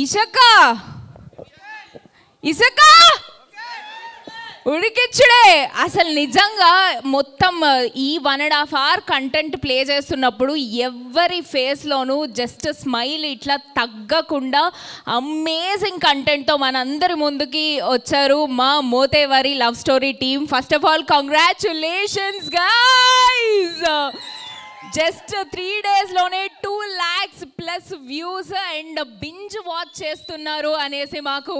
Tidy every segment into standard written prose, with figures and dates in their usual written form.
ఇసక ఇసక ఉడికిచ్చుడే. అసలు నిజంగా మొత్తం ఈ 1.5 hour కంటెంట్ ప్లే చేస్తున్నప్పుడు ఎవరి ఫేస్లోనూ జస్ట్ స్మైల్ ఇట్లా తగ్గకుండా అమేజింగ్ కంటెంట్తో మనందరి ముందుకి వచ్చారు మా Mothevari love story team. First of all congratulations guys. Just 3 daysలోనే 2 lakhs+ views and binge watch చేస్తున్నారు అనేసి మాకు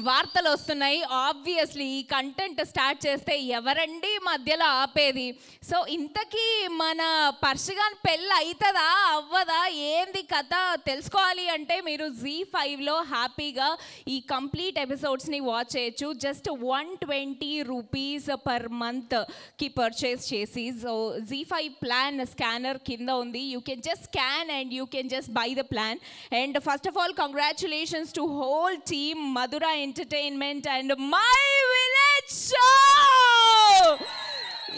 వార్తలు వస్తున్నాయి. ఆబ్వియస్లీ ఈ కంటెంట్ స్టార్ట్ చేస్తే ఎవరండి మధ్యలో ఆపేది? సో ఇంతకీ మన పర్షగాన్ పెళ్ళి అవుతుందా అవ్వదా ఏంది కథ తెలుసుకోవాలి అంటే మీరు ZEE5లో హ్యాపీగా ఈ కంప్లీట్ ఎపిసోడ్స్ని వాచ్ చేయొచ్చు. జస్ట్ 120 rupees per monthకి పర్చేస్ చేసి. సో ZEE5 ప్లాన్ స్కానర్ కింద ఉంది. You can just scan and you can just buy the plan. And first of all congratulations to whole team Madhura entertainment and my village show.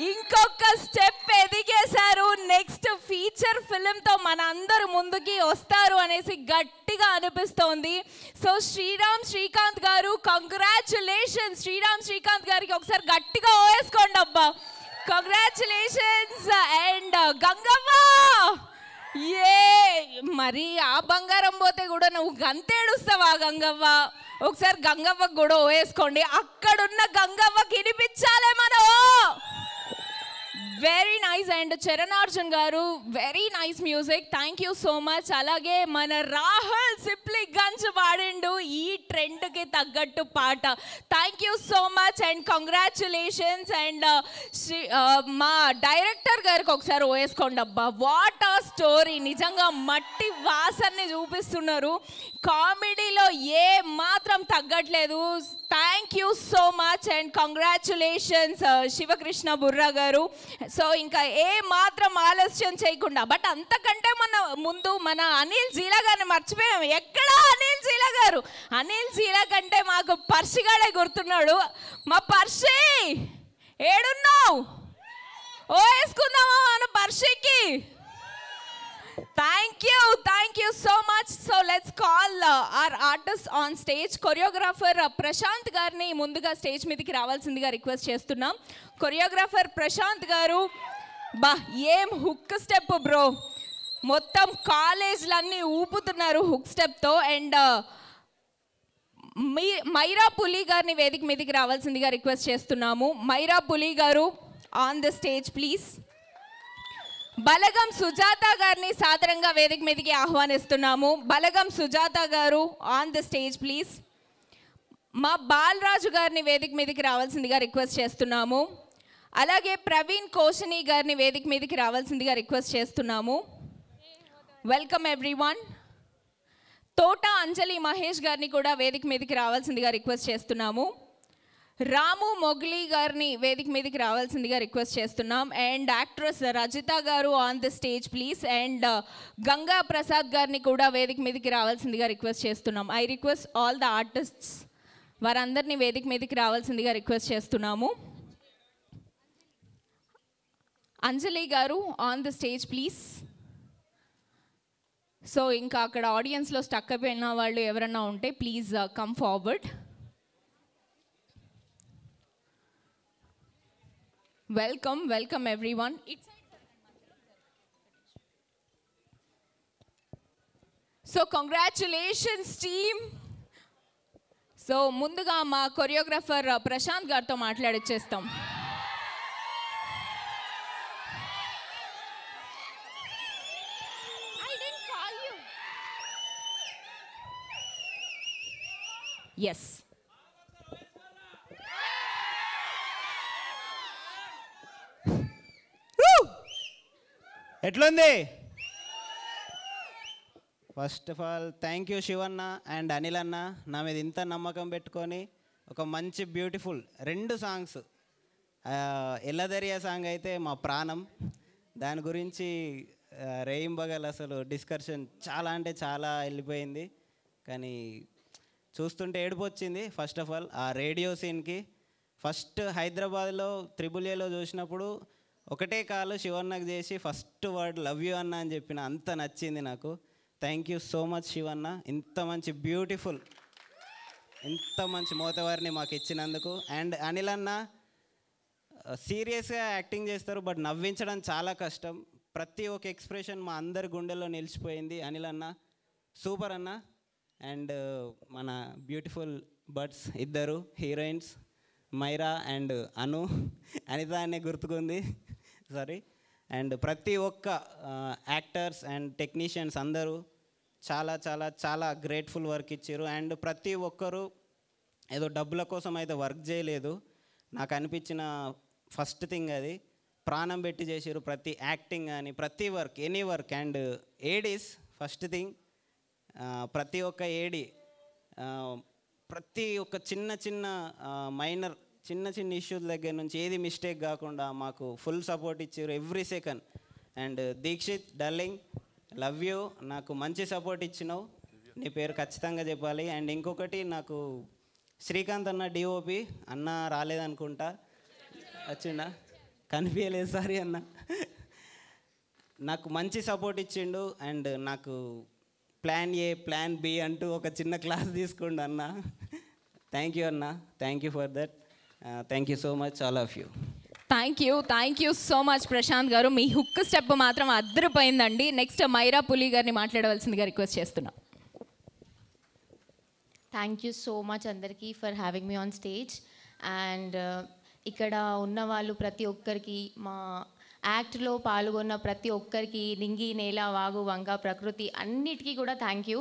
ఇంకొక స్టెప్ ఎదిగేశారు. Next feature ఫిల్మ్తో మన అందరు ముందుకి వస్తారు అనేసి గట్టిగా అనిపిస్తోంది. సో శ్రీకాంత్ గారు కంగ్రాచులేషన్స్. శ్రీకాంత్ గారికి ఒకసారి గట్టిగా వేసుకోండి అబ్బా. కంగ్రాచులేషన్స్. అండ్ గంగవ్వ మరి ఆ బంగారం పోతే కూడా నువ్వు గంతేడుస్తావా గంగవ్వ? ఒకసారి గంగవ్వకు కూడా వేసుకోండి. అక్కడున్న గంగవ్వకి వినిపించాలే మనం. Very nice. అండ్ చరణార్జున్ గారు very nice music, thank you so much. అలాగే మన రాహుల్ సిప్లిగంజ్ పాడిండు ఈ ట్రెండ్కి తగ్గట్టు పాట. Thank you so much and congratulations. And మా డైరెక్టర్ గారికి ఒకసారి వేసుకోండి అబ్బా. వాట్ ఆ స్టోరీ. నిజంగా మట్టి వాసనని చూపిస్తున్నారు. కామెడీలో ఏ మాత్రం తగ్గట్లేదు. Thank you so much and congratulations Shivakrishna Burra garu. So ఇంకా ఏ మాత్రం ఆలస్యం చేయకుండా, బట్ అంతకంటే ముందు మన అనిల్ జీలా గారిని మర్చిపోయాం. ఎక్కడ అనిల్ జీలా గారు? అనిల్ జీలా కంటే మాకు పర్షిగాడే గుర్తున్నాడు. మా పర్షి ఏడున్నావు? ఓ వేసుకుందామా మన పర్షికి? Thank you so much. So let's call our artist on stage. Choreographer Prashanth గారిని ముందుగా స్టేజ్ మీదకి రావాల్సిందిగా రిక్వెస్ట్ చేస్తున్నాం. కొరియోగ్రాఫర్ ప్రశాంత్ గారు, బా ఏం హుక్ స్టెప్ బ్రో, మొత్తం కాలేజ్లన్నీ ఊపుతున్నారు హుక్ స్టెప్తో. అండ్ మైరా పులి గారిని వేదిక మీదకి రావాల్సిందిగా రిక్వెస్ట్ చేస్తున్నాము. మైరా పులి గారు ఆన్ ద స్టేజ్ ప్లీజ్. బలగం సుజాత గారిని సాదరంగా వేదిక మీదకి ఆహ్వానిస్తున్నాము. బలగం సుజాత గారు ఆన్ ద స్టేజ్ ప్లీజ్. మా బాలరాజు గారిని వేదిక మీదకి రావాల్సిందిగా రిక్వెస్ట్ చేస్తున్నాము. అలాగే ప్రవీణ్ కోషని గారిని వేదిక మీదకి రావాల్సిందిగా రిక్వెస్ట్ చేస్తున్నాము. Welcome everyone. తోట అంజలి మహేష్ గారిని కూడా వేదిక మీదకి రావాల్సిందిగా రిక్వెస్ట్ చేస్తున్నాము. రాము మొగ్లీ గారిని వేదిక మీదకి రావాల్సిందిగా రిక్వెస్ట్ చేస్తున్నాం. And actress Rajitha garu on the stage please. And Ganga Prasad గారిని కూడా వేదిక మీదకి రావాల్సిందిగా రిక్వెస్ట్ చేస్తున్నాం. I request all the artists వారందరినీ వేదిక మీదకి రావాల్సిందిగా రిక్వెస్ట్ చేస్తున్నాము. Anjali garu on the stage please. So ఇంకా అక్కడ ఆడియన్స్లో స్టక్ అయిపోయిన వాళ్ళు ఎవరన్నా ఉంటే please come forward. Welcome everyone. So congratulations team. So ముందుగా మా కొరియోగ్రాఫర్ ప్రశాంత్ గారితో మాట్లాడిచ్చేస్తాం. ఎస్, ఎట్లుంది? First of all thank you Shivanna and Anil అన్న, నా మీద ఇంత నమ్మకం పెట్టుకొని ఒక మంచి బ్యూటిఫుల్ 2 సాంగ్స్. ఎల్లదరియా సాంగ్ అయితే మా ప్రాణం. దాని గురించి రేయింబగల్ అసలు డిస్కషన్ చాలా అంటే చాలా వెళ్ళిపోయింది. కానీ చూస్తుంటే ఏడుపు వచ్చింది. ఫస్ట్ ఆఫ్ ఆల్ ఆ రేడియో సీన్కి ఫస్ట్ హైదరాబాద్లో AAAలో చూసినప్పుడు ఒకటే కాలు శివన్నకు చేసి ఫస్ట్ వర్డ్ లవ్ యూ అన్న అని చెప్పిన, అంత నచ్చింది నాకు. Thank you so much Shivanna, ఇంత మంచి బ్యూటిఫుల్, ఇంత మంచి మోతవారిని మాకు ఇచ్చినందుకు. అండ్ అనిల్ అన్న సీరియస్గా యాక్టింగ్ చేస్తారు, బట్ నవ్వించడం చాలా కష్టం. ప్రతి ఒక్క ఎక్స్ప్రెషన్ మా అందరి గుండెల్లో నిలిచిపోయింది. అనిల్ అన్న సూపర్ అన్న. అండ్ మన బ్యూటిఫుల్ బర్డ్స్ ఇద్దరు హీరోయిన్స్ మైరా అండ్ అను, అనిత అనే గుర్తుకుంది సారీ. అండ్ ప్రతి ఒక్క యాక్టర్స్ అండ్ టెక్నీషియన్స్ అందరూ చాలా చాలా చాలా గ్రేట్ఫుల్ వర్క్ ఇచ్చారు. అండ్ ప్రతి ఒక్కరు ఏదో డబ్బుల కోసం అయితే వర్క్ చేయలేదు. నాకు అనిపించిన ఫస్ట్ థింగ్ అది, ప్రాణం పెట్టి చేసారు ప్రతి యాక్టింగ్ కానీ ప్రతి work, any work. And Aedes first thing, ప్రతి ఒక్క ఏడి ప్రతి ఒక్క చిన్న చిన్న మైనర్ చిన్న చిన్న ఇష్యూస్ దగ్గర నుంచి ఏది మిస్టేక్ కాకుండా మాకు ఫుల్ సపోర్ట్ ఇచ్చారు every second. And Dikshith darling, love you, నాకు మంచి సపోర్ట్ ఇచ్చినావు, నీ పేరు ఖచ్చితంగా చెప్పాలి. అండ్ ఇంకొకటి నాకు శ్రీకాంత్ అన్న డిఓపి అన్న రాలేదనుకుంటా, వచ్చిండా కనిపించలేదు సారీ అన్న, నాకు మంచి సపోర్ట్ ఇచ్చిండు. అండ్ నాకు ప్లాన్ ఏ ప్లాన్ బి అంటూ ఒక చిన్న క్లాస్ తీసుకోండి అన్న. థ్యాంక్ యూ అన్న, thank you for that, thank you so much all of you. Thank you so much Prashanth garu. మీ హుక్ స్టెప్ మాత్రం అద్దరిపోయిందండి. నెక్స్ట్ మైరా పులి గారిని మాట్లాడవలసిందిగా రిక్వెస్ట్ చేస్తున్నా. థ్యాంక్ యూ సో మచ్ అందరికీ for having me on stage. And ఇక్కడ ఉన్న వాళ్ళు ప్రతి ఒక్కరికి, మా యాక్ట్లో పాల్గొన్న ప్రతి ఒక్కరికి, నింగి నేల వాగు వంక ప్రకృతి అన్నిటికీ కూడా థ్యాంక్ యూ.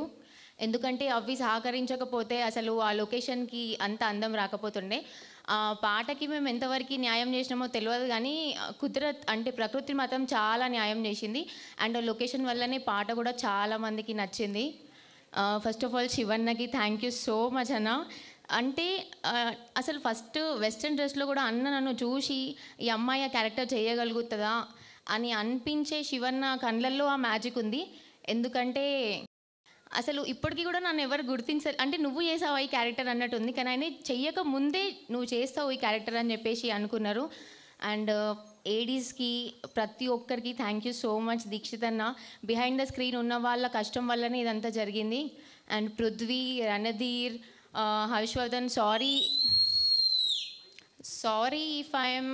ఎందుకంటే అవి సహకరించకపోతే అసలు ఆ లొకేషన్కి అంత అందం రాకపోతుండే. ఆ పాటకి మేము ఎంతవరకు న్యాయం చేసినామో తెలియదు, కానీ కుదరత్ అంటే ప్రకృతి మాత్రం చాలా న్యాయం చేసింది. అండ్ లొకేషన్ వల్లనే పాట కూడా చాలా మందికి నచ్చింది. ఫస్ట్ ఆఫ్ ఆల్ శివన్నకి థ్యాంక్ యూ సో మచ్ అన్న. అంటే అసలు ఫస్ట్ వెస్ట్రన్ డ్రెస్లో కూడా అన్న నన్ను చూసి ఈ అమ్మాయి ఆ క్యారెక్టర్ చేయగలుగుతుందా అని అనిపించే శివన్న కళ్ళల్లో ఆ మ్యాజిక్ ఉంది. ఎందుకంటే అసలు ఇప్పటికీ కూడా నన్ను ఎవరు అంటే నువ్వు చేసావు ఈ క్యారెక్టర్ అన్నట్టు ఉంది, కానీ ఆయన చెయ్యక ముందే నువ్వు చేస్తావు ఈ క్యారెక్టర్ అని చెప్పేసి అనుకున్నారు. అండ్ ఏడీస్కి ప్రతి ఒక్కరికి thank you so much. Dikshith అన్న బిహైండ్ ద స్క్రీన్ ఉన్న వాళ్ళ కష్టం వల్లనే ఇదంతా జరిగింది. And Prithvi, Ranadheer, Harshavardhan, sorry if I'm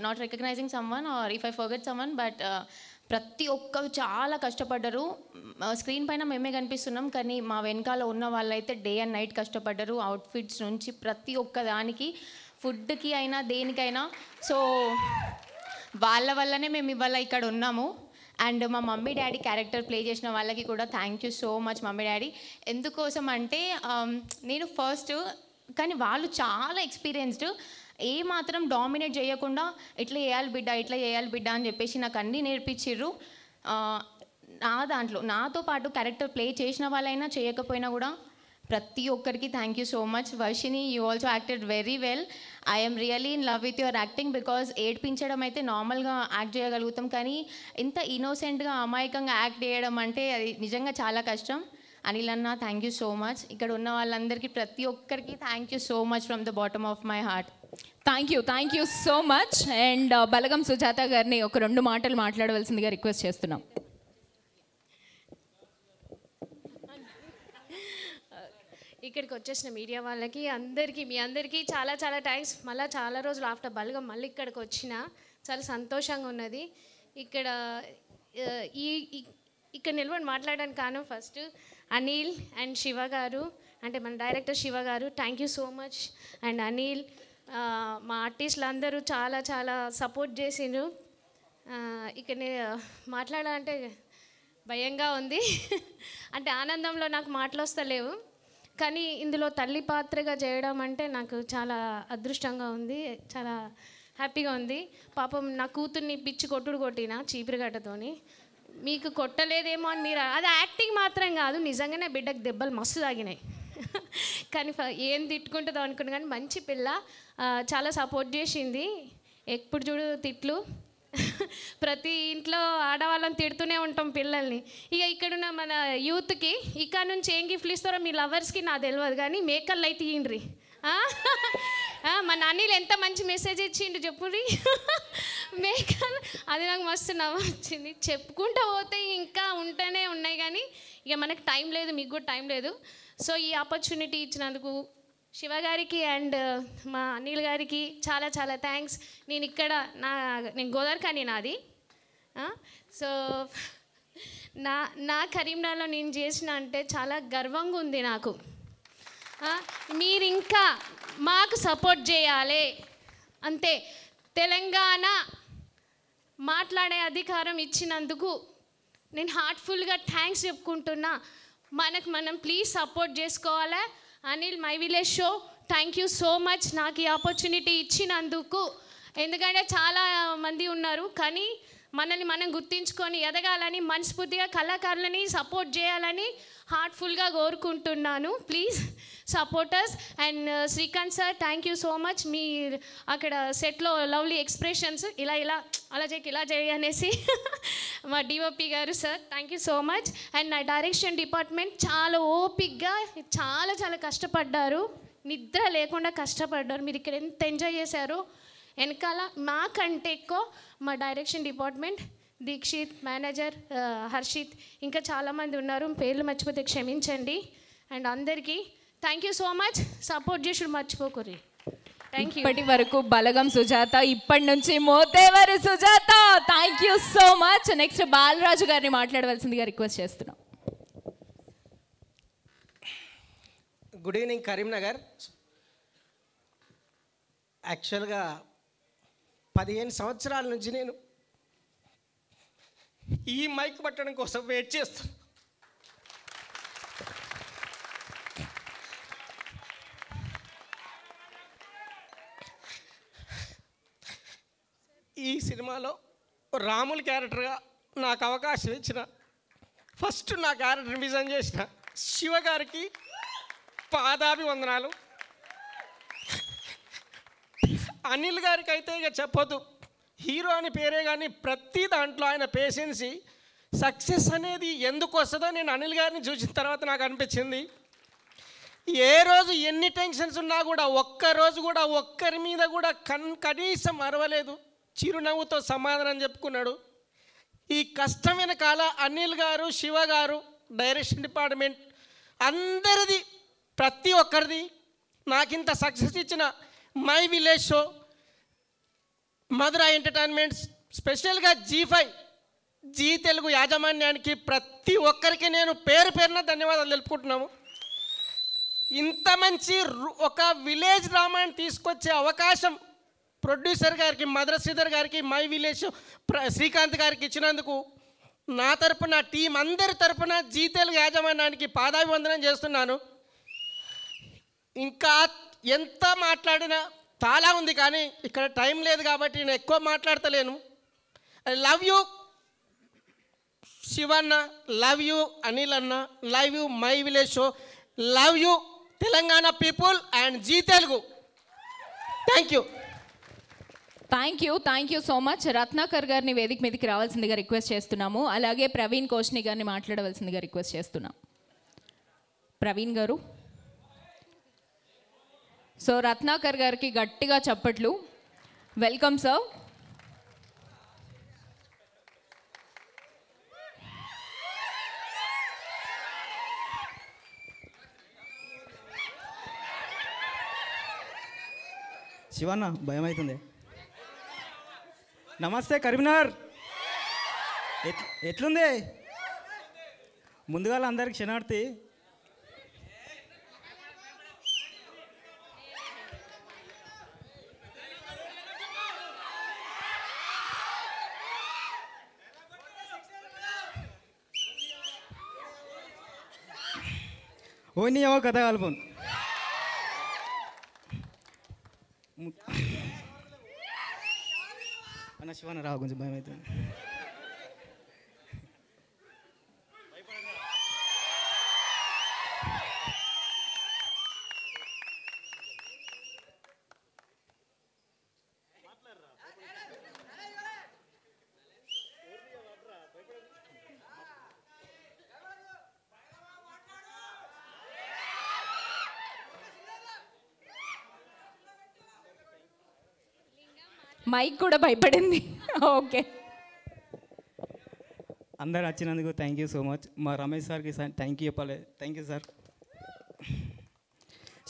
not recognizing someone or if I forget someone, but ప్రతి ఒక్కరు చాలా కష్టపడ్డారు. స్క్రీన్ పైన మేమే కనిపిస్తున్నాం, కానీ మా వెనకాల ఉన్న వాళ్ళైతే డే అండ్ నైట్ కష్టపడ్డారు. అవుట్ఫిట్స్ నుంచి ప్రతి ఒక్క దానికి, ఫుడ్కి అయినా దేనికైనా. సో వాళ్ళ వల్లనే మేము ఇవాళ ఇక్కడ ఉన్నాము. అండ్ మా మమ్మీ డాడీ క్యారెక్టర్ ప్లే చేసిన వాళ్ళకి కూడా thank you so much mummy daddy. ఎందుకోసం అంటే నేను ఫస్ట్, కానీ వాళ్ళు చాలా ఎక్స్పీరియన్స్డ్. ఏ మాత్రం డామినేట్ చేయకుండా ఇట్లా చేయాలి బిడ్డ అని చెప్పేసి నాకు అన్నీ నేర్పించిర్రు. నా దాంట్లో నాతో పాటు క్యారెక్టర్ ప్లే చేసిన వాళ్ళైనా చేయకపోయినా కూడా ప్రతి ఒక్కరికి thank you so much. Varshini, you also acted very well. I'm really in love with your acting. Because ఏడ్పించడం అయితే నార్మల్గా యాక్ట్ చేయగలుగుతాం, కానీ ఇంత ఇన్నోసెంట్గా అమాయకంగా యాక్ట్ చేయడం అంటే అది నిజంగా చాలా కష్టం. అనిల్ అన్న థ్యాంక్ యూ సో మచ్. ఇక్కడ ఉన్న వాళ్ళందరికీ ప్రతి ఒక్కరికి thank you so much from the bottom of my heart. Thank you so much. And Balagam Sujatha గారిని ఒక 2 మాటలు మాట్లాడవలసిందిగా రిక్వెస్ట్ చేస్తున్నాం. ఇక్కడికి వచ్చేసిన మీడియా వాళ్ళకి మీ అందరికీ చాలా చాలా థ్యాంక్స్. మళ్ళీ చాలా రోజులు ఆఫ్టర్ బలగం మళ్ళీ ఇక్కడికి వచ్చిన చాలా సంతోషంగా ఉన్నది. ఇక్కడ నిలబడి మాట్లాడడానికి కారణం ఫస్ట్ అనిల్ అండ్ శివ గారు, అంటే మన డైరెక్టర్ శివ గారు, thank you so much. And Anil, మా ఆర్టిస్టులు అందరూ చాలా చాలా సపోర్ట్ చేసిండ్రు. ఇక్కడ మాట్లాడాలంటే భయంగా ఉంది, అంటే ఆనందంలో నాకు మాటలు వస్తలేవు, కానీ ఇందులో తల్లి పాత్రగా చేయడం అంటే నాకు చాలా అదృష్టంగా ఉంది, చాలా హ్యాపీగా ఉంది. పాపం నా కూతుర్ని పిచ్చి కొట్టిన చీపురుగడ్డతోని. మీకు కొట్టలేదేమో అని మీరు, అది యాక్టింగ్ మాత్రం కాదు, నిజంగానే బిడ్డకు దెబ్బలు మస్తు తాగినాయి. కానీ ఏం తిట్టుకుంటుందో అనుకున్నా, కానీ మంచి పిల్ల, చాలా సపోర్ట్ చేసింది. ఎప్పుడు చూడు తిట్లు, ప్రతి ఇంట్లో ఆడవాళ్ళని తిడుతూనే ఉంటాం పిల్లల్ని. ఇక ఇక్కడున్న మన యూత్కి ఇక్కడ నుంచి ఏం గిఫ్ట్లు ఇస్తారో మీ లవర్స్కి నాకు తెలియదు, కానీ మేకర్లు అయితే ఇయ్యండ్రి. మన అనిల్ ఎంత మంచి మెసేజ్ ఇచ్చిండు చెప్పుర్రి. మేకప్ అది నాకు మస్తు నవ్వు వచ్చింది. చెప్పుకుంటూ పోతే ఇంకా ఉంటూనే ఉన్నాయి కానీ ఇక మనకు టైం లేదు, మీకు కూడా టైం లేదు. సో ఈ ఆపర్చునిటీ ఇచ్చినందుకు శివ గారికి అండ్ మా అనిల్ గారికి చాలా చాలా థ్యాంక్స్. నేను గోదావరిఖని నాది. సో నా కరీంనగర్లో నేను చేసిన అంటే చాలా గర్వంగా ఉంది నాకు. మీరు ఇంకా మాకు సపోర్ట్ చేయాలి అంతే. తెలంగాణ మాట్లాడే అధికారం ఇచ్చినందుకు నేను హార్ట్ఫుల్గా థ్యాంక్స్ చెప్పుకుంటున్నా. మనం ప్లీజ్ సపోర్ట్ చేసుకోవాలి. Anil my village show thank you so much నాకు ఈ ఆపర్చునిటీ ఇచ్చినందుకు. ఎందుకంటే చాలా మంది ఉన్నారు కానీ మనల్ని మనం గుర్తించుకొని ఎదగాలని మనస్ఫూర్తిగా కళాకారులని సపోర్ట్ చేయాలని హార్ట్ఫుల్గా కోరుకుంటున్నాను. Please supporters. And Srikanth sir thank you so much. మీ అక్కడ సెట్లో లవ్లీ ఎక్స్ప్రెషన్స్ ఇలా ఇలా చేయి అనేసి మా డిఓపి గారు sir thank you so much. And నా డైరెక్షన్ డిపార్ట్మెంట్ చాలా ఓపిక్గా చాలా చాలా కష్టపడ్డారు, నిద్ర లేకుండా కష్టపడ్డారు. మీరు ఇక్కడ ఎంత ఎంజాయ్ చేశారో వెనకాల మాకంటే ఎక్కువ మా direction department Dikshit, manager Harshit, ఇంకా చాలామంది ఉన్నారు, పేర్లు మర్చిపోతే క్షమించండి. అండ్ అందరికీ thank you so much. Support చేసుడు మర్చిపోకూరి. Thank you. ఇప్పటి వరకు బలగం సుజాత, ఇప్పటి నుంచి Mothevari Sujatha. Thank you so much. Next Balaraju గారిని మాట్లాడవలసిందిగా రిక్వెస్ట్ చేస్తున్నాం. Good evening Karimnagar. యాక్చువల్గా 15 సంవత్సరాల నుంచి నేను ఈ మైక్ పట్టడం కోసం వెయిట్ చేస్తాను. ఈ సినిమాలో రాముల క్యారెక్టర్గా నాకు అవకాశం ఇచ్చిన ఫస్ట్ నా క్యారెక్టర్ రివిజన్ చేసిన శివ గారికి పాదాభివందనాలు. అనిల్ గారికి అయితే ఇక చెప్పొద్దు, హీరో అని పేరే కానీ ప్రతి దాంట్లో ఆయన పేషెన్సీ. సక్సెస్ అనేది ఎందుకు వస్తుందో నేను అనిల్ గారిని చూసిన తర్వాత నాకు అనిపించింది. ఏ రోజు ఎన్ని టెన్షన్స్ ఉన్నా కూడా ఒక్కరోజు కూడా ఒక్కరి మీద కూడా కనీసం అరవలేదు, చిరునవ్వుతో సమాధానం చెప్పుకున్నాడు. ఈ కష్టం వెనకాల అనిల్ గారు, శివ గారు, డైరెక్షన్ డిపార్ట్మెంట్ అందరిది, ప్రతి ఒక్కరిది. నాకింత సక్సెస్ ఇచ్చిన my village show, Madhura entertainments, స్పెషల్గా G5 జీ తెలుగు యాజమాన్యానికి ప్రతి ఒక్కరికి నేను పేరు పేరున ధన్యవాదాలు తెలుపుకుంటున్నాము. ఇంత మంచి ఒక విలేజ్ డ్రామాని తీసుకొచ్చే అవకాశం ప్రొడ్యూసర్ గారికి, మధుర శ్రీధర్ గారికి, మై విలేజ్ శ్రీకాంత్ గారికి ఇచ్చినందుకు నా తరపున, టీం అందరి తరపున జీ తెలుగు యాజమాన్యానికి పాదాభివందనం చేస్తున్నాను. ఇంకా ఎంత మాట్లాడినా చాలా ఉంది కానీ ఇక్కడ టైం లేదు కాబట్టి నేను ఎక్కువ మాట్లాడతలేను. I love you Shivanna, love you Anil అన్న, love you my village show, love you Telangana people and Zee Telugu. Thank you. Thank you so much. Ratnakar గారిని వేదిక మీదకి రావాల్సిందిగా రిక్వెస్ట్ చేస్తున్నాము. అలాగే ప్రవీణ్ కోష్ని గారిని మాట్లాడవలసిందిగా రిక్వెస్ట్ చేస్తున్నాం. ప్రవీణ్ గారు. సో రత్నాకర్ గారికి గట్టిగా చప్పట్లు. Welcome sir. శివన్న భయం అవుతుంది. నమస్తే కరీంనగర్, ఎట్లుంది? ముందుగా అందరికి క్షణార్థి. ఓని ఏమో కథ కలుపును. అన్న శివన్న రావు, కొంచెం భయం అవుతుంది. మైక్ కూడా భయపడింది. ఓకే, అందరు వచ్చినందుకు థ్యాంక్ యూ సో మచ్. మా రమేష్ సార్కి థ్యాంక్ యూ చెప్పాలి. Thank you sir.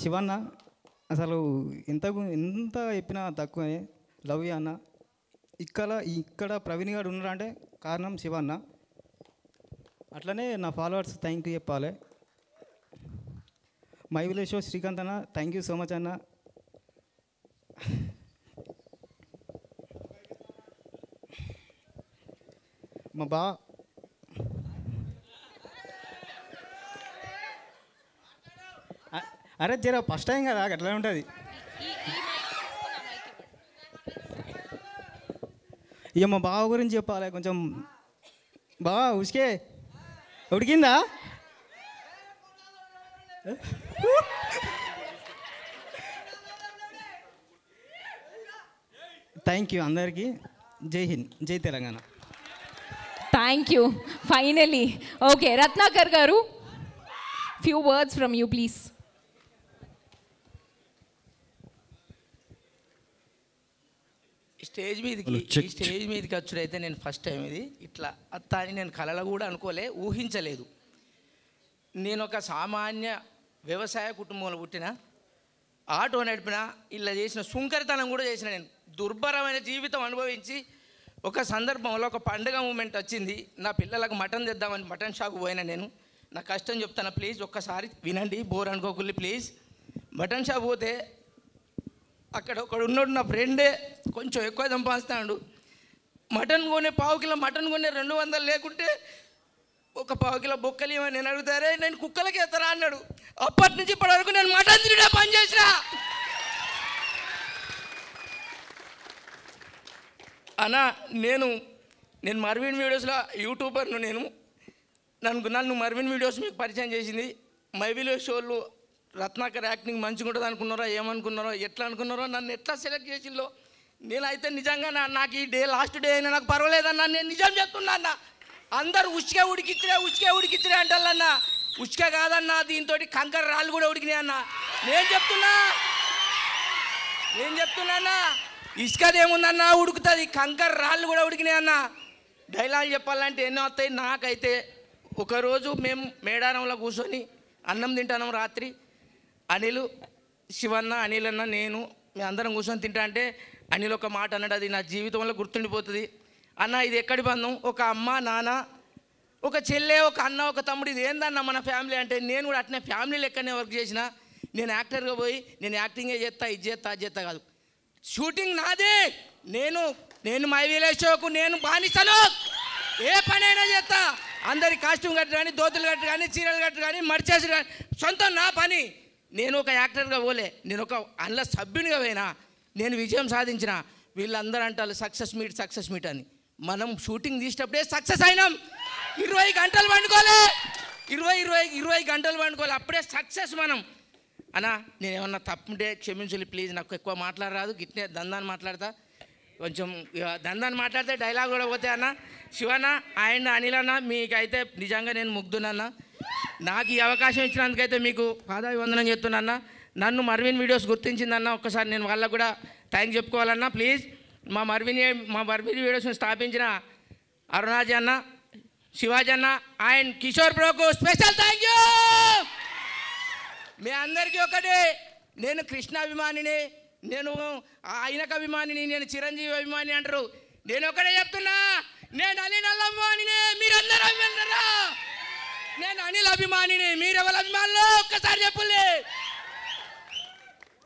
శివన్న అసలు ఎంత చెప్పినా తక్కువే. లవ్ యూ అన్న. ఇక్కడ ప్రవీణ్ గారు ఉన్నారంటే కారణం శివన్న. అట్లనే నా ఫాలోవర్స్ థ్యాంక్ యూ చెప్పాలి. మై విలేజ్ షో శ్రీకాంత్ అన్న థ్యాంక్ యూ సో మచ్ అన్న. మా అరే జర ఫస్ట్ టైం కదా అట్లా ఉంటుంది. ఇక మా బావ గురించి చెప్పాలి కొంచెం. బావా ఉసికే ఉడికిందా? థ్యాంక్ యూ అందరికీ. జై హింద్, జై Telangana. Thank you. Finally okay, Ratnakar గారు, few words from you please. Stage మీదకి వచ్చుడైతే నేను ఫస్ట్ టైం ఇది ఇట్లా అత్త అని నేను కలలో కూడా అనుకోలే, ఊహించలేదు. నేను ఒక సామాన్య వ్యవసాయ కుటుంబంలో పుట్టిన, ఆటో నడిపిన, ఇలా చేసిన సుంకరితనం కూడా చేసిన. నేను దుర్భరమైన జీవితం అనుభవించి ఒక సందర్భంలో ఒక పండుగ మూమెంట్ వచ్చింది. నా పిల్లలకు మటన్ తెద్దామని మటన్ షాప్కి పోయినా. నేను నా కష్టం చెప్తాను ప్లీజ్, ఒక్కసారి వినండి, బోర్ అనుకోకుల్లి ప్లీజ్. మటన్ షాప్ పోతే అక్కడ ఒకడు ఉన్నాడు, నా ఫ్రెండే, కొంచెం ఎక్కువ సంపాదిస్తాడు. మటన్ కొనే పావు కిలో మటన్ కొనే 200 లేకుంటే ఒక పావు కిలో బొక్కలు ఇవ్వని నేను అడుగుతారే, నేను కుక్కలకి ఎత్తరా అన్నాడు. అప్పటి నుంచి ఇప్పటి వరకు నేను మటన్ తిరిగా పని చేసిన. అన్నా నేను మర్విన్ వీడియోస్లో యూట్యూబర్ను. నన్ను మర్విన్ వీడియోస్ మీకు పరిచయం చేసింది. మై విలేజ్ షోలు రత్నాకర్ యాక్టింగ్ మంచిగా ఉంటుంది అనుకున్నారో, ఏమనుకున్నారో, ఎట్లా అనుకున్నారో, నన్ను ఎట్లా సెలెక్ట్ చేసిందో. నేనైతే నిజంగా నాకు ఈ డే లాస్ట్ డే అయినా నాకు పర్వాలేదన్నా, నేను నిజం చెప్తున్నా అన్న. అందరూ ఉచికే ఉడికిచ్చిరే అంటారన్నా. ఉచిక కాదన్నా, దీంతో కంకర రాళ్ళు కూడా ఉడికినాయి అన్న. నేను చెప్తున్నా ఇసుకది ఏముందన్నా ఉడుకుతుంది, కంకర రాళ్ళు కూడా ఉడికినాయి అన్న. డైలాగ్ చెప్పాలంటే ఎన్నో వస్తాయి. నాకైతే ఒకరోజు మేము మేడారంలో కూర్చొని అన్నం తింటాను రాత్రి. అనిల్, శివన్న, అనిల్ అన్న, నేను మీ అందరం కూర్చొని తింటా అంటే అనిల్ ఒక మాట అన్నాడు, అది నా జీవితంలో గుర్తుండిపోతుంది. అన్న ఇది ఎక్కడి బంధం? ఒక అమ్మ, నాన్న, ఒక చెల్లె, ఒక అన్న, ఒక తమ్ముడు, ఇది ఏందన్న మన ఫ్యామిలీ అంటే. నేను కూడా అట్నే ఫ్యామిలీ లెక్కనే వర్క్ చేసిన. నేను యాక్టర్గా పోయి నేను యాక్టింగే చేస్తా, ఇది చేస్తా, అది చేస్తా కాదు. షూటింగ్ నాదే. నేను మై విలేజ్ షోకు నేను బానిసను. ఏ పనైనా చేస్తా. అందరి కాస్ట్యూమ్ కట్టు కానీ, దోతులు కట్టు కానీ, చీరలు కట్టు కానీ, మడిచేసి కానీ సొంతం నా పని. నేను ఒక యాక్టర్గా పోలే, నేను ఒక అందులో సభ్యునిగా పోయినా. నేను విజయం సాధించిన. వీళ్ళందరూ అంటారు సక్సెస్ మీట్ అని. మనం షూటింగ్ తీసేటప్పుడే సక్సెస్ అయినాం. 20 గంటలు పండుకోలే, 20 గంటలు పండుకోలే, అప్పుడే సక్సెస్ మనం. అన్నా నేను ఏమన్నా తప్పుంటే క్షమించాలి ప్లీజ్. నాకు ఎక్కువ మాట్లాడరాదు, గిట్నే దందాన్ని మాట్లాడతా. కొంచెం దందాన్ని మాట్లాడితే డైలాగ్ కూడా పోతే అన్న. శివన్న అండ్ అనిల్ అన్న, మీకైతే నిజంగా నేను ముగ్ధునన్న. నాకు ఈ అవకాశం ఇచ్చినందుకైతే మీకు పాదాభివందనం చేస్తున్నా. నన్ను మర్విన్ వీడియోస్ గుర్తించిందన్న, ఒక్కసారి నేను వాళ్ళకు కూడా థ్యాంక్స్ చెప్పుకోవాలన్నా ప్లీజ్. మా మర్విన్ వీడియోస్ని స్థాపించిన అరుణాజీ అన్న, శివాజీ అన్న అండ్ కిషోర్ బ్రోకు స్పెషల్ థ్యాంక్ యూ. మీ అందరికీ ఒకటే, నేను కృష్ణ అభిమానిని, నేను ఆయనకు అభిమానిని, నేను చిరంజీవి అభిమాని అంటారు. నేను ఒకటే చెప్తున్నా, నేను అనిల్ అభిమానిని, మీరందరూ అభిమానులరా? నేను అనిల్ అభిమానిని, మీరెవరు అభిమానులు ఒక్కసారి చెప్పులే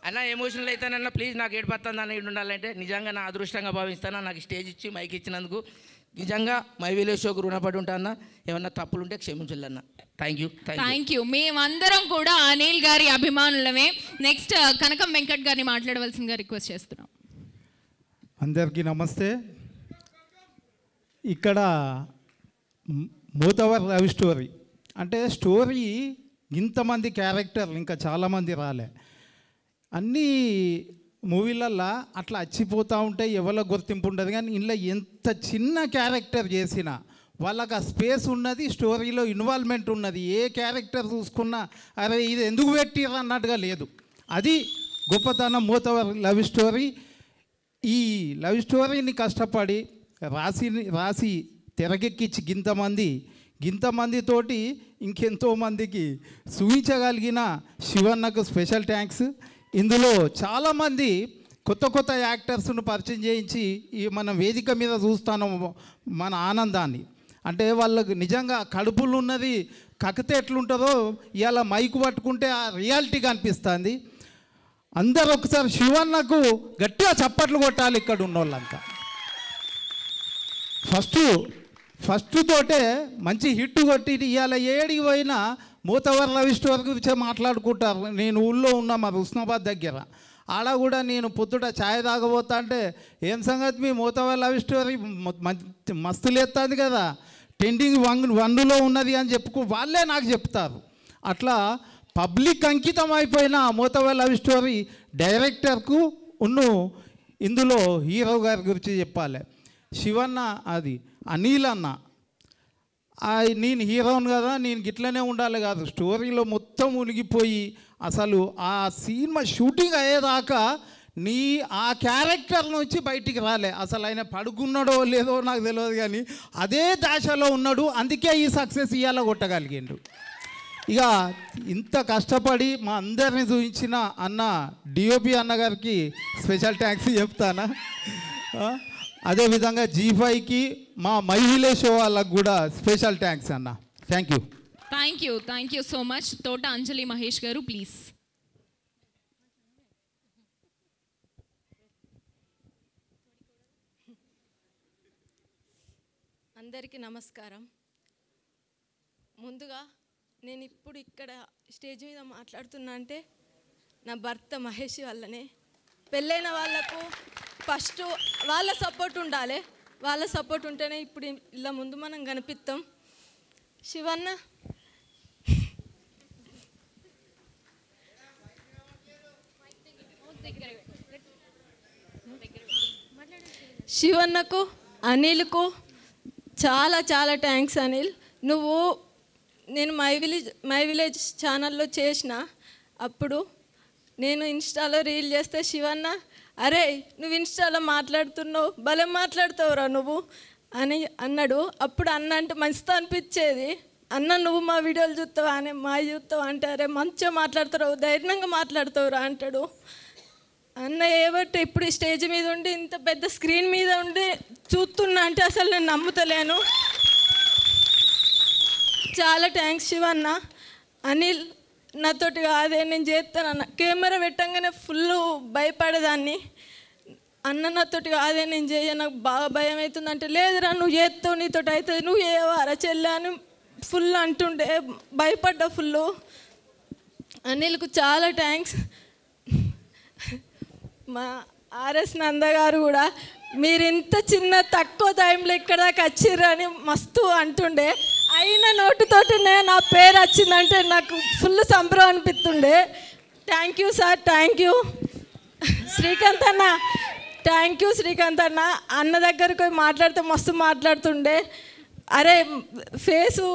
అన్న. ఎమోషనల్ అవుతానన్న ప్లీజ్, నాకు ఏడుపడుతుంది అన్న. ఇటు ఉండాలంటే నిజంగా నా అదృష్టంగా భావిస్తాను. నాకు స్టేజ్ ఇచ్చి మైక్ ఇచ్చినందుకు నిజంగా మై విలేజ్ షోకు రుణపడి ఉంటా అన్న. ఏమన్నా తప్పులు ఉంటే క్షమించాలన్న. Thank you. మేమందరం కూడా అనిల్ గారి అభిమానులమే. నెక్స్ట్ కనకం వెంకట్ గారిని మాట్లాడవలసిందిగా రిక్వెస్ట్ చేస్తున్నాం. అందరికీ నమస్తే. ఇక్కడ మూతవర్ లవ్ స్టోరీ అంటే స్టోరీ ఇంతమంది క్యారెక్టర్లు ఇంకా చాలామంది రాలే. అన్నీ మూవీలల్లో అట్లా వచ్చిపోతూ ఉంటాయి, ఎవరో గుర్తింపు ఉండదు. కానీ ఇందులో ఎంత చిన్న క్యారెక్టర్ చేసినా వాళ్ళకి ఆ స్పేస్ ఉన్నది, స్టోరీలో ఇన్వాల్వ్మెంట్ ఉన్నది. ఏ క్యారెక్టర్ చూసుకున్నా అరే ఇది ఎందుకు పెట్టిర్రు అన్నట్టుగా లేదు. అది గొప్పతనం మూతవర్ లవ్ స్టోరీ. ఈ లవ్ స్టోరీని కష్టపడి రాసి తెరకెక్కించి గింతమందితోటి ఇంకెంతోమందికి చూపించగలిగిన శివన్నకు స్పెషల్ థ్యాంక్స్. ఇందులో చాలామంది కొత్త యాక్టర్స్ను పరిచయం చేయించి మనం వేదిక మీద చూస్తాను మన ఆనందాన్ని. అంటే వాళ్ళకు నిజంగా కడుపులు ఉన్నది కకితే ఎట్లుంటుందో ఇవాళ మైకు పట్టుకుంటే ఆ రియాలిటీ కనిపిస్తుంది. అందరూ ఒకసారి శివన్నకు గట్టిగా చప్పట్లు కొట్టాలి ఇక్కడ ఉన్న వాళ్ళంతా. ఫస్ట్ తోటే మంచి హిట్ కొట్టి ఇవాళ ఏడికి పోయినా మూతవర్ లవ్ స్టోరీ గురించే మాట్లాడుకుంటారు. నేను ఊళ్ళో ఉన్నా మా హుస్నాబాద్ దగ్గర, ఆడ కూడా నేను పొద్దుట ఛాయ్ తాగబోతా అంటే ఏం సంగతి మీ మూతవర్ లవ్ స్టోరీ మస్తు లేస్తుంది కదా, ట్రెండింగ్ 1లో ఉన్నది అని వాళ్ళే నాకు చెప్తారు. అట్లా పబ్లిక్ అంకితం అయిపోయిన మూతవర్ లవ్ స్టోరీ డైరెక్టర్కు ఇందులో హీరో గారి గురించి చెప్పాలి. శివన్న అది అనిల్ అన్న, నేను హీరోను కదా నేను గిట్లనే ఉండాలి కాదు, స్టోరీలో మొత్తం మునిగిపోయి అసలు ఆ సినిమా షూటింగ్ అయ్యేదాకా ఆ క్యారెక్టర్ నుంచి బయటికి రాలే. అసలు ఆయన పడుకున్నాడో లేదో నాకు తెలియదు కానీ అదే దశలో ఉన్నాడు. అందుకే ఈ సక్సెస్ ఇవాళ కొట్టగలిగిండు. ఇక ఇంత కష్టపడి మా అందరిని చూపించిన అన్న డిఓపి అన్నగారికి స్పెషల్ థ్యాంక్స్ చెప్తానా. అదేవిధంగా G5కి మా మహిళ షో వాళ్ళకు కూడా స్పెషల్ థ్యాంక్స్ అన్న. Thank you so much. తోట అంజలి మహేష్ గారు ప్లీజ్. అందరికీ నమస్కారం. ముందుగా నేను ఇప్పుడు ఇక్కడ స్టేజ్ మీద మాట్లాడుతున్నా అంటే నా భర్త మహేష్ వల్లనే. పెళ్ళైన వాళ్ళకు ఫస్ట్ వాళ్ళ సపోర్ట్ ఉండాలి, వాళ్ళ సపోర్ట్ ఉంటేనే ఇప్పుడు ఇలా ముందు మనం కనిపిస్తాం. శివన్న శివన్నకు అనిల్కు చాలా చాలా థ్యాంక్స్ అనిల్. నేను మై విలేజ్ ఛానల్లో చేసిన అప్పుడు నేను ఇన్స్టాలో రీల్ చేస్తే శివన్న అరే నువ్వు ఇన్స్టాలో మాట్లాడుతున్నావు, భలే మాట్లాడుతావురా నువ్వు అని అన్నాడు. అప్పుడు అన్న అంటే మంచితో అనిపించేది. అన్న నువ్వు మా వీడియోలు చూస్తావా అని మా చూస్తావా అంటే అరే మంచిగా మాట్లాడుతావు, ధైర్యంగా మాట్లాడుతావురా అంటాడు. అన్న ఏబట్టి ఇప్పుడు ఈ స్టేజ్ మీద ఉండి ఇంత పెద్ద స్క్రీన్ మీద ఉండి చూస్తున్నా అంటే అసలు నేను నమ్ముతలేను. చాలా థ్యాంక్స్ శివన్న. అనిల్ నాతోటి కాదే నేను చేస్తానన్న, కెమెరా పెట్టంగానే ఫుల్ భయపడేదాన్ని. అన్న నాతోటి కాదే నేను నాకు బాగా భయం అవుతుంది అంటే లేదురా నువ్వు చేస్తావు, నీతోటి అవుతుంది, నువ్వు చేయవారా చెల్లె అని ఫుల్ అంటుండే, భయపడ్డా ఫుల్. అనిల్కు చాలా థ్యాంక్స్. మా ఆర్ఎస్ నంద గారు కూడా మీరు ఇంత చిన్న తక్కువ టైంలో ఇక్కడ దాకా వచ్చిర్రు అని మస్తు అంటుండే, అయిన నోటుతోటినే నా పేరు వచ్చిందంటే నాకు ఫుల్ సంబరం అనిపిస్తుండే. Thank you sir, thank you. Srikanth అన్న థ్యాంక్ యూ. శ్రీకాంత్ అన్న అన్న దగ్గరకు మాట్లాడితే మస్తు మాట్లాడుతుండే, అరే ఫేసు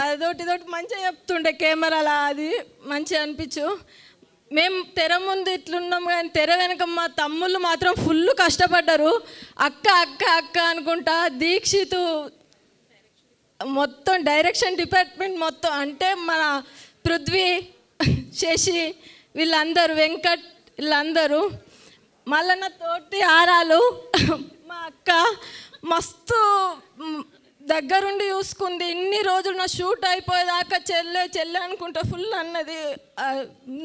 అదొకటి మంచిగా చెప్తుండే కెమెరాలా, అది మంచిగా అనిపించు. మేము తెర ముందు ఇట్లున్నాం కానీ తెర వెనక మా తమ్ముళ్ళు మాత్రం ఫుల్ కష్టపడ్డారు. అక్క అక్క అక్క అనుకుంటా దీక్షితు మొత్తం డైరెక్షన్ డిపార్ట్మెంట్ మొత్తం అంటే మన పృథ్వీ, శశి వీళ్ళందరూ, వెంకట్ వీళ్ళందరూ, మళ్ళీ నా తోటి ఆరాలు మా అక్క మస్తు దగ్గరుండి చూసుకుంది. ఇన్ని రోజులు నా షూట్ అయిపోయేదాకా చెల్లె చెల్లె అనుకుంటా ఫుల్ అన్నది.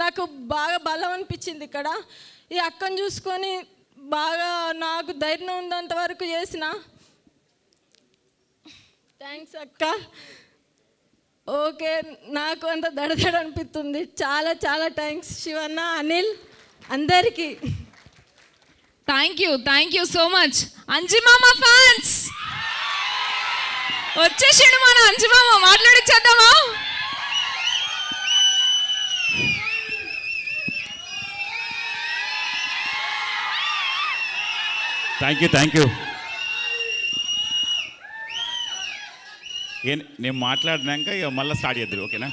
నాకు బాగా బలం అనిపించింది ఇక్కడ. ఈ అక్కను చూసుకొని బాగా నాకు ధైర్యం ఉన్నంత వరకు చేసిన. థ్యాంక్స్ అక్క. ఓకే నాకు అంత దడదడ అనిపిస్తుంది. చాలా చాలా థ్యాంక్స్ శివన్న, అనిల్ అందరికీ. Thank you so much. అంజిమామ fans వచ్చేసాడు మన అంజిమామ, మాట్లాడిచ్చేద్దామా? Thank you. నేను మాట్లాడినాక ఇక మళ్ళీ స్టార్ట్ చేద్దరు, ఓకేనా?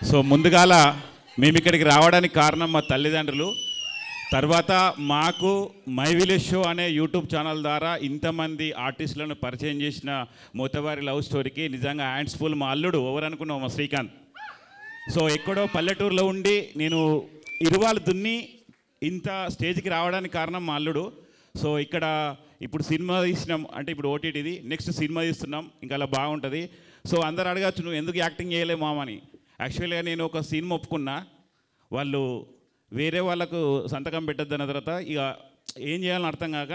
సో ముందుగాల మేము ఇక్కడికి రావడానికి కారణం మా తల్లిదండ్రులు. తర్వాత మాకు మై విలేజ్ షో అనే యూట్యూబ్ ఛానల్ ద్వారా ఇంతమంది ఆర్టిస్టులను పరిచయం చేసిన మోతవారి లవ్ స్టోరీకి నిజంగా హ్యాండ్స్ ఫుల్. మా అల్లుడు ఎవరు అనుకున్నావు, మా శ్రీకాంత్. సో ఎక్కడో పల్లెటూరులో ఉండి నేను ఇరువాలు దున్ని ఇంత స్టేజ్కి రావడానికి కారణం మా అల్లుడు. సో ఇక్కడ ఇప్పుడు సినిమా తీసినాం అంటే ఇప్పుడు ఓటీటీది, నెక్స్ట్ సినిమా తీస్తున్నాం, ఇంకా అలా బాగుంటుంది. సో అందరు అడగచ్చు నువ్వు ఎందుకు యాక్టింగ్ చేయలే మామని. యాక్చువల్గా నేను ఒక సినిమా ఒప్పుకున్నా, వాళ్ళు వేరే వాళ్ళకు సంతకం పెట్టద్దన్న తర్వాత ఇక ఏం చేయాలని అర్థం కాక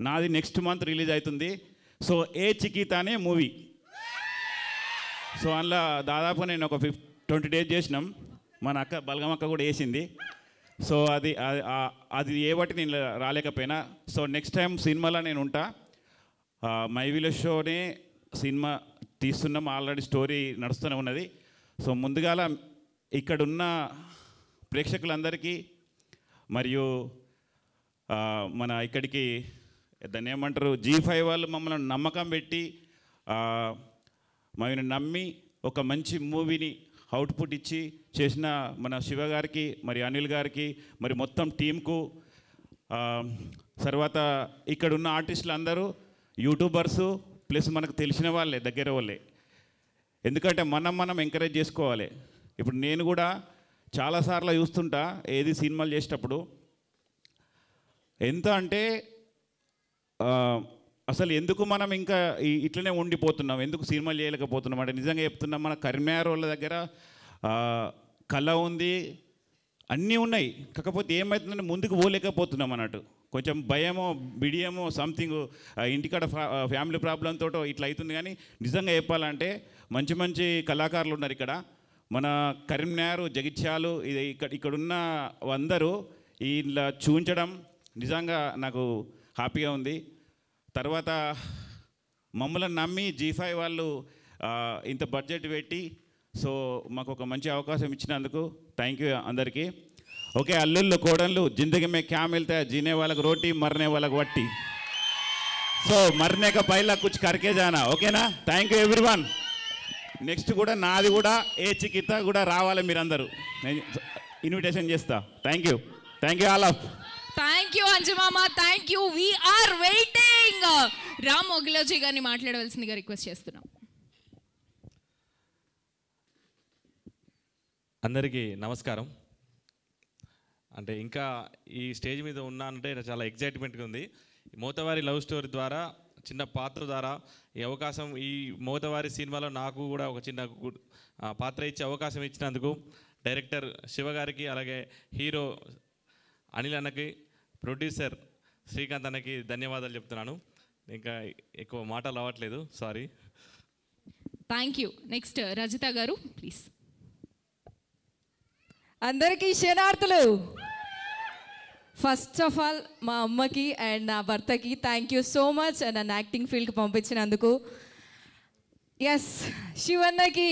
నాది నెక్స్ట్ మంత్ రిలీజ్ అవుతుంది. సో ఏ చికితా అనే మూవీ. సో అందులో దాదాపు నేను ఒక 20 డేస్ చేసినాం. మన అక్క బలగమక్క కూడా వేసింది. సో అది ఏ బట్టి నేను రాలేకపోయినా. సో నెక్స్ట్ టైం సినిమాలో నేను ఉంటా. మై విలేజ్ షోనే సినిమా తీస్తున్నాం, ఆల్రెడీ స్టోరీ నడుస్తూనే ఉన్నది. సో ముందుగాల ఇక్కడున్న ప్రేక్షకులందరికీ మరియు మన ఇక్కడికి దాన్ని ఏమంటారు G5 వాళ్ళు మమ్మల్ని నమ్మకం పెట్టి మమ్మల్ని నమ్మి ఒక మంచి మూవీని అవుట్పుట్ ఇచ్చి చేసిన మన శివ గారికి మరి అనిల్ గారికి మరి మొత్తం టీంకు, తర్వాత ఇక్కడున్న ఆర్టిస్టులు అందరూ యూట్యూబర్సు ప్లస్ మనకు తెలిసిన వాళ్ళే, దగ్గర వాళ్ళే. ఎందుకంటే మనం ఎంకరేజ్ చేసుకోవాలి. ఇప్పుడు నేను కూడా చాలాసార్లు చూస్తుంటా ఏది సినిమాలు చేసేటప్పుడు ఎంత అంటే అసలు ఎందుకు మనం ఇంకా ఇట్లనే ఉండిపోతున్నాం, ఎందుకు సినిమాలు చేయలేకపోతున్నాం అంటే నిజంగా చెప్తున్నాం. మన కరీంనగర్ వాళ్ళ దగ్గర కళ ఉంది, అన్నీ ఉన్నాయి, కాకపోతే ఏమవుతుందంటే ముందుకు పోలేకపోతున్నాం అన్నట్టు. కొంచెం భయమో బిడియమో సంథింగ్ ఇంటికాడ ఫ్యామిలీ ప్రాబ్లంతో ఇట్లా అవుతుంది. కానీ నిజంగా చెప్పాలంటే మంచి మంచి కళాకారులు ఉన్నారు ఇక్కడ. మన కరీంనగర్, జగిత్యాలు ఇక్కడున్న అందరూ ఇలా చూపించడం నిజంగా నాకు హ్యాపీగా ఉంది. తర్వాత మమ్మల్ని నమ్మి G5 వాళ్ళు ఇంత బడ్జెట్ పెట్టి సో మాకు ఒక మంచి అవకాశం ఇచ్చినందుకు థ్యాంక్ యూ అందరికీ. ఓకే, అల్లుళ్ళు కోడళ్ళు జిందగీ మే క్యా మిల్తా హై, జీనే వాళ్ళకు రోటీ మరనే వాళ్ళకు వట్టి. సో మరనే కా పైలా కుచ్ కర్కే జానా. ఓకేనా? Thank you everyone. నెక్స్ట్ కూడా నాది కూడా ఏ చికిత కూడా రావాలి మీరందరూ, నేను ఇన్విటేషన్ చేస్తా. Thank you all of. Thank you అంజమామ, thank you. We're waiting. Ram Mogiloji గారిని మాట్లాడవలసిందిగా రిక్వెస్ట్ చేస్తున్నాం. అందరికీ నమస్కారం. అంటే ఇంకా ఈ స్టేజ్ మీద ఉన్నానంటే చాలా ఎగ్జైట్మెంట్గా ఉంది. మోతవారి లవ్ స్టోరీ ద్వారా చిన్న పాత్ర ద్వారా ఈ అవకాశం, ఈ మోతవారి సినిమాలో నాకు కూడా ఒక చిన్న పాత్ర ఇచ్చే అవకాశం ఇచ్చినందుకు డైరెక్టర్ శివ గారికి, అలాగే హీరో అనిల్ అన్నకి, ప్రొడ్యూసర్ శ్రీకాంత్ అన్నకి ధన్యవాదాలు చెప్తున్నాను. ఇంకా ఎక్కువ మాటలు అవ్వట్లేదు, sorry. Thank you. Next Rajitha గారు ప్లీజ్. అందరికీ శనార్థులు. ఫస్ట్ ఆఫ్ ఆల్ మా అమ్మకి అండ్ నా భర్తకి థ్యాంక్ యూ సో మచ్ నన్ను యాక్టింగ్ ఫీల్డ్కి పంపించినందుకు. ఎస్, శివన్నకి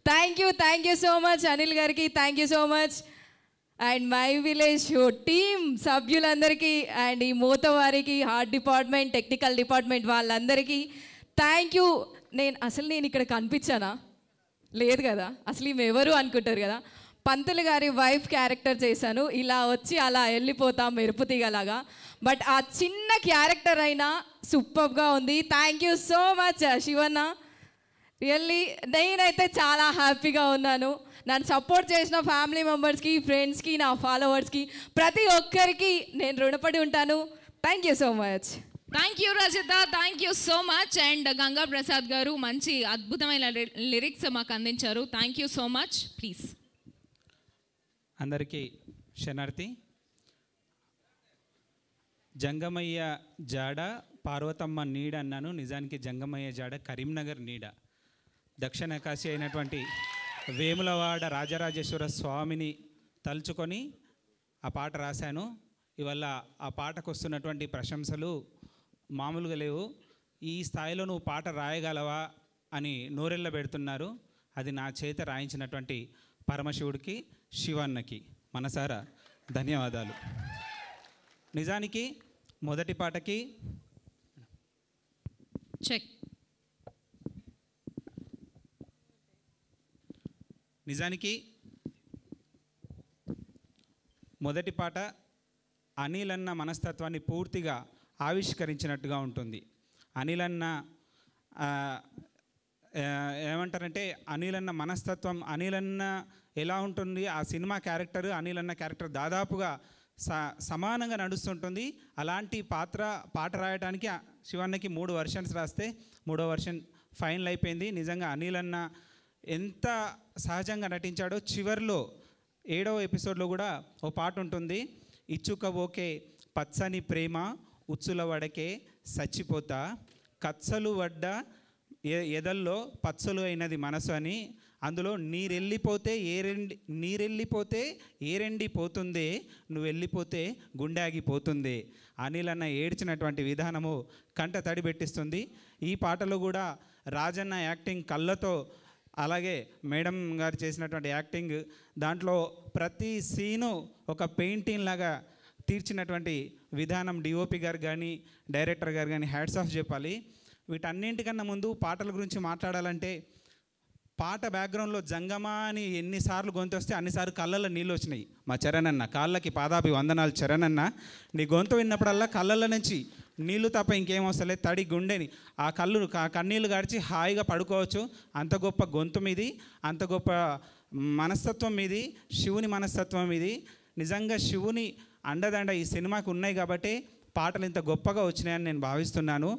thank you so much. Anil గారికి thank you so much. And my village show team సభ్యులందరికీ అండ్ ఈ మోతవారికి ఆర్ట్ డిపార్ట్మెంట్, టెక్నికల్ డిపార్ట్మెంట్ వాళ్ళందరికీ థ్యాంక్ యూ. నేను ఇక్కడ కనిపించానా? లేదు కదా. అసలు ఈమె ఎవరు అనుకుంటారు కదా. పంతులు గారి వైఫ్ క్యారెక్టర్ చేశాను. ఇలా వచ్చి అలా వెళ్ళిపోతాం మెరుపు తీగలాగా. బట్ ఆ చిన్న క్యారెక్టర్ అయినా సూపర్గా ఉంది. Thank you so much Shivanna. Really నేనైతే చాలా హ్యాపీగా ఉన్నాను. నన్ను సపోర్ట్ చేసిన ఫ్యామిలీ మెంబర్స్కి, ఫ్రెండ్స్కి, నా ఫాలోవర్స్కి ప్రతి ఒక్కరికి నేను రుణపడి ఉంటాను. Thank you so much. Thank you Rajitha, thank you so much. And Ganga Prasad గారు మంచి అద్భుతమైన లిరిక్స్ మాకు అందించారు. Thank you so much. Please. అందరికీ శనార్థి. జంగమయ్య జాడ పార్వతమ్మ నీడ అన్నాను, నిజానికి జంగమయ్య జాడ కరీంనగర్ నీడ. దక్షిణ కాశీ అయినటువంటి వేములవాడ రాజరాజేశ్వర స్వామిని తలుచుకొని ఆ పాట రాశాను. ఇవాళ ఆ పాటకు వస్తున్నటువంటి ప్రశంసలు మామూలుగా లేవు. ఈ స్థాయిలో నువ్వు పాట రాయగలవా అని నోరెళ్ళ పెడుతున్నారు. అది నా చేత రాయించినటువంటి పరమశివుడికి, శివన్నకి మనసారా ధన్యవాదాలు. నిజానికి మొదటి పాటకి చెక్. నిజానికి మొదటి పాట అనిల్ అన్న మనస్తత్వాన్ని పూర్తిగా ఆవిష్కరించినట్టుగా ఉంటుంది. అనిల్ అన్న ఏమంటారంటే అనిల్ అన్న మనస్తత్వం, అనిల్ అన్న ఎలా ఉంటుంది, ఆ సినిమా క్యారెక్టర్ అనిల్ అన్న క్యారెక్టర్ దాదాపుగా సమానంగా నడుస్తుంటుంది. అలాంటి పాట రాయడానికి శివన్నకి 3 వర్షన్స్ రాస్తే 3వ వర్షన్ ఫైనల్ అయిపోయింది. నిజంగా అనిల్ అన్న ఎంత సహజంగా నటించాడో. చివరిలో 7వ ఎపిసోడ్లో కూడా ఓ పాట ఉంటుంది, ఇచ్చుక ఓకే పచ్చని ప్రేమ ఉచ్చుల వడకే సచ్చిపోతా, కచ్చలు వడ్డ ఎదల్లో పచ్చలు అయినది మనసు అని. అందులో నీరెళ్ళిపోతే ఏరెండిపోతుందే, నువ్వు వెళ్ళిపోతే గుండె ఆగిపోతుంది. అనిల్ అన్న ఏడ్చినటువంటి విధానము కంట తడి పెట్టిస్తుంది. ఈ పాటలో కూడా రాజన్న యాక్టింగ్ కళ్ళతో, అలాగే మేడం గారు చేసినటువంటి యాక్టింగ్, దాంట్లో ప్రతి సీను ఒక పెయింటింగ్ లాగా తీర్చినటువంటి విధానం డిఓపి గారు కానీ డైరెక్టర్ గారు కానీ హ్యాట్స్ ఆఫ్ చెప్పాలి. వీటన్నింటికన్నా ముందు పాటల గురించి మాట్లాడాలంటే, పాట బ్యాక్గ్రౌండ్లో జంగమా అని ఎన్నిసార్లు గొంతు వస్తే అన్నిసార్లు కళ్ళల్లో నీళ్ళు వచ్చినాయి. మా చరణ్ అన్న కాళ్ళకి పాదాభి వందనాలు. చరణ్ అన్న నీ గొంతు విన్నప్పుడల్లా కళ్ళల్లో నుంచి నీళ్ళు తప్ప ఇంకేం వస్తలేదు, తడి గుండెని ఆ కన్నీళ్ళు గడిచి హాయిగా పడుకోవచ్చు. అంత గొప్ప గొంతు మీది, అంత గొప్ప మనస్తత్వం మీది, శివుని మనస్తత్వం మీది. నిజంగా శివుని అండదండ ఈ సినిమాకు ఉన్నాయి కాబట్టి పాటలు ఇంత గొప్పగా వచ్చినాయని నేను భావిస్తున్నాను.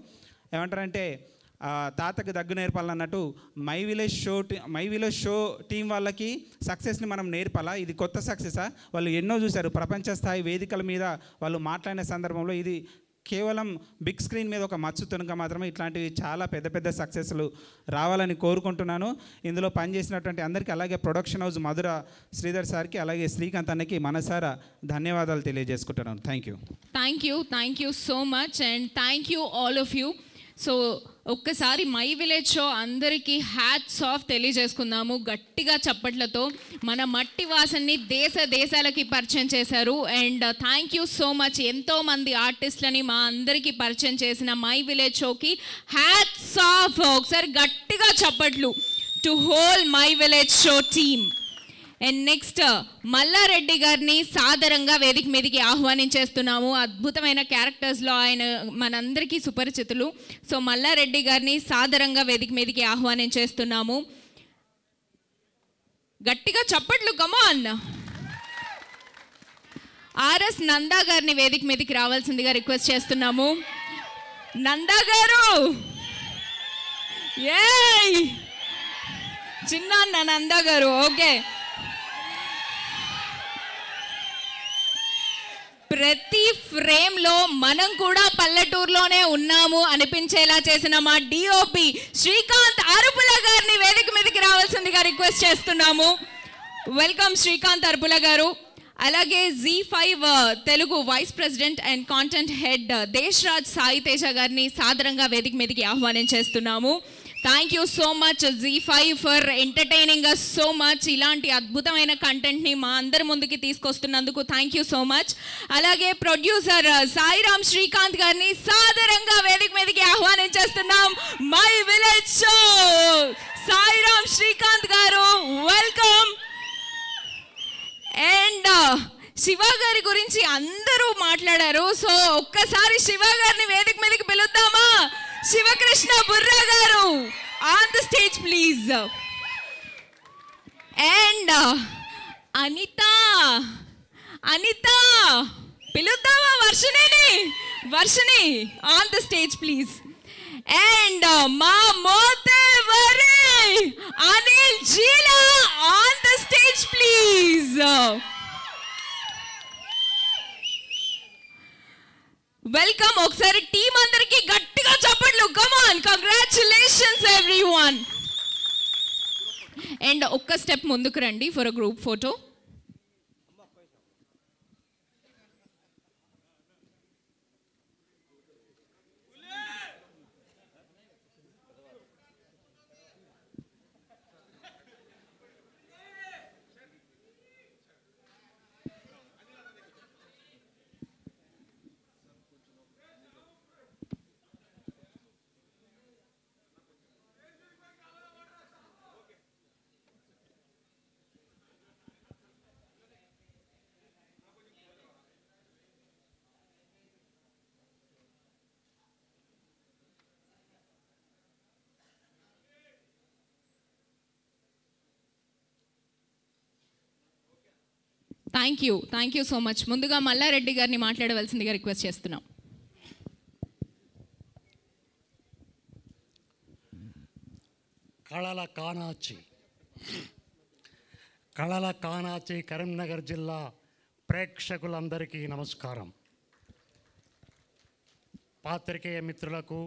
ఏమంటారంటే తాతకి దగ్గు నేర్పాలన్నట్టు మై విలేజ్ షో టీం వాళ్ళకి సక్సెస్ని మనం నేర్పాలా. ఇది కొత్త సక్సెసా? వాళ్ళు ఎన్నో చూశారు ప్రపంచ స్థాయి వేదికల మీద వాళ్ళు మాట్లాడిన సందర్భంలో. ఇది కేవలం బిగ్ స్క్రీన్ మీద ఒక మచ్చు తునక మాత్రమే. ఇట్లాంటివి చాలా పెద్ద పెద్ద సక్సెస్లు రావాలని కోరుకుంటున్నాను. ఇందులో పనిచేసినటువంటి అందరికీ, అలాగే ప్రొడక్షన్ హౌస్ మధుర శ్రీధర్ సార్కి, అలాగే శ్రీకాంత్ అన్నకి మనసారా ధన్యవాదాలు తెలియజేసుకుంటున్నాను. Thank you so much and thank you all of you. So ఒక్కసారి మై విలేజ్ షో అందరికీ హ్యాట్స్ ఆఫ్ తెలియజేసుకుందాము గట్టిగా చప్పట్లతో. మన మట్టి వాసన్ని దేశాలకి పరిచయం చేశారు. And thank you so much. ఎంతోమంది ఆర్టిస్టులని మా అందరికీ పరిచయం చేసిన మై విలేజ్ షోకి హ్యాట్స్ ఆఫ్. ఒకసారి గట్టిగా చప్పట్లు to whole my village show team. And next Malla Reddy గారిని సాదరంగా వేదిక మీదకి ఆహ్వానించేస్తున్నాము. అద్భుతమైన క్యారెక్టర్స్లో ఆయన మనందరికీ సుపరిచితులు. సో మల్లారెడ్డి గారిని సాదరంగా వేదిక మీదకి ఆహ్వానించేస్తున్నాము. గట్టిగా చప్పట్లు, కమాన్. ఆర్ఎస్ నందా గారిని వేదిక మీదకి రావాల్సిందిగా రిక్వెస్ట్ చేస్తున్నాము. నందా గారు, ఏయ్ చిన్న నందా గారు. ఓకే, ప్రతి ఫ్రేమ్లో మనం కూడా పల్లెటూరులోనే ఉన్నాము అనిపించేలా చేసిన మా డిఓపి శ్రీకాంత్ అరుపుల గారిని వేదిక మీదకి రావాల్సిందిగా రిక్వెస్ట్ చేస్తున్నాము. వెల్కమ్ శ్రీకాంత్ అరుపుల గారు. అలాగే Z5 Telugu vice president and content head Deshraj Sai Teja గారిని సాదరంగా వేదిక మీదకి ఆహ్వానించేస్తున్నాము. Thank you so much Z5 for entertaining us so much. ఇలాంటి అద్భుతమైన కంటెంట్ని మా అందరి ముందుకి తీసుకొస్తున్నందుకు థ్యాంక్ యూ సో మచ్. అలాగే ప్రొడ్యూసర్ సాయిరామ్ శ్రీకాంత్ గారిని సాదరంగా వేదిక మీదకి ఆహ్వానించేస్తున్నాం. My village show Sairam Srikanth గారు, వెల్కమ్. అండ్ శివ గారి గురించి అందరూ మాట్లాడారు. సో ఒక్కసారి శివ గారిని వేదిక మీదకి పిలుద్దామా? శివకృష్ణ బుర్రా గారు on the stage please. And Anitha పిలుద్దామా? Varshini on the stage please. And మా Mothevari Anil Geela on the stage please. Welcome. ఒకసారి టీం అందరికి గట్టిగా చప్పట్లు, come on. Congratulations everyone. And ఒక్క స్టెప్ ముందుకు రండి for a group photo. Thank you so much. ముందుగా మల్లారెడ్డి గారిని మాట్లాడవలసిందిగా రిక్వెస్ట్ చేస్తున్నాం. కళల కానాచి కరీంనగర్ జిల్లా ప్రేక్షకులందరికీ నమస్కారం. పాత్రికేయ మిత్రులకు,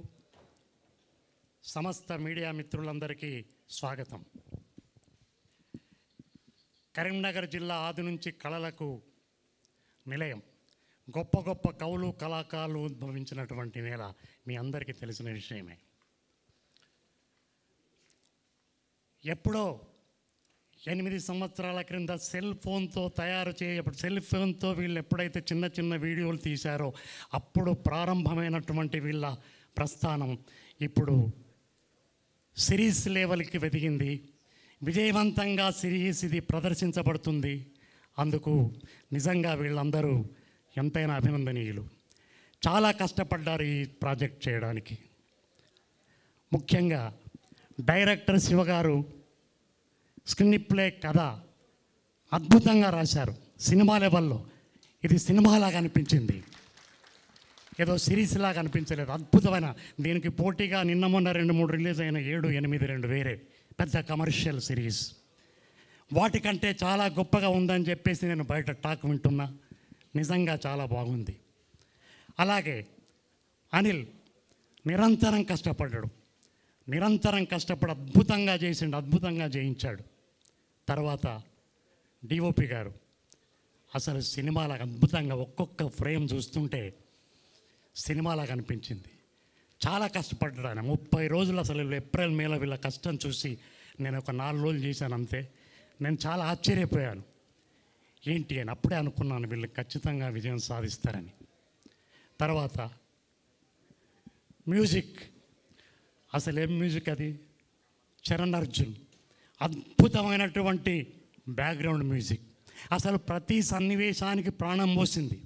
సమస్త మీడియా మిత్రులందరికీ స్వాగతం. కరీంనగర్ జిల్లా ఆది నుంచి కళలకు నిలయం. గొప్ప గొప్ప కవులు, కళాకారులు ఉద్భవించినటువంటి నేల మీ అందరికీ తెలిసిన విషయమే. ఎప్పుడో 8 సంవత్సరాల క్రింద సెల్ ఫోన్తో సెల్ ఫోన్తో వీళ్ళు ఎప్పుడైతే చిన్న చిన్న వీడియోలు తీశారో అప్పుడు ప్రారంభమైనటువంటి వీళ్ళ ప్రస్థానం ఇప్పుడు సిరీస్ లెవెల్కి వెదిగింది. విజయవంతంగా సిరీస్ ఇది ప్రదర్శించబడుతుంది. అందుకు నిజంగా వీళ్ళందరూ ఎంతైనా అభినందనీయులు. చాలా కష్టపడ్డారు ఈ ప్రాజెక్ట్ చేయడానికి. ముఖ్యంగా డైరెక్టర్ శివగారు స్క్రీన్ ప్లే కథ అద్భుతంగా రాశారు. సినిమా లెవెల్లో ఇది సినిమాలాగా అనిపించింది, ఏదో సిరీస్ లాగా అనిపించలేదు. అద్భుతమైన, దీనికి పోటీగా నిన్న మొన్న 2-3 రిలీజ్ అయిన 7, 8 2 వేరే పెద్ద కమర్షియల్ సిరీస్. వాటికంటే చాలా గొప్పగా ఉందని చెప్పేసి నేను బయట టాక్ వింటున్నా. నిజంగా చాలా బాగుంది. అలాగే అనిల్ నిరంతరం కష్టపడ్డాడు, నిరంతరం కష్టపడి అద్భుతంగా చేసిండు, అద్భుతంగా చేయించాడు. తర్వాత డిఓపి గారు అసలు సినిమాలాగా అద్భుతంగా ఒక్కొక్క ఫ్రేమ్ చూస్తుంటే సినిమాలాగా అనిపించింది. చాలా కష్టపడ్డాడు ఆయన. 30 రోజులు అసలు ఏప్రిల్ మేలో వీళ్ళ కష్టం చూసి నేను ఒక 4 రోజులు చేశాను అంతే. నేను చాలా ఆశ్చర్యపోయాను. ఏంటి అని అప్పుడే అనుకున్నాను వీళ్ళు ఖచ్చితంగా విజయం సాధిస్తారని. తర్వాత మ్యూజిక్, అసలు ఏం మ్యూజిక్ అది, చరణ్ అర్జున్ అద్భుతమైనటువంటి బ్యాక్గ్రౌండ్ మ్యూజిక్. అసలు ప్రతి సన్నివేశానికి ప్రాణం పోసింది,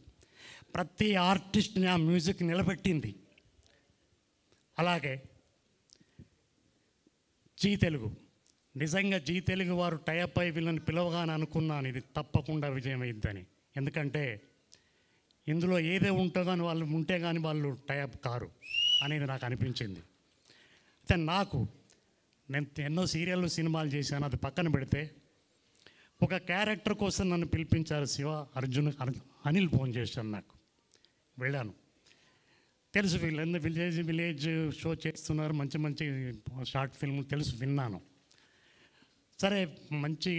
ప్రతి ఆర్టిస్ట్ని ఆ మ్యూజిక్ నిలబెట్టింది. అలాగే జీ తెలుగు, నిజంగా జీ తెలుగు వారు టైప్ అయి వీళ్ళని పిలవగానే అనుకున్నాను ఇది తప్పకుండా విజయం అయ్యిద్దని. ఎందుకంటే ఇందులో ఏదే ఉంటుందో అని వాళ్ళు ఉంటే కానీ వాళ్ళు టైప్ కారు అనేది నాకు అనిపించింది. అయితే నేను ఎన్నో సీరియళ్ళు, సినిమాలు చేశాను, అది పక్కన పెడితే ఒక క్యారెక్టర్ కోసం నన్ను పిలిపించారు అనిల్ ఫోన్ చేశాను. నాకు వెళ్ళాను. తెలుసు వీళ్ళు విలేజ్ షో చేస్తున్నారు, మంచి మంచి షార్ట్ ఫిల్మ్ తెలుసు, విన్నాను. సరే మంచి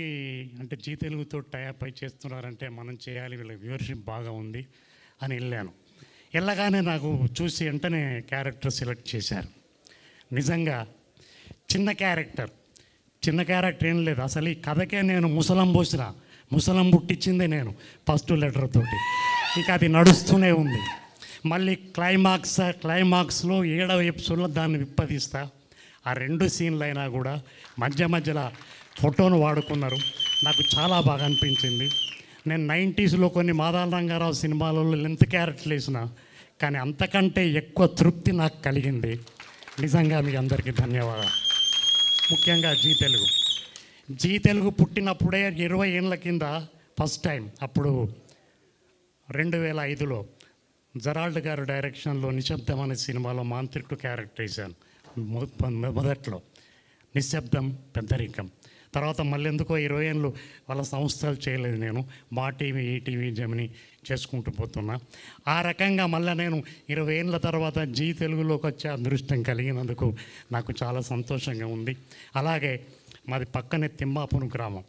అంటే జీ తెలుగుతో టైప్ అయి చేస్తున్నారంటే మనం చేయాలి, వీళ్ళ వ్యూవర్షిప్ బాగా ఉంది అని వెళ్ళాను. వెళ్ళగానే నాకు చూసి వెంటనే క్యారెక్టర్ సెలెక్ట్ చేశారు. నిజంగా చిన్న క్యారెక్టర్ ఏం లేదు. అసలు ఈ కథకే నేను ముసలం పుట్టించిందే నేను ఫస్ట్ లెటర్ తోటి. ఇక అది నడుస్తూనే ఉంది. మళ్ళీ క్లైమాక్స్లో 7వ ఎపిసోడ్లో దాన్ని విప్పదీస్తా. ఆ 2 సీన్లు అయినా కూడా మధ్యలో ఫోటోను వాడుకున్నారు. నాకు చాలా బాగా అనిపించింది. నేను 90స్లో కొన్ని మాదాల రంగారావు సినిమాలలో లెంత్ క్యారెక్టర్లు వేసిన, కానీ అంతకంటే ఎక్కువ తృప్తి నాకు కలిగింది. నిజంగా మీ అందరికీ ధన్యవాదాలు. ముఖ్యంగా జీ తెలుగు పుట్టినప్పుడే 20 ఏళ్ళ కింద ఫస్ట్ టైం, అప్పుడు 2005లో జరాల్డ్ గారు డైరెక్షన్లో నిశ్శబ్దం అనే సినిమాలో మాంత్రికుడు క్యారెక్టర్ వేశాను. మొదట్లో నిశ్శబ్దం, పెద్దరికం. తర్వాత మళ్ళీ ఎందుకో 20 ఏళ్ళు వాళ్ళ సంస్థలు చేయలేదు. నేను మా టీవీ, ఈటీవీ, జమిని చేసుకుంటూ పోతున్నా. ఆ రకంగా మళ్ళీ నేను 20 ఏళ్ళ తర్వాత జీ తెలుగులోకి వచ్చే అదృష్టం కలిగినందుకు నాకు చాలా సంతోషంగా ఉంది. అలాగే మాది పక్కనే తిమ్మాపురం గ్రామం.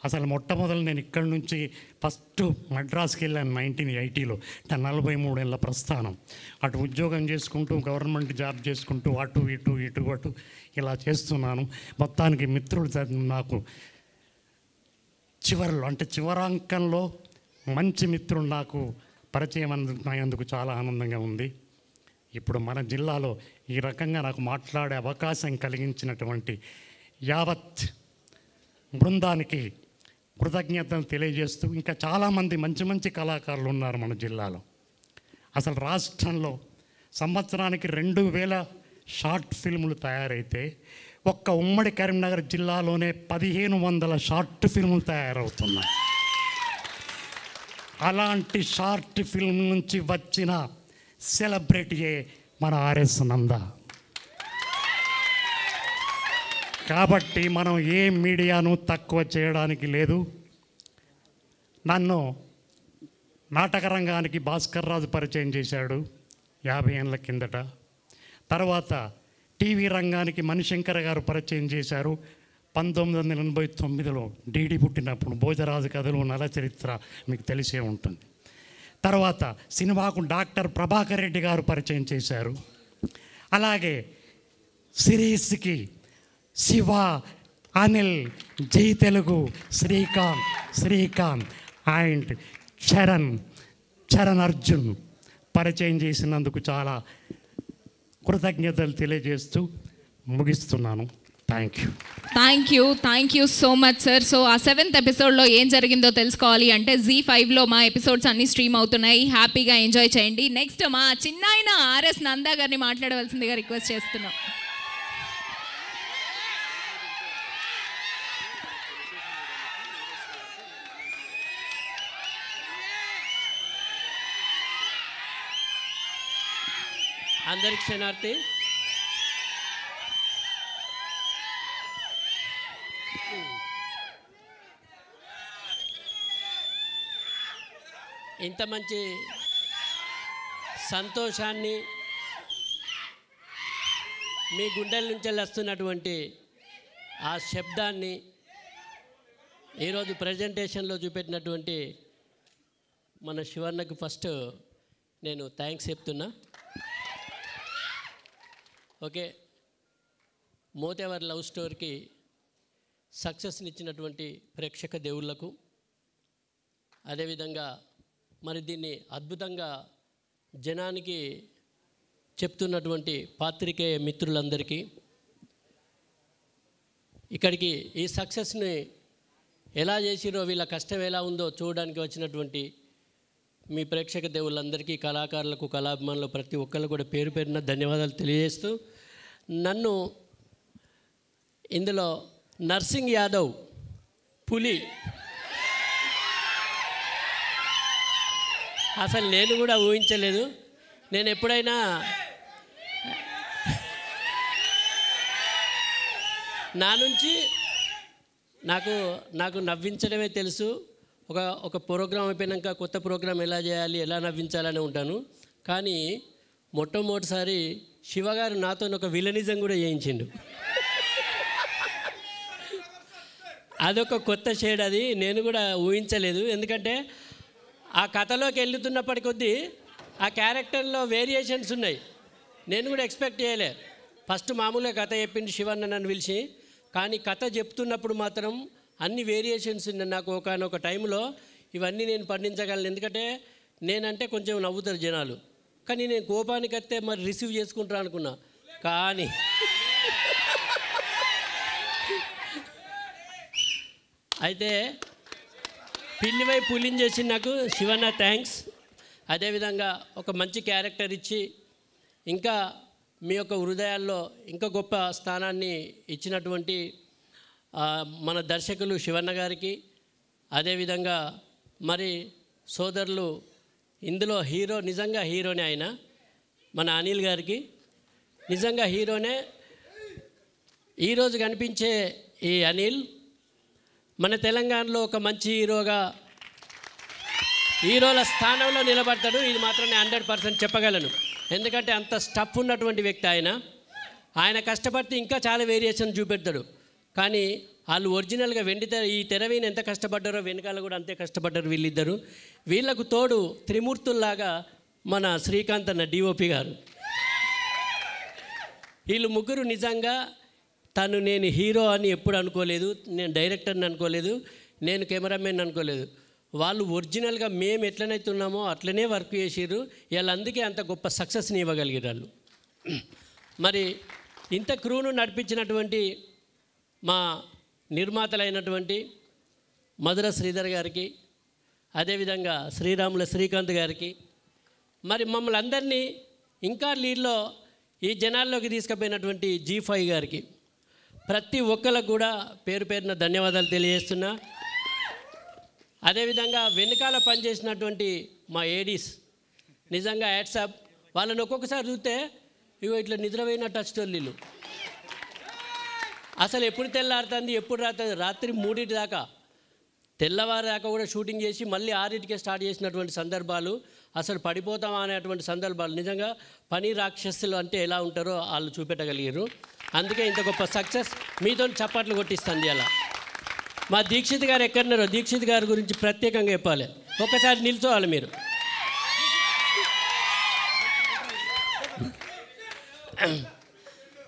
అసలు మొట్టమొదలు నేను ఇక్కడి నుంచి ఫస్ట్ మద్రాస్కి వెళ్ళాను 1980లో. 43 ఏళ్ళ ప్రస్థానం. అటు ఉద్యోగం చేసుకుంటూ, గవర్నమెంట్ జాబ్ చేసుకుంటూ, అటు ఇటు ఇలా చేస్తున్నాను. మొత్తానికి మిత్రులు నాకు చివరాంకంలో మంచి మిత్రుడు నాకు పరిచయం అయినందుకు చాలా ఆనందంగా ఉంది. ఇప్పుడు మన జిల్లాలో ఈ రకంగా నాకు మాట్లాడే అవకాశం కలిగించినటువంటి యావత్ బృందానికి కృతజ్ఞతలు తెలియజేస్తూ, ఇంకా చాలామంది మంచి మంచి కళాకారులు ఉన్నారు మన జిల్లాలో. అసలు రాష్ట్రంలో సంవత్సరానికి 2000 షార్ట్ ఫిల్ములు తయారైతే ఒక్క ఉమ్మడి కరీంనగర్ జిల్లాలోనే 1500 షార్ట్ ఫిల్ములు తయారవుతున్నాయి. అలాంటి షార్ట్ ఫిల్మ్ నుంచి వచ్చిన సెలబ్రిటీయే మన ఆర్ఎస్ నంద. కాబట్టి మనం ఏ మీడియాను తక్కువ చేయడానికి లేదు. నన్ను నాటక రంగానికి భాస్కర్ రాజు పరిచయం చేశాడు 50 ఏళ్ళ కిందట. తర్వాత టీవీ రంగానికి మణిశంకర్ గారు పరిచయం చేశారు 1989లో డీడీ పుట్టినప్పుడు. భోజరాజు కథలు, నలచరిత్ర మీకు తెలిసే ఉంటుంది. తర్వాత సినిమాకు డాక్టర్ ప్రభాకర్ రెడ్డి గారు పరిచయం చేశారు. అలాగే సిరీస్కి శివ, అనిల్, జీ తెలుగు, శ్రీకాంత్ అండ్ చరణ్ అర్జున్ పరిచయం చేసినందుకు చాలా కృతజ్ఞతలు తెలియజేస్తూ ముగిస్తున్నాను. Thank you so much sir. So ఆ 7th ఎపిసోడ్లో ఏం జరిగిందో తెలుసుకోవాలి అంటే Z5లో మా ఎపిసోడ్స్ అన్నీ స్ట్రీమ్ అవుతున్నాయి. హ్యాపీగా ఎంజాయ్ చేయండి. నెక్స్ట్ మా చిన్నాయన ఆర్ఎస్ నందా గారిని మాట్లాడవలసిందిగా రిక్వెస్ట్ చేస్తున్నాం. అందరికి క్షణార్థి. ఇంత మంచి సంతోషాన్ని మీ గుండెల నుంచి వస్తున్నటువంటి ఆ శబ్దాన్ని ఈరోజు ప్రజెంటేషన్లో చూపెట్టినటువంటి మన శివన్నకు ఫస్ట్ నేను థ్యాంక్స్ చెప్తున్నా. ఓకే, మోతేవర్ లవ్ స్టోరీకి సక్సెస్నిచ్చినటువంటి ప్రేక్షక దేవుళ్లకు, అదేవిధంగా మరి దీన్ని అద్భుతంగా జనానికి చెప్తున్నటువంటి పాత్రికేయ మిత్రులందరికీ, ఇక్కడికి ఈ సక్సెస్ని ఎలా చేసిరో, వీళ్ళ కష్టం ఎలా ఉందో చూడడానికి వచ్చినటువంటి మీ ప్రేక్షక దేవుళ్ళందరికీ, కళాకారులకు, కళాభిమానులు ప్రతి ఒక్కళ్ళు కూడా పేరు పేరున ధన్యవాదాలు తెలియజేస్తూ, నన్ను ఇందులో నర్సింగ్ యాదవ్ పులి అసలు నేను కూడా ఊహించలేదు. నేను ఎప్పుడైనా నా నుంచి నాకు నవ్వించడమే తెలుసు. ఒక ప్రోగ్రాం అయిపోయాక కొత్త ప్రోగ్రాం ఎలా చేయాలి, ఎలా నవ్వించాలని ఉంటాను. కానీ మొట్టమొదటిసారి శివగారు నాతో ఒక విలనిజం కూడా చేయించిండు. అదొక కొత్త షేడ్, అది నేను కూడా ఊహించలేదు. ఎందుకంటే ఆ కథలోకి వెళ్తున్నప్పటి కొద్దీ ఆ క్యారెక్టర్లో వేరియేషన్స్ ఉన్నాయి. నేను కూడా ఎక్స్పెక్ట్ చేయలే. ఫస్ట్ మామూలుగా కథ చెప్పింది శివన్న నన్ను పిలిచి, కానీ కథ చెప్తున్నప్పుడు మాత్రం అన్ని వేరియేషన్స్ ఉన్నాయి. నాకు ఒకనొక టైంలో ఇవన్నీ నేను పండించగలను. ఎందుకంటే నేనంటే కొంచెం నవ్వుతారు జనాలు, కానీ నేను కోపానికి వస్తే మరి రిసీవ్ చేసుకుంటాను అనుకున్నా. కానీ అయితే పిల్లివై పులిని చేసి నాకు శివన్న థ్యాంక్స్. అదేవిధంగా ఒక మంచి క్యారెక్టర్ ఇచ్చి ఇంకా మీ యొక్క హృదయాల్లో ఇంకా గొప్ప స్థానాన్ని ఇచ్చినటువంటి మన దర్శకులు శివన్న గారికి, అదేవిధంగా మరి సోదరులు, ఇందులో హీరో నిజంగా హీరోనే ఆయన మన అనిల్ గారికి, నిజంగా హీరోనే. ఈరోజు కనిపించే ఈ అనిల్ మన తెలంగాణలో ఒక మంచి హీరోల స్థానంలో నిలబడతాడు. ఇది మాత్రం నేను 100% చెప్పగలను. ఎందుకంటే అంత స్టఫ్ ఉన్నటువంటి వ్యక్తి ఆయన కష్టపడితే ఇంకా చాలా వేరియేషన్ చూపెడతాడు. కానీ వాళ్ళు ఒరిజినల్గా ఈ తెరవీని ఎంత కష్టపడ్డారో వెనకాల కూడా అంతే కష్టపడ్డారు వీళ్ళిద్దరు. వీళ్ళకు తోడు త్రిమూర్తుల్లాగా మన శ్రీకాంత్ అన్న డిఓపి గారు. వీళ్ళు ముగ్గురు నిజంగా నేను హీరో అని ఎప్పుడు అనుకోలేదు, నేను డైరెక్టర్ని అనుకోలేదు, నేను కెమెరామెన్ అనుకోలేదు. వాళ్ళు ఒరిజినల్గా మేము ఎట్లనైతే ఉన్నామో అట్లనే వర్క్ చేసిర్రు. వీళ్ళందుకే అంత గొప్ప సక్సెస్ని ఇవ్వగలిగారు వాళ్ళు. మరి ఇంత క్రూను నడిపించినటువంటి మా నిర్మాతలైనటువంటి మధుర శ్రీధర్ గారికి, అదేవిధంగా శ్రీరాముల శ్రీకాంత్ గారికి, మరి మమ్మల్ని అందరినీ ఇంకా లీడ్లో ఈ జనాల్లోకి తీసుకుపోయినటువంటి G5 గారికి, ప్రతి ఒక్కరికి కూడా పేరు పేరున ధన్యవాదాలు తెలియజేస్తున్నా. అదేవిధంగా వెనకాల పనిచేసినటువంటి మా ఏడీస్ నిజంగా యాడ్సాప్. వాళ్ళని ఒక్కొక్కసారి చూస్తే ఇగో ఇట్లా నిద్రపోయినట్టు వచ్చేటోళ్ళు. అసలు ఎప్పుడు తెల్లారుతుంది, ఎప్పుడు రాత్రి 3 దాకా తెల్లవారి దాకా కూడా షూటింగ్ చేసి మళ్ళీ 6కే స్టార్ట్ చేసినటువంటి సందర్భాలు, అసలు పడిపోతామా అనేటువంటి సందర్భాలు. నిజంగా పని రాక్షసులు అంటే ఎలా ఉంటారో వాళ్ళు చూపెట్టగలిగారు. అందుకే ఇంత గొప్ప సక్సెస్ మీతో చప్పట్లు కొట్టిస్తుంది. అలా మా దీక్షిత్ గారు ఎక్కడున్నారో దీక్షిత్ గారి గురించి ప్రత్యేకంగా చెప్పాలి. ఒక్కసారి నిల్చోవాలి మీరు.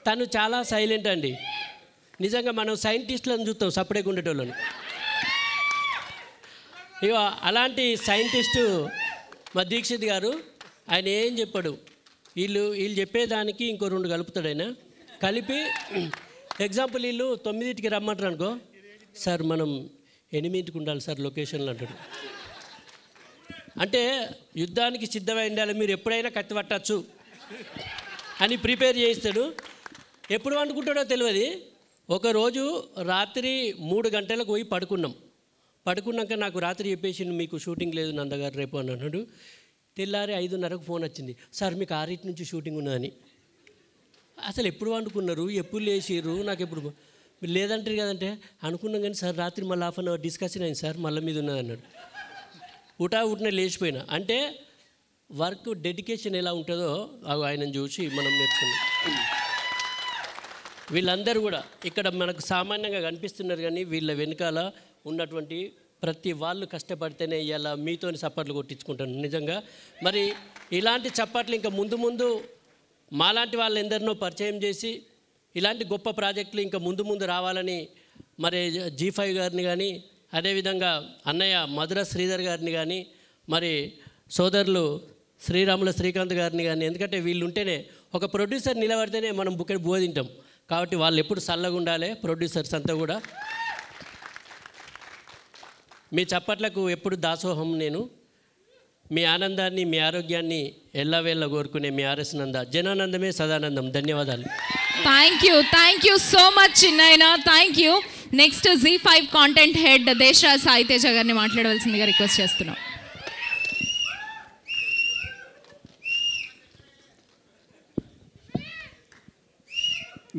తను చాలా సైలెంట్ అండి. నిజంగా మనం సైంటిస్టులను చూస్తాం సపరేట్ ఉండేటోళ్ళని. ఇక అలాంటి సైంటిస్టు మా దీక్షిత్ గారు. ఆయన ఏం చెప్పాడు, వీళ్ళు చెప్పేదానికి ఇంకో 2 కలుపుతాడు ఆయన. కలిపి ఎగ్జాంపుల్ వీళ్ళు 9కి రమ్మంటారు అనుకో, సార్ మనం 8కి ఉండాలి సార్ లొకేషన్లో అంటాడు. అంటే యుద్ధానికి సిద్ధమై ఉండాలి, మీరు ఎప్పుడైనా కత్తి పట్టచ్చు అని ప్రిపేర్ చేయిస్తాడు. ఎప్పుడు అనుకుంటాడో తెలియదు. ఒకరోజు రాత్రి 3 గంటలకు పోయి పడుకున్నాక నాకు రాత్రి చెప్పేసి మీకు షూటింగ్ లేదు నందగారు రేపు అని అన్నాడు. తెల్లారి 5:30కు ఫోన్ వచ్చింది, సార్ మీకు 6 నుంచి షూటింగ్ ఉన్నదని. అసలు ఎప్పుడు వండుకున్నారు, ఎప్పుడు లేచిర్రు, నాకు ఎప్పుడు లేదంటారు కదంటే అనుకున్నాం. కానీ సార్ రాత్రి మళ్ళీ 1/2 అవర్ డిస్కషన్ అయింది సార్, మళ్ళీ మీద ఉన్నది అన్నాడు. ఉటనే లేచిపోయినా. అంటే వర్క్ డెడికేషన్ ఎలా ఉంటుందో ఆయనను చూసి మనం నేర్చుకున్నాం. వీళ్ళందరూ కూడా ఇక్కడ మనకు సామాన్యంగా కనిపిస్తున్నారు, కానీ వీళ్ళ వెనకాల ఉన్నటువంటి ప్రతి వాళ్ళు కష్టపడితేనే ఇలా మీతోని చప్పట్లు కొట్టించుకుంటాను నిజంగా. మరి ఇలాంటి చప్పట్లు ఇంకా ముందు మాలాంటి వాళ్ళు ఎందరినో పరిచయం చేసి ఇలాంటి గొప్ప ప్రాజెక్టులు ఇంకా ముందు రావాలని మరి G5 గారిని కానీ, అదేవిధంగా అన్నయ్య మధుర శ్రీధర్ గారిని కానీ, మరి సోదరులు శ్రీరాముల శ్రీకాంత్ గారిని కానీ, ఎందుకంటే వీళ్ళు ఉంటేనే ఒక ప్రొడ్యూసర్ నిలబడితేనే మనం బుక్కడి బోధింటాం. కాబట్టి వాళ్ళు ఎప్పుడు చల్లగా ఉండాలి ప్రొడ్యూసర్స్ అంతా కూడా. మీ చప్పట్లకు ఎప్పుడు దాసోహం నేను. మీ ఆనందాన్ని మీ ఆరోగ్యాన్ని ఎల్లవేళ్ళ కోరుకునే మీ ఆర్ఎస్ నంద. జనానందమే సదానందం. ధన్యవాదాలు. థ్యాంక్ యూ సో మచ్ చిన్నైన. Thank you. Next Z5 content head Deshraj Sai Teja గారిని మాట్లాడవలసిందిగా రిక్వెస్ట్ చేస్తున్నాం.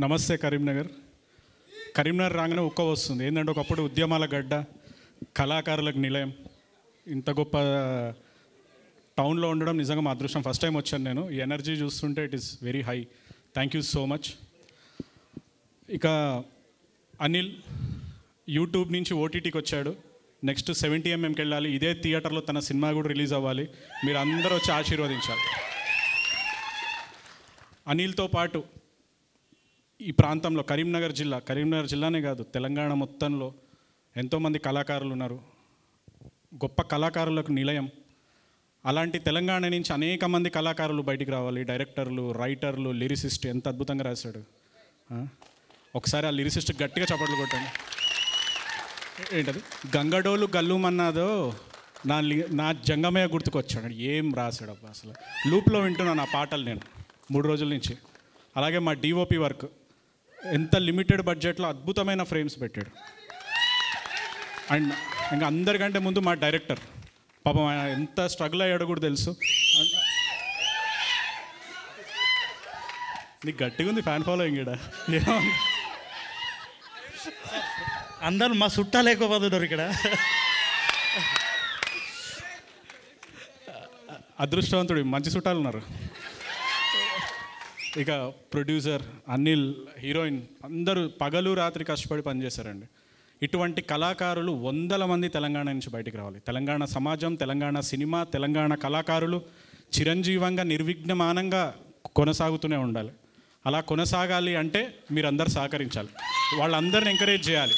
నమస్తే కరీంనగర్ రాగానే ఉక్క వస్తుంది. ఏంటంటే ఒకప్పుడు ఉద్యమాల గడ్డ, కళాకారులకు నిలయం. ఇంత గొప్ప టౌన్లో ఉండడం నిజంగా మా అదృష్టం. ఫస్ట్ టైం వచ్చాను నేను. ఈ ఎనర్జీ చూస్తుంటే it is very high. Thank you so much. ఇక అనిల్ యూట్యూబ్ నుంచి ఓటీటీకి వచ్చాడు. నెక్స్ట్ 70mm వెళ్ళాలి. ఇదే థియేటర్లో తన సినిమా కూడా రిలీజ్ అవ్వాలి. మీరు అందరూ వచ్చి ఆశీర్వదించాలి. అనిల్తో పాటు ఈ ప్రాంతంలో కరీంనగర్ జిల్లానే కాదు తెలంగాణ మొత్తంలో ఎంతోమంది కళాకారులు ఉన్నారు. గొప్ప కళాకారులకు నిలయం. అలాంటి తెలంగాణ నుంచి అనేక మంది కళాకారులు బయటికి రావాలి. డైరెక్టర్లు, రైటర్లు, లిరిసిస్ట్. ఎంత అద్భుతంగా రాశాడు. ఒకసారి ఆ లిరిసిస్ట్ గట్టిగా చప్పట్లు కొట్టండి. ఏంటది గంగడోలు గల్లుమన్నాదో నా జంగమయ్య గుర్తుకొచ్చాడు. ఏం రాశాడు అబ్బా. అసలు లూప్లో వింటున్నాను ఆ పాటలు నేను 3 రోజుల నుంచి. అలాగే మా డిఓపి వర్క్ ఎంత లిమిటెడ్ బడ్జెట్లో అద్భుతమైన ఫ్రేమ్స్ పెట్టాడు. అండ్ ఇంకా అందరికంటే ముందు మా డైరెక్టర్ పాపం ఆయన ఎంత స్ట్రగుల్ అయ్యాడో కూడా తెలుసు. నీకు గట్టిగా ఉంది ఫ్యాన్ ఫాలోయింగ్ ఇక్కడ. అందరూ మా చుట్టాలు లేకపోతున్నారు ఇక్కడ. అదృష్టవంతుడు, మంచి చుట్టాలు ఉన్నారు. ఇక ప్రొడ్యూసర్ అనిల్, హీరోయిన్ అందరూ పగలు రాత్రి కష్టపడి పనిచేశారండి. ఇటువంటి కళాకారులు 100 మంది తెలంగాణ నుంచి బయటికి రావాలి. తెలంగాణ సమాజం, తెలంగాణ సినిమా, తెలంగాణ కళాకారులు చిరంజీవంగా నిర్విఘ్నమానంగా కొనసాగుతూనే ఉండాలి. అలా కొనసాగాలి అంటే మీరందరూ సహకరించాలి, వాళ్ళందరిని ఎంకరేజ్ చేయాలి.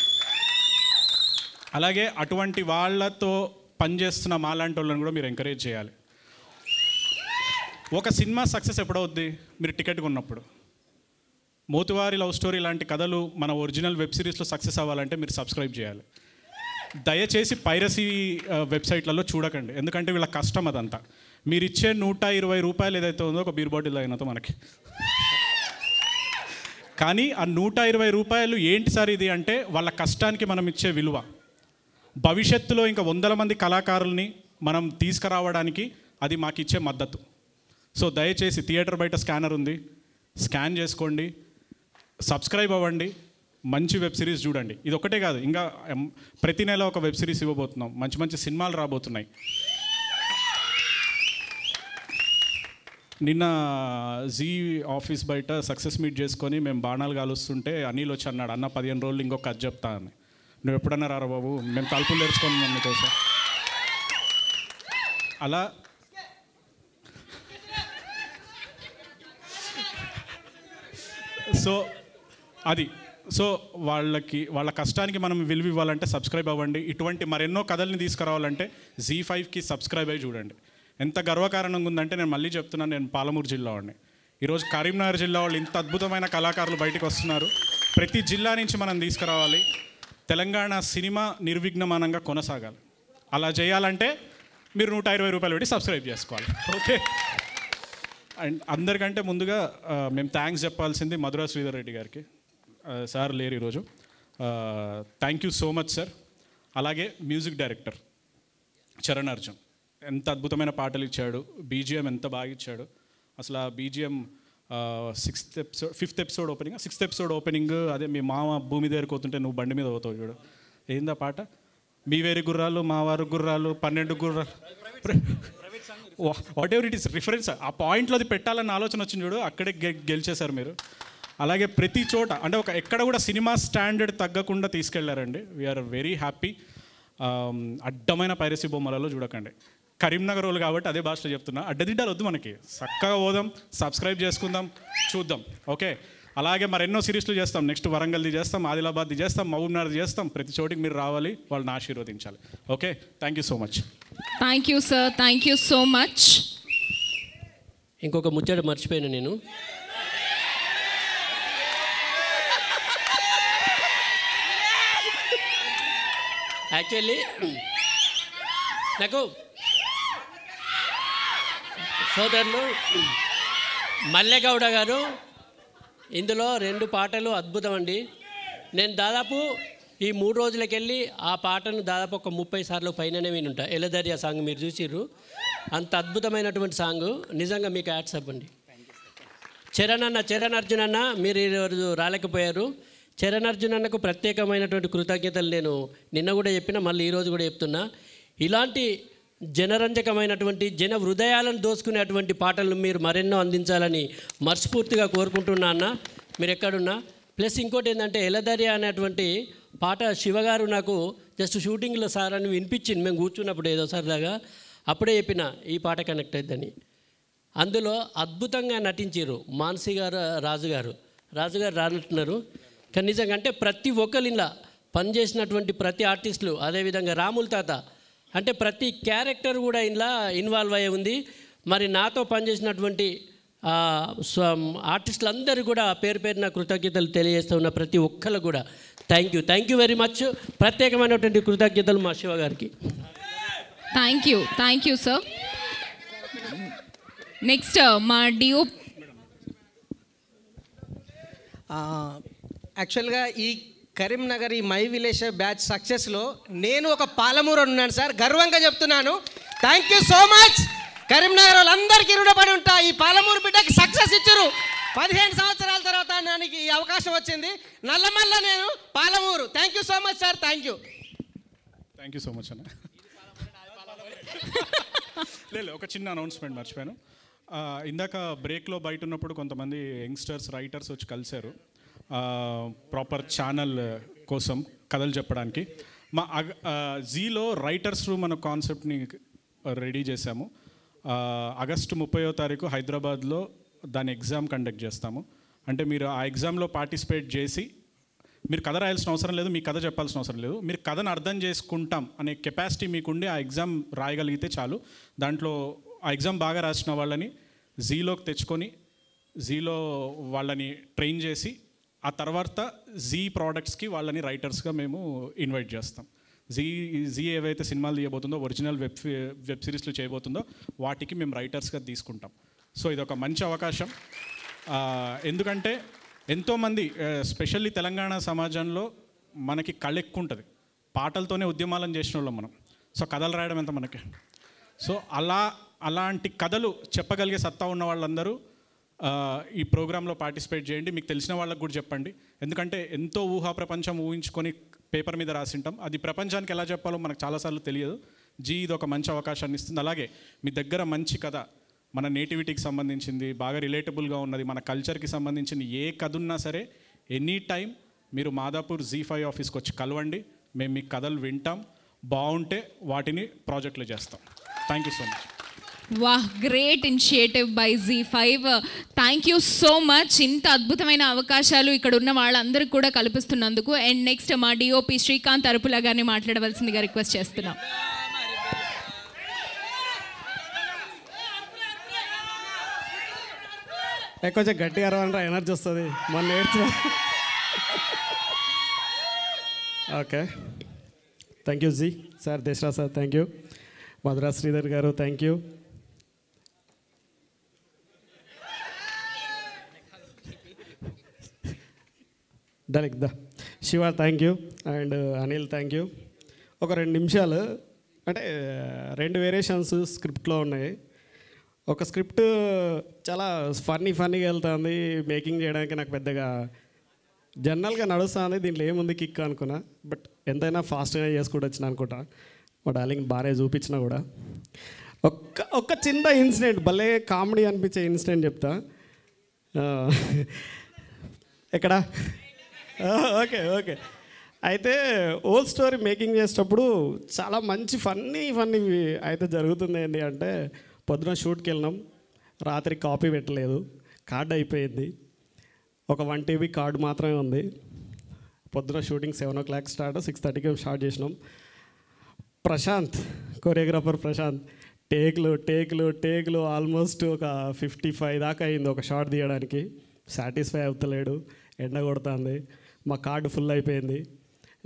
అలాగే అటువంటి వాళ్ళతో పనిచేస్తున్న మాలాంటి వాళ్ళని కూడా మీరు ఎంకరేజ్ చేయాలి. ఒక సినిమా సక్సెస్ ఎప్పుడవుద్ది? మీరు టికెట్ కొన్నప్పుడు. మోతువారి లవ్ స్టోరీ లాంటి కథలు మన ఒరిజినల్ వెబ్ సిరీస్లో సక్సెస్ అవ్వాలంటే మీరు సబ్స్క్రైబ్ చేయాలి. దయచేసి పైరసీ వెబ్సైట్లలో చూడకండి, ఎందుకంటే వీళ్ళ కష్టం అదంతా. మీరు ఇచ్చే 120 రూపాయలు ఏదైతే ఉందో ఒక బీర్ బాటిల్ అయినంత మనకి. కానీ ఆ 120 రూపాయలు ఏంటి సార్ ఇది అంటే వాళ్ళ కష్టానికి మనం ఇచ్చే విలువ. భవిష్యత్తులో ఇంకా వందల మంది కళాకారుల్ని మనం తీసుకురావడానికి అది మాకు ఇచ్చే మద్దతు. సో దయచేసి థియేటర్ బయట స్కానర్ ఉంది, స్కాన్ చేసుకోండి, సబ్స్క్రైబ్ అవ్వండి, మంచి వెబ్ సిరీస్ చూడండి. ఇది ఒకటే కాదు, ఇంకా ప్రతి నెల ఒక వెబ్ సిరీస్ ఇవ్వబోతున్నాం, మంచి మంచి సినిమాలు రాబోతున్నాయి. నిన్న జీ ఆఫీస్ బయట సక్సెస్ మీట్ చేసుకొని మేము బాణాలు కాలుస్తుంటే అనిల్ వచ్చి అన్నాడు, అన్న 15 రోజులు ఇంకొక కథ చెప్తా అని. నువ్వు ఎప్పుడన్నా రారా బాబు, మేము తలుపులు తెరుచుకొని మమ్మీ కోసం. అలా సో అది వాళ్ళ కష్టానికి మనం విలువ ఇవ్వాలంటే సబ్స్క్రైబ్ అవ్వండి. ఇటువంటి మరెన్నో కథల్ని తీసుకురావాలంటే Z5కి సబ్స్క్రైబ్ అయ్యి చూడండి. ఎంత గర్వకారణంగా ఉందంటే నేను మళ్ళీ చెప్తున్నాను, నేను పాలమూరు జిల్లా వాడిని. ఈరోజు కరీంనగర్ జిల్లా వాళ్ళు ఇంత అద్భుతమైన కళాకారులు బయటకు వస్తున్నారు. ప్రతి జిల్లా నుంచి మనం తీసుకురావాలి. తెలంగాణ సినిమా నిర్విఘ్నమానంగా కొనసాగాలి. అలా చేయాలంటే మీరు 120 రూపాయలు పెట్టి సబ్స్క్రైబ్ చేసుకోవాలి. ఓకే. అండ్ అందరికంటే ముందుగా మేము థ్యాంక్స్ చెప్పాల్సింది మధురా శ్రీధర్ రెడ్డి గారికి. సార్ లేరు ఈరోజు. Thank you so much sir. అలాగే మ్యూజిక్ డైరెక్టర్ చరణ్ అర్జున్ ఎంత అద్భుతమైన పాటలు ఇచ్చాడు, బీజిఎం ఎంత బాగా ఇచ్చాడు. అసలు ఆ బీజిఎం 6th ఎపిసోడ్ ఓపెనింగ్ అదే మీ మామ భూమి దగ్గరికి పోతుంటే నువ్వు బండి మీద పోతావు చూడు, ఏందా పాట, మీ వేరి గుర్రాలు మా వారి గుర్రాలు 12 గుర్రాలు, what ever it is reference. ఆ పాయింట్లో అది పెట్టాలన్న ఆలోచన వచ్చింది చూడు, అక్కడే గెలిచేశారు మీరు. అలాగే ప్రతి చోట అంటే ఎక్కడ కూడా సినిమా స్టాండర్డ్ తగ్గకుండా తీసుకెళ్లారండి. We're very happy. అడ్డమైన పైరసీ బొమ్మలలో చూడకండి. కరీంనగర్ వాళ్ళు కాబట్టి అదే భాషలో చెప్తున్నా, అడ్డదిడ్డాలు వద్దు మనకి, చక్కగా పోదాం, సబ్స్క్రైబ్ చేసుకుందాం, చూద్దాం. ఓకే. అలాగే మరెన్నో సిరీస్లు చేస్తాం. నెక్స్ట్ వరంగల్ది చేస్తాం, ఆదిలాబాద్ది చేస్తాం, మహబూబ్నగర్ది చేస్తాం. ప్రతి చోటికి మీరు రావాలి, వాళ్ళని ఆశీర్వదించాలి. Okay. Thank you so much. Thank you sir, thank you so much. ఇంకొక ముచ్చట మర్చిపోయాను నేను. యాక్చువల్లీ నాకు సోదరులు మల్లెగౌడ గారు ఇందులో 2 పాటలు అద్భుతం అండి. నేను దాదాపు ఈ 3 రోజులకెళ్ళి ఆ పాటను దాదాపు ఒక 30 సార్లు పైననే వినుంటా. ఎలదర్యా సాంగ్ మీరు చూసిర్రు, అంత అద్భుతమైనటువంటి సాంగ్. నిజంగా మీకు యాడ్సప్ అండి. చరణ్ అర్జున్ అన్న మీరు ఈరోజు రాలేకపోయారు. చరణ్ అర్జున్ అన్నకు ప్రత్యేకమైనటువంటి కృతజ్ఞతలు నేను నిన్న కూడా చెప్పిన, మళ్ళీ ఈరోజు కూడా చెప్తున్నా. ఇలాంటి జనరంజకమైనటువంటి జన హృదయాలను దోసుకునేటువంటి పాటలను మీరు మరెన్నో అందించాలని మనస్ఫూర్తిగా కోరుకుంటున్నా అన్న, మీరు ఎక్కడున్నా. ప్లస్ ఇంకోటి ఏంటంటే ఎలదర్య అనేటువంటి పాట శివగారు నాకు జస్ట్ షూటింగ్లో సార్ అని వినిపించింది, మేము కూర్చున్నప్పుడు ఏదో సరదాగా, అప్పుడే చెప్పిన ఈ పాట కనెక్ట్ అవుతుందని. అందులో అద్భుతంగా నటించారు మానసి గారు, రాజుగారు రానట్టున్నారు. కానీ నిజంగా అంటే ప్రతి ఒక్కరు ఇలా పనిచేసినటువంటి ప్రతి ఆర్టిస్టులు, అదేవిధంగా రాముల తాత అంటే ప్రతి క్యారెక్టర్ కూడా ఇలా ఇన్వాల్వ్ అయ్యి ఉంది. మరి నాతో పనిచేసినటువంటి ఆర్టిస్టులందరూ కూడా పేరున కృతజ్ఞతలు తెలియజేస్తూ ఉన్న ప్రతి ఒక్కరు కూడా థ్యాంక్ యూ వెరీ మచ్. ప్రత్యేకమైనటువంటి కృతజ్ఞతలు మా శివ గారికి. Thank you sir. నెక్స్ట్ మా డిఓ. యాక్చువల్గా ఈ కరీంనగర్ ఈ మై విలేజ్ బ్యాచ్ సక్సెస్లో నేను ఒక పాలమూరు ఉన్నాను సార్, గర్వంగా చెప్తున్నాను. Thank you so much. Karimnagar వాళ్ళందరికీ రుణపడి ఉంటా. ఈ పాలమూరు బిడ్డకి సక్సెస్ ఇచ్చారు. 15 సంవత్సరాల తర్వాత నాకు ఈ అవకాశం వచ్చింది. నల్లమల్ల నేను Palamuru. Thank you so much sir. Thank you so much అన్న. లేదు, ఒక చిన్న అనౌన్స్మెంట్ మర్చిపోయాను. ఇందాక బ్రేక్లో బయట ఉన్నప్పుడు కొంతమంది యంగ్స్టర్స్ రైటర్స్ వచ్చి కలిశారు ప్రాపర్ ఛానల్ కోసం కథలు చెప్పడానికి. మా జీలో రైటర్స్ రూమ్ అనే కాన్సెప్ట్ని రెడీ చేశాము. ఆగస్టు 30వ తారీఖు హైదరాబాద్లో దాని ఎగ్జామ్ కండక్ట్ చేస్తాము. అంటే మీరు ఆ ఎగ్జామ్లో పార్టిసిపేట్ చేసి మీరు కథ రాయాల్సిన అవసరం లేదు, మీ కథ చెప్పాల్సిన అవసరం లేదు, మీరు కథను అర్థం చేసుకుంటాం అనే కెపాసిటీ మీకుండి ఆ ఎగ్జామ్ రాయగలిగితే చాలు. దాంట్లో ఆ ఎగ్జామ్ బాగా రాసిన వాళ్ళని జీలోకి తెచ్చుకొని జీలో వాళ్ళని ట్రైన్ చేసి ఆ తర్వాత జీ ప్రోడక్ట్స్కి వాళ్ళని రైటర్స్గా మేము ఇన్వైట్ చేస్తాం. జీ ఏవైతే సినిమాలు తీయబోతుందో, ఒరిజినల్ వెబ్ సిరీస్లు చేయబోతుందో వాటికి మేము రైటర్స్గా తీసుకుంటాం. సో ఇది ఒక మంచి అవకాశం. ఎందుకంటే ఎంతోమంది స్పెషల్లీ తెలంగాణ సమాజంలో మనకి కళ ఎక్కువ ఉంటుంది. పాటలతోనే ఉద్యమాలను చేసిన వాళ్ళం మనం. సో కథలు రాయడం ఎంత మనకి. సో అలాంటి కథలు చెప్పగలిగే సత్తా ఉన్న వాళ్ళందరూ ఈ ప్రోగ్రాంలో పార్టిసిపేట్ చేయండి. మీకు తెలిసిన వాళ్ళకు కూడా చెప్పండి. ఎందుకంటే ఎంతో ఊహా ప్రపంచం ఊహించుకొని పేపర్ మీద రాసింటాం. అది ప్రపంచానికి ఎలా చెప్పాలో మనకు చాలాసార్లు తెలియదు. ఇది ఒక మంచి అవకాశాన్ని ఇస్తుంది. అలాగే మీ దగ్గర మంచి కథ, మన నేటివిటీకి సంబంధించింది, బాగా రిలేటబుల్గా ఉన్నది, మన కల్చర్కి సంబంధించిన ఏ కథ ఉన్నా సరే ఎనీ టైం మీరు మాదాపూర్ Z5 ఆఫీస్కి వచ్చి కలవండి. మేము మీ కథలు వింటాం, బాగుంటే వాటిని ప్రాజెక్టులు చేస్తాం. Thank you so much. వాహ్, great initiative by Z5. Thank you so much. ఇంత అద్భుతమైన అవకాశాలు ఇక్కడ ఉన్న వాళ్ళందరికీ కూడా కల్పిస్తున్నందుకు. అండ్ నెక్స్ట్ మా DOP శ్రీకాంత్ అరుపుల గారిని మాట్లాడవలసిందిగా రిక్వెస్ట్ చేస్తున్నాం. కొంచెం గట్టిగా అరవనరా, ఎనర్జీ వస్తుంది. మొన్న నేర్చు. Okay, thank you ji sir, Deshraj sir thank you, Madhura Sridhar గారు thank you, direct the Shiva thank you, and Anil thank you. ఒక 2 నిమిషాలు, అంటే 2 వేరియేషన్స్ స్క్రిప్ట్లో ఉన్నాయి. ఒక స్క్రిప్ట్ చాలా ఫన్నీగా వెళ్తుంది, మేకింగ్ చేయడానికి నాకు పెద్దగా జనరల్గా నడుస్తుంది, దీంట్లో ఏముంది కిక్ అనుకున్నా. బట్ ఎంతైనా ఫాస్ట్గా చేసుకుంటూ వచ్చిన అనుకుంటా. మా డార్లింగ్ బాగానే చూపించినా కూడా ఒక్క చిన్న ఇన్సిడెంట్, భలే కామెడీ అనిపించే ఇన్సిడెంట్ చెప్తా. ఎక్కడ? ఓకే. అయితే ఓల్డ్ స్టోరీ మేకింగ్ చేసేటప్పుడు చాలా మంచి ఫన్నీ అయితే జరుగుతుంది. ఏంటి అంటే, పొద్దున షూట్కి వెళ్ళినాం, రాత్రి కాపీ పెట్టలేదు, కార్డు అయిపోయింది, ఒక 1 TB కార్డు మాత్రమే ఉంది. పొద్దున షూటింగ్ 7 o'clock స్టార్ట్, 6:30కి స్టార్ట్ చేసినాం. ప్రశాంత్, కొరియోగ్రాఫర్ ప్రశాంత్, టేకులు ఆల్మోస్ట్ ఒక 55 దాకా అయింది ఒక షాట్ తీయడానికి. సాటిస్ఫై అవుతలేడు, ఎండ కొడుతుంది, మా కార్డు ఫుల్ అయిపోయింది,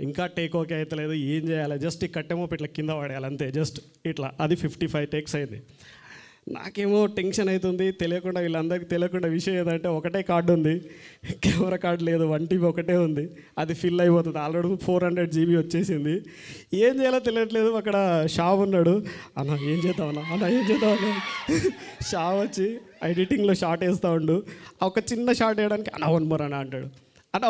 ఇంకా టేక్ ఓకే అవుతలేదు, ఏం చేయాలి? జస్ట్ ఈ కట్టెమో ఇట్లా కింద పడేయాలి అంతే, జస్ట్ ఇట్లా. అది 55 టేక్స్ అయింది. నాకేమో టెన్షన్ అవుతుంది, తెలియకుండా వీళ్ళందరికీ తెలియకుండా విషయం ఏదంటే, ఒకటే కార్డు ఉంది, కెమెరా కార్డు లేదు, 1 TB ఒకటే ఉంది, అది ఫిల్ అయిపోతుంది. ఆల్రెడీ 400 GB వచ్చేసింది. ఏం చేయాలో తెలియట్లేదు. అక్కడ షావ్ ఉన్నాడు, అన్న ఏం చేద్దామన్నా షావ్ వచ్చి ఎడిటింగ్లో షార్ట్ వేస్తూ ఉండు, ఒక చిన్న షార్ట్ వేయడానికి అన్న 1 more అంటాడు. అరే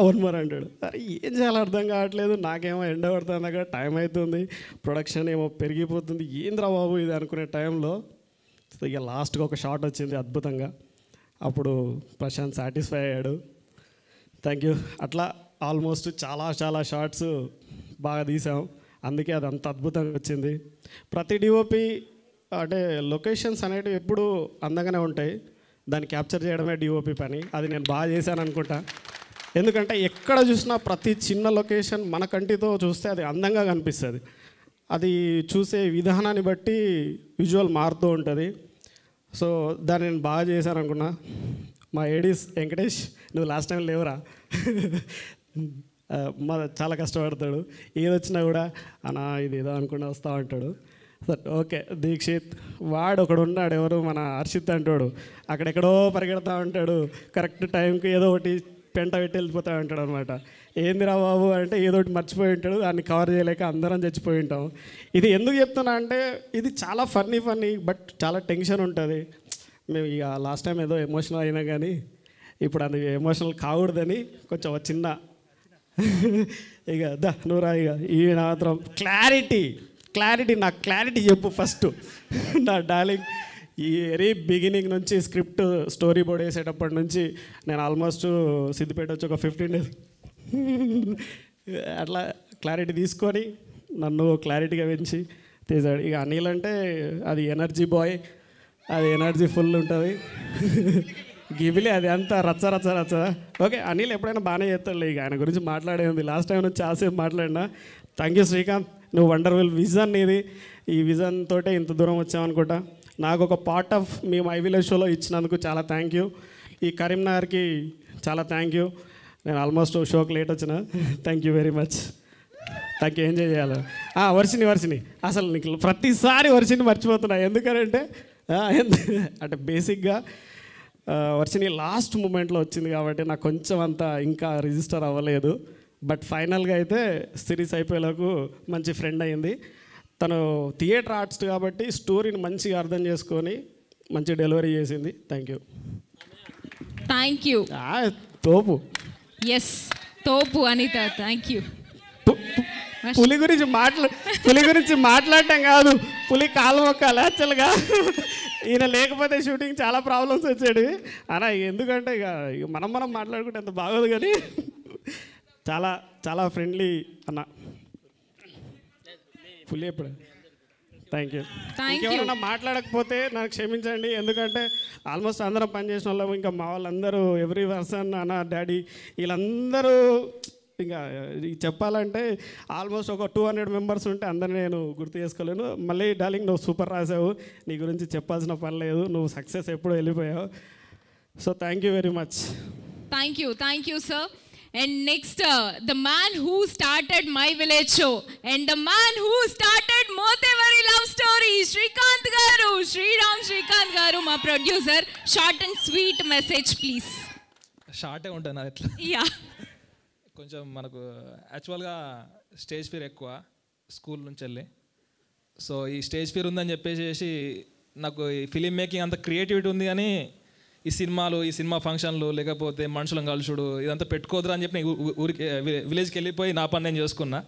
ఏం చేయాలో అర్థం కావట్లేదు. నాకేమో ఎండ పడుతుంది, అక్కడ టైం అవుతుంది, ప్రొడక్షన్ ఏమో పెరిగిపోతుంది, ఏంద్రా బాబు ఇది అనుకునే టైంలో ఇక లాస్ట్గా ఒక షాట్ వచ్చింది అద్భుతంగా. అప్పుడు ప్రశాంత్ సాటిస్ఫై అయ్యాడు. Thank you. అట్లా ఆల్మోస్ట్ చాలా షార్ట్స్ బాగా తీసాం, అందుకే అది అంత అద్భుతంగా వచ్చింది. ప్రతి DOP అంటే లొకేషన్స్ అనేవి ఎప్పుడు అందంగానే ఉంటాయి, దాన్ని క్యాప్చర్ చేయడమే DOP పని. అది నేను బాగా చేశాను అనుకుంటా. ఎందుకంటే ఎక్కడ చూసినా ప్రతి చిన్న లొకేషన్ మన కంటితో చూస్తే అది అందంగా కనిపిస్తుంది. అది చూసే విధానాన్ని బట్టి విజువల్ మారుతూ ఉంటుంది. సో దాన్ని నేను బాగా చేశాను అనుకున్నా. మా ఏడీస్ వెంకటేష్, నువ్వు లాస్ట్ టైం లేవురా, చాలా కష్టపడతాడు, ఏదొచ్చినా కూడా అన్నా ఇది ఏదో అనుకుంటా వస్తూ ఉంటాడు. Sir okay. దీక్షిత్, వాడు ఒకడు ఉన్నాడు, ఎవరు మన హర్షిత్ అంటాడు, అక్కడెక్కడో పరిగెడతా ఉంటాడు, కరెక్ట్ టైంకి ఏదో ఒకటి పెంట పెట్టి వెళ్ళిపోతా ఉంటాడు అనమాట. ఏందిరా బాబు అంటే ఏదో ఒకటి మర్చిపోయి ఉంటాడు, దాన్ని కవర్ చేయలేక అందరం చచ్చిపోయి ఉంటాం. ఇది ఎందుకు చెప్తున్నా అంటే, ఇది చాలా ఫన్నీ బట్ చాలా టెన్షన్ ఉంటుంది. మేము ఇక లాస్ట్ టైం ఏదో ఎమోషనల్ అయినా కానీ ఇప్పుడు అది ఎమోషనల్ కాకూడదని కొంచెం చిన్న ఇక నువ్వురా, ఇక ఈ మాత్రం క్లారిటీ నాకు క్లారిటీ చెప్పు ఫస్ట్ నా డార్లింగ్. ఈ వెరీ బిగినింగ్ నుంచి స్క్రిప్ట్ స్టోరీ బోర్డ్ వేసేటప్పటి నుంచి నేను ఆల్మోస్ట్ సిద్దిపేట వచ్చి ఒక 15 days అట్లా క్లారిటీ తీసుకొని నన్ను క్లారిటీగా పెంచి తీసాడు. ఇక అనిల్ అంటే అది ఎనర్జీ బాయ్, అది ఎనర్జీ ఫుల్ ఉంటుంది. గిబిలి అది అంతా రచ్చ. ఓకే, అనిల్ ఎప్పుడైనా బాగానే చేస్తాడు. ఇక ఆయన గురించి మాట్లాడే ఉంది. లాస్ట్ టైం నుంచి చాలాసేపు మాట్లాడినా. థ్యాంక్ యూ శ్రీకాంత్, నువ్వు వండర్ఫుల్ విజన్ ఇది. ఈ విజన్ తోటే ఇంత దూరం వచ్చామనుకుంటా. నాకు ఒక part of me my village షోలో ఇచ్చినందుకు చాలా థ్యాంక్ యూ. ఈ కరీంనగర్కి చాలా థ్యాంక్ యూ. నేను ఆల్మోస్ట్ షోకి లేట్ వచ్చిన. Thank you very much. Thank you. Enjoy చేయాలి. వర్షిని అసలు నీకు ప్రతిసారి వర్షిని మర్చిపోతున్నా. ఎందుకంటే అంటే బేసిక్గా వర్షిని లాస్ట్ మూమెంట్లో వచ్చింది కాబట్టి నాకు కొంచెం అంత ఇంకా రిజిస్టర్ అవ్వలేదు. బట్ ఫైనల్గా అయితే సిరీస్ అయిపోయేలకు మంచి ఫ్రెండ్ అయింది. తను థియేటర్ ఆర్టిస్ట్ కాబట్టి స్టోరీని మంచిగా అర్థం చేసుకొని మంచి డెలివరీ చేసింది. Thank you. Thank you. తోపు. ఎస్, తోపు అనిత. Thank you. పులి గురించి మాట్లాడటం కాదు, పులి కాలు మొక్కాలి యాక్చువల్గా. ఈయన లేకపోతే షూటింగ్ చాలా ప్రాబ్లమ్స్ వచ్చాడు అలా. ఎందుకంటే ఇక మనం మాట్లాడుకుంటే అంత బాగోదు, కానీ చాలా చాలా ఫ్రెండ్లీ అన్న పులి. ఎప్పుడు థ్యాంక్ యూ. ఇంకెవరైనా మాట్లాడకపోతే నాకు క్షమించండి, ఎందుకంటే ఆల్మోస్ట్ అందరం పనిచేసిన వాళ్ళం. ఇంకా మా వాళ్ళందరూ ఎవ్రీ పర్సన్ అన్న డాడీ వీళ్ళందరూ ఇంకా చెప్పాలంటే ఆల్మోస్ట్ ఒక 200 మెంబర్స్ ఉంటే అందరినీ నేను గుర్తు చేసుకోలేను. మళ్ళీ డార్లింగ్ నువ్వు సూపర్ రాసావు, నీ గురించి చెప్పాల్సిన పని లేదు, నువ్వు సక్సెస్ ఎప్పుడూ వెళ్ళిపోయావు. So thank you very much. Thank you sir. And next, the man who started My Village Show and the man who started Motevari Love Story, Srikanth garu, Sriram Srikanth garu, మా producer. Short and sweet message please. షార్టే ఉంటుంది అట్లా. Yeah, కొంచెం మనకు యాక్చువల్గా stage fear ఎక్కువ school నుంచి వెళ్ళి. సో ఈ స్టేజ్ ఫియర్ ఉందని చెప్పేసి నాకు ఈ ఫిలిం మేకింగ్ అంత క్రియేటివిటీ ఉంది, కానీ ఈ సినిమా ఫంక్షన్లు లేకపోతే మనుషులను కలుసుడు ఇదంతా పెట్టుకోదురా అని చెప్పి ఊరికి విలేజ్కి వెళ్ళిపోయి నా పని నేను చేసుకున్నా.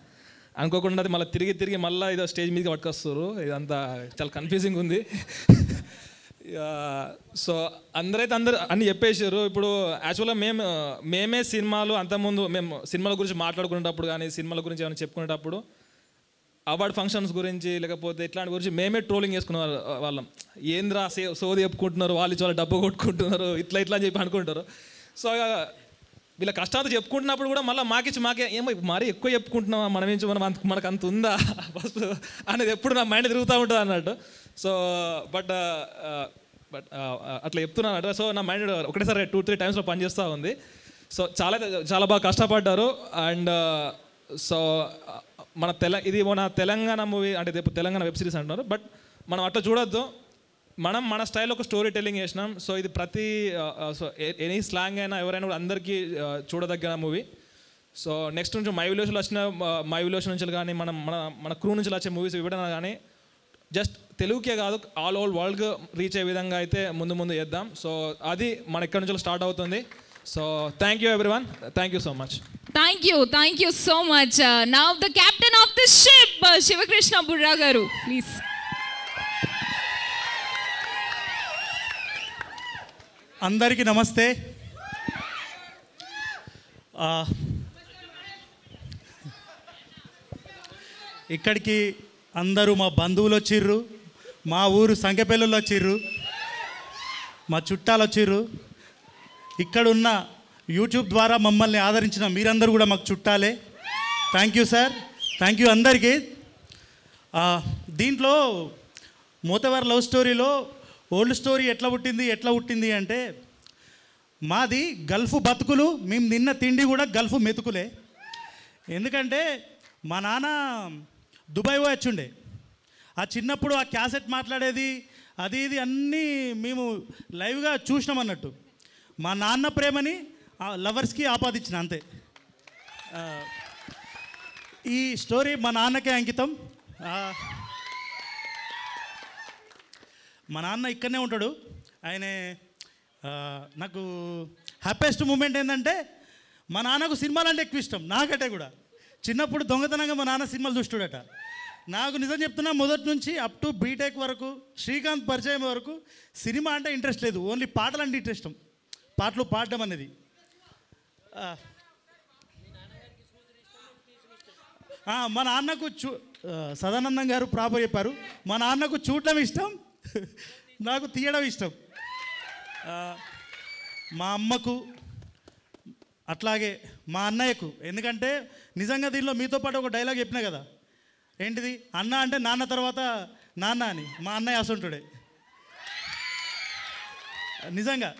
అనుకోకుండా అది మళ్ళీ తిరిగి మళ్ళీ ఇదో స్టేజ్ మీదకి పట్టుకొస్తారు. ఇదంతా చాలా కన్ఫ్యూజింగ్ ఉంది. సో అందరూ అన్నీ చెప్పేసారు. ఇప్పుడు యాక్చువల్గా మేమే సినిమాలు అంతకుముందు మేము సినిమాల గురించి మాట్లాడుకునేటప్పుడు కానీ సినిమాల గురించి ఏమైనా చెప్పుకునేటప్పుడు అవార్డ్ ఫంక్షన్స్ గురించి లేకపోతే ఇట్లాంటి గురించి మేమే ట్రోలింగ్ చేసుకునే వాళ్ళం. ఏంద్రా సోది చెప్పుకుంటున్నారు, వాళ్ళు చాలా డబ్బు కొట్టుకుంటున్నారు, ఇట్లా అని చెప్పి అనుకుంటారు. సో వీళ్ళ కష్టాలు చెప్పుకుంటున్నప్పుడు కూడా మళ్ళీ మాకే ఏమో మరీ ఎక్కువ చెప్పుకుంటున్నాం, మనకు అంత ఉందా ఫస్ట్ అనేది ఎప్పుడు నా మైండ్ తిరుగుతూ ఉంటుంది అన్నట్టు. సో బట్ అట్లా చెప్తున్నాను అన్నట్టు. సో నా మైండ్ ఒకటేసారి 2-3 టైమ్స్లో పనిచేస్తూ ఉంది. సో చాలా బాగా కష్టపడ్డారు. అండ్ సో ఇది మన తెలంగాణ మూవీ అంటే తెలంగాణ వెబ్ సిరీస్ అంటున్నారు, బట్ మనం అట్లా చూడొద్దు. మన స్టైల్లో ఒక స్టోరీ టెల్లింగ్ చేసినాం. సో ఇది సో ఎనీ స్లాంగ్ అయినా ఎవరైనా కూడా అందరికీ చూడదగ్గ మూవీ. సో నెక్స్ట్ నుంచి మై విలేజ్ నుంచి కానీ మన క్రూ నుంచి వచ్చే మూవీస్ ఇవ్వడం కానీ జస్ట్ తెలుగుకే కాదు ఆల్ ఓవర్ వరల్డ్ రీచ్ అయ్యే విధంగా అయితే ముందు చేద్దాం. సో అది మన ఇక్కడ నుంచి స్టార్ట్ అవుతుంది. So thank you everyone. Thank you so much. Thank you so much. Now the captain of the ship, Shivakrishna Burra garu, please. అందరికీ నమస్తే. ఇక్కడికి అందరూ మా బంధువులు వచ్చిర్రు, మా ఊరు సంఖ్యపల్లులు వచ్చిర్రు, మా చుట్టాలు వచ్చిర్రు. ఇక్కడున్న యూట్యూబ్ ద్వారా మమ్మల్ని ఆదరించిన మీరందరూ కూడా మాకు చుట్టాలే. Thank you sir, thank you అందరికీ. దీంట్లో మోతవారి లవ్ స్టోరీలో ఓల్డ్ స్టోరీ ఎట్లా పుట్టింది అంటే మాది గల్ఫ్ బతుకులు, మేము తిన్న తిండి కూడా గల్ఫ్ మెతుకులే. ఎందుకంటే మా నాన్న దుబాయ్ వచ్చిండే, ఆ చిన్నప్పుడు ఆ క్యాసెట్ మాట్లాడేది అది ఇది అన్నీ మేము లైవ్గా చూసినాం అన్నట్టు. మా నాన్న ప్రేమని లవర్స్కి ఆపాదించిన అంతే. ఈ స్టోరీ మా నాన్నకే అంకితం. మా నాన్న ఇక్కడనే ఉంటాడు. ఆయనే నాకు హ్యాపీయెస్ట్ మూమెంట్ ఏంటంటే మా నాన్నకు సినిమాలు అంటే ఎక్కువ ఇష్టం, నాకంటే కూడా. చిన్నప్పుడు దొంగతనంగా మా నాన్న సినిమాలు చూస్తాడట. నాకు నిజం చెప్తున్నా, మొదటి నుంచి అప్ టు బీటెక్ వరకు, శ్రీకాంత్ పరిచయం వరకు సినిమా అంటే ఇంట్రెస్ట్ లేదు, ఓన్లీ పాటలు అంటే ఇంట్రెస్ట్, పాటలు పాడడం అనేది. మా నాన్నకు సదానందం గారు ప్రాపర్ చెప్పారు, మా నాన్నకు చూడటం ఇష్టం, నాకు తీయడం ఇష్టం. మా అమ్మకు అట్లాగే మా అన్నయ్యకు. ఎందుకంటే నిజంగా దీనిలో మీతో పాటు ఒక డైలాగ్ చెప్పినా కదా, ఏంటిది, అన్న అంటే నాన్న తర్వాత నాన్న అని. మా అన్నయ్య అసంటుడే నిజంగా.